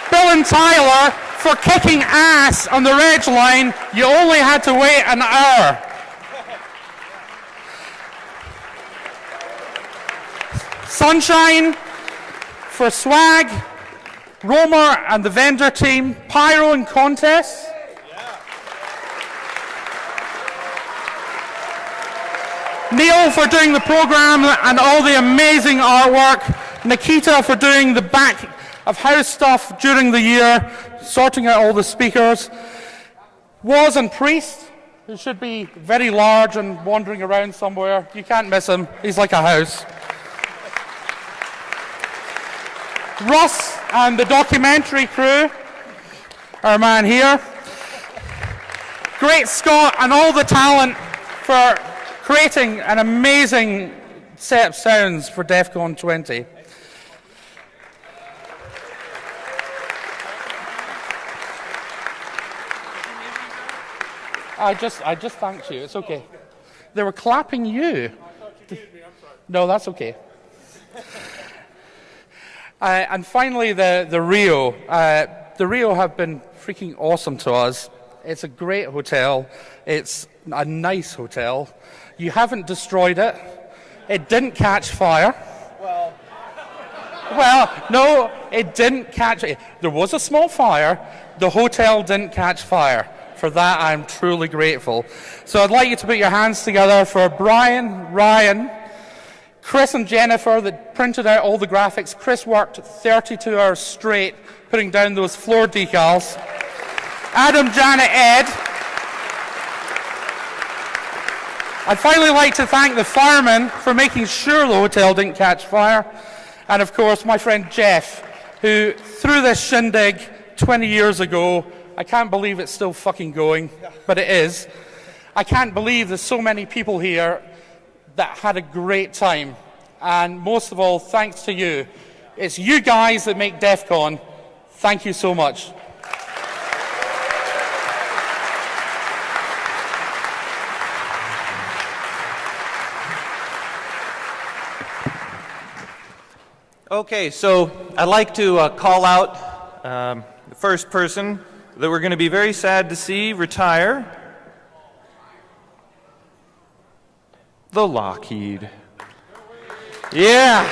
Bill and Tyler for kicking ass on the reg line. You only had to wait an hour. Sunshine for swag. Romer and the vendor team. Pyro and contest. Neil for doing the program and all the amazing artwork. Nikita for doing the back of house stuff during the year, sorting out all the speakers. Woz and Priest, who should be very large and wandering around somewhere. You can't miss him. He's like a house. Russ and the documentary crew, our man here. Great Scott and all the talent for creating an amazing set of sounds for DEFCON 20. I just thanked you. It's okay. They were clapping you. No, that's okay. And finally, the Rio. The Rio have been freaking awesome to us. It's a great hotel. It's a nice hotel. You haven't destroyed it. It didn't catch fire. Well, no, it didn't catch it. There was a small fire. The hotel didn't catch fire. For that, I'm truly grateful. So I'd like you to put your hands together for Brian, Ryan, Chris and Jennifer that printed out all the graphics. Chris worked 32 hours straight putting down those floor decals. Adam, Janet, Ed. I'd finally like to thank the firemen for making sure the hotel didn't catch fire. And of course, my friend Jeff, who threw this shindig 20 years ago. I can't believe it's still fucking going, but it is. I can't believe there's so many people here that had a great time. And most of all, thanks to you. It's you guys that make DEFCON. Thank you so much. Okay, so I'd like to call out the first person that we're going to be very sad to see retire. The Lockheed. Yeah.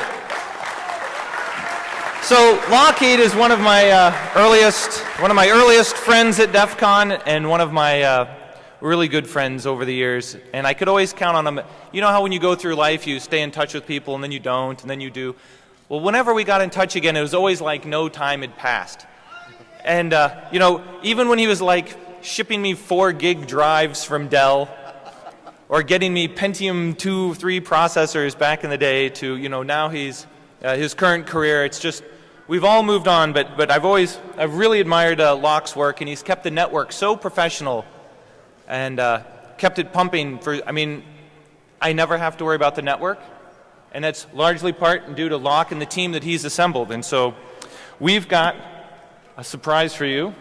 So Lockheed is one of my earliest friends at DEFCON and one of my really good friends over the years. And I could always count on him. You know how when you go through life, you stay in touch with people and then you don't, and then you do. Well, whenever we got in touch again, it was always like no time had passed. And, you know, even when he was like shipping me 4 gig drives from Dell or getting me Pentium 2, 3 processors back in the day to, you know, now he's, his current career, it's just we've all moved on, but I've really admired Locke's work, and he's kept the network so professional and kept it pumping I never have to worry about the network, and that's largely part due to Locke and the team that he's assembled. And so we've got a surprise for you.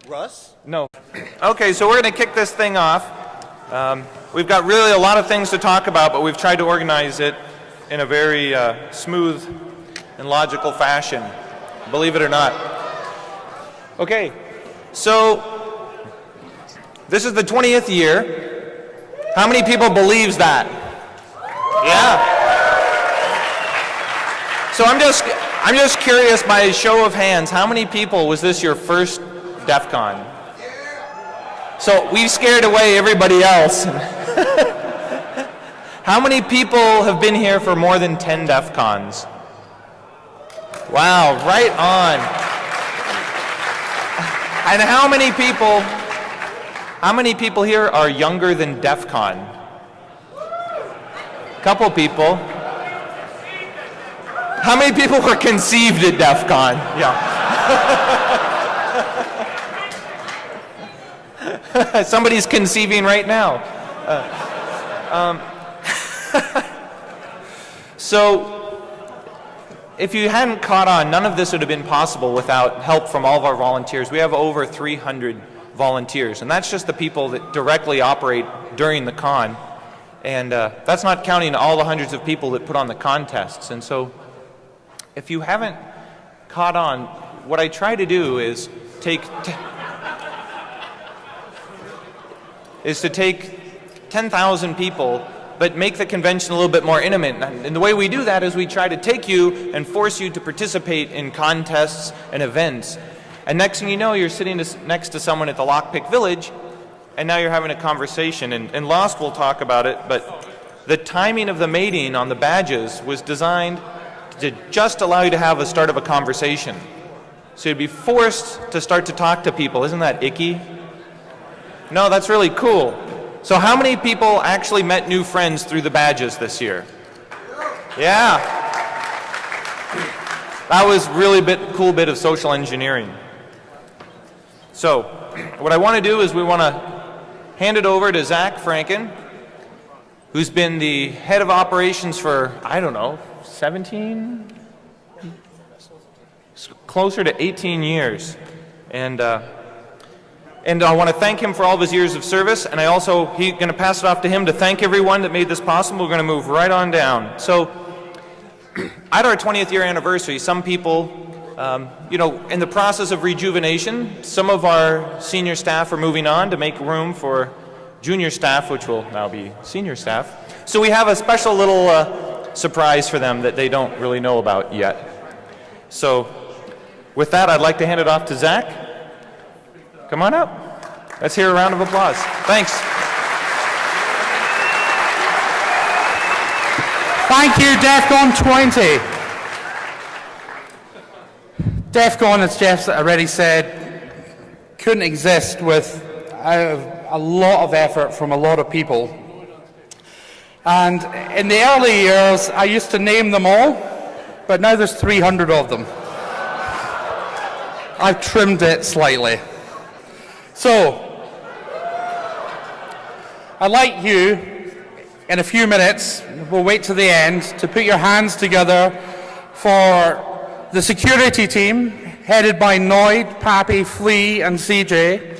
Russ? No. Okay, so we're going to kick this thing off. We've got really a lot of things to talk about, but we've tried to organize it in a very smooth and logical fashion, believe it or not. Okay, so this is the 20th year. How many people believes that? Yeah. So I'm just curious, by a show of hands, how many people was this your first DEF CON? So we scared away everybody else. How many people have been here for more than 10 DEF CONs? Wow, right on. And how many people here are younger than DEF CON? Couple people. How many people were conceived at DEF CON? Yeah. Somebody's conceiving right now. So, if you hadn't caught on, none of this would have been possible without help from all of our volunteers. We have over 300 volunteers, and that's just the people that directly operate during the con. And that's not counting all the hundreds of people that put on the contests. And so, if you haven't caught on, what I try to do is take 10,000 people, but make the convention a little bit more intimate. And the way we do that is we try to take you and force you to participate in contests and events. And next thing you know, you're sitting next to someone at the Lockpick Village, and now you're having a conversation. And Lost will talk about it, but the timing of the mating on the badges was designed to just allow you to have a start of a conversation. So you'd be forced to start to talk to people. Isn't that icky? No, that's really cool. So how many people actually met new friends through the badges this year? Yeah. That was really cool bit of social engineering. So what I want to do is we want to hand it over to Zach Franken, who's been the head of operations for, 17? Closer to 18 years. And I want to thank him for all of his years of service, and he's going to pass it off to him to thank everyone that made this possible. We're going to move right on down. So, at our 20th year anniversary, some people, in the process of rejuvenation, some of our senior staff are moving on to make room for junior staff, which will now be senior staff. So we have a special little surprise for them that they don't really know about yet. So, with that, I'd like to hand it off to Zach. Come on up. Let's hear a round of applause. Thanks. Thank you, DEFCON 20. DEFCON, as Jeff already said, couldn't exist without a lot of effort from a lot of people. And in the early years, I used to name them all, but now there's 300 of them. I've trimmed it slightly. So, I'd like you, in a few minutes, we'll wait to the end, to put your hands together for the security team, headed by Noid, Pappy, Flea, and CJ.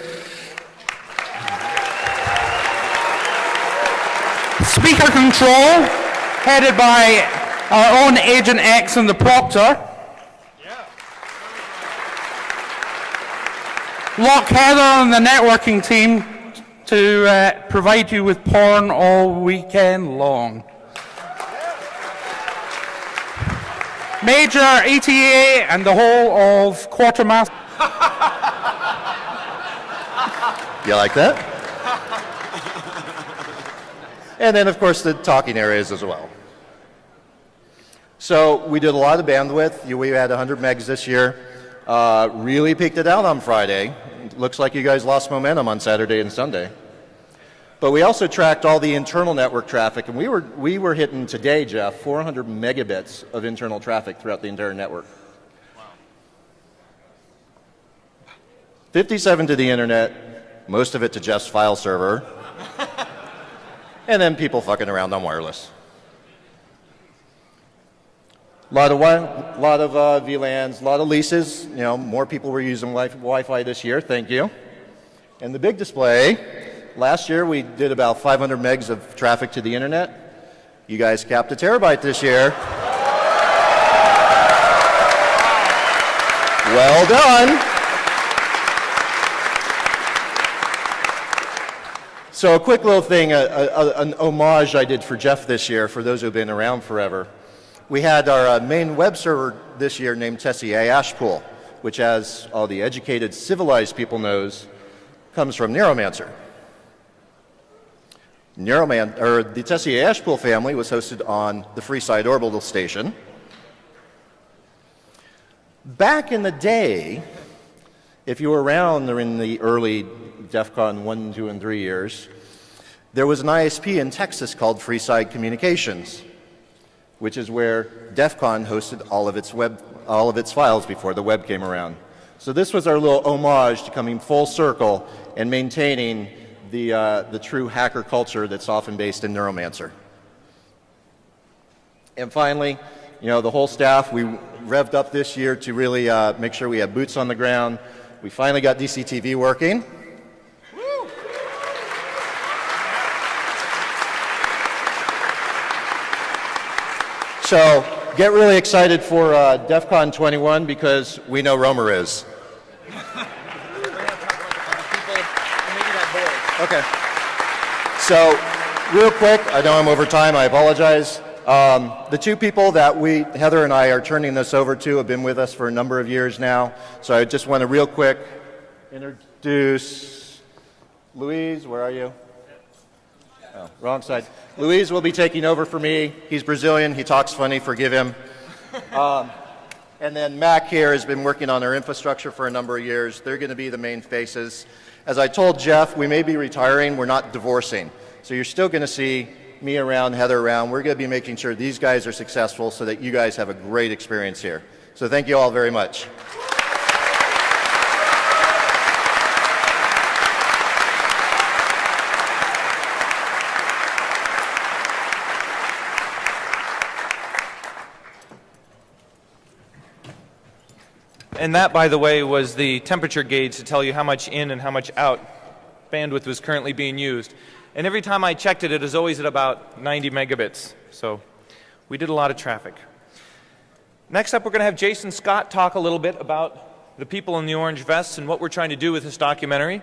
Speaker control, headed by our own Agent X and the Proctor. Lock Heather and the networking team to provide you with porn all weekend long. Major ETA and the whole of Quartermaster. You like that? And then, of course, the talking areas as well. So we did a lot of bandwidth. We had 100 megs this year. Really peaked it out on Friday. Looks like you guys lost momentum on Saturday and Sunday. But we also tracked all the internal network traffic, and we were hitting today, Jeff, 400 megabits of internal traffic throughout the entire network. Wow. 57 to the internet, most of it to Jeff's file server, and then people fucking around on wireless. A lot of VLANs, a lot of leases. You know, more people were using Wi-Fi this year. Thank you. And the big display. Last year we did about 500 megs of traffic to the internet. You guys capped a terabyte this year. Well done. So a quick little thing, an homage I did for Jeff this year, for those who have been around forever. We had our main web server this year named Tessier Ashpool, which, as all the educated, civilized people knows, comes from Neuromancer. The Tessier Ashpool family was hosted on the Freeside Orbital Station. Back in the day, if you were around in the early DEFCON 1, 2, and 3 years, there was an ISP in Texas called Freeside Communications, which is where DEFCON hosted all of its files before the web came around. So this was our little homage to coming full circle and maintaining the true hacker culture that's often based in Neuromancer. And finally, you know, the whole staff, we revved up this year to really make sure we have boots on the ground. We finally got DCTV working. So get really excited for Defqon.1 because we know Romer is. Okay. So real quick, I know I'm over time, I apologize. The two people that Heather and I are turning this over to have been with us for a number of years now. So I just want to real quick introduce Luis, where are you? Oh, wrong side. Luis will be taking over for me. He's Brazilian. He talks funny. Forgive him. And then Mac here has been working on our infrastructure for a number of years. They're going to be the main faces. As I told Jeff, we may be retiring. We're not divorcing. So you're still going to see me around, Heather around. We're going to be making sure these guys are successful so that you guys have a great experience here. So thank you all very much. And that, by the way, was the temperature gauge to tell you how much in and how much out bandwidth was currently being used. And every time I checked it, it was always at about 90 megabits. So we did a lot of traffic. Next up, we're going to have Jason Scott talk a little bit about the people in the orange vests and what we're trying to do with this documentary.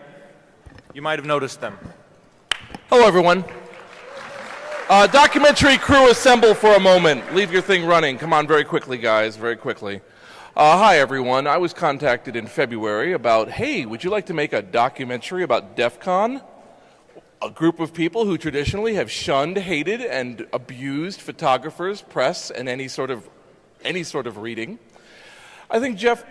You might have noticed them. Hello, everyone. Documentary crew, assemble for a moment. Leave your thing running. Come on, very quickly, guys, very quickly. Hi, everyone. I was contacted in February about, hey, would you like to make a documentary about DEFCON? A group of people who traditionally have shunned, hated, and abused photographers, press, and any sort of reading. I think Jeff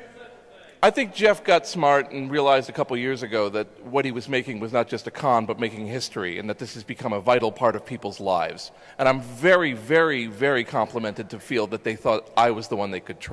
got smart and realized a couple years ago that what he was making was not just a con, but making history, and that this has become a vital part of people's lives. And I'm very, very, very complimented to feel that they thought I was the one they could trust.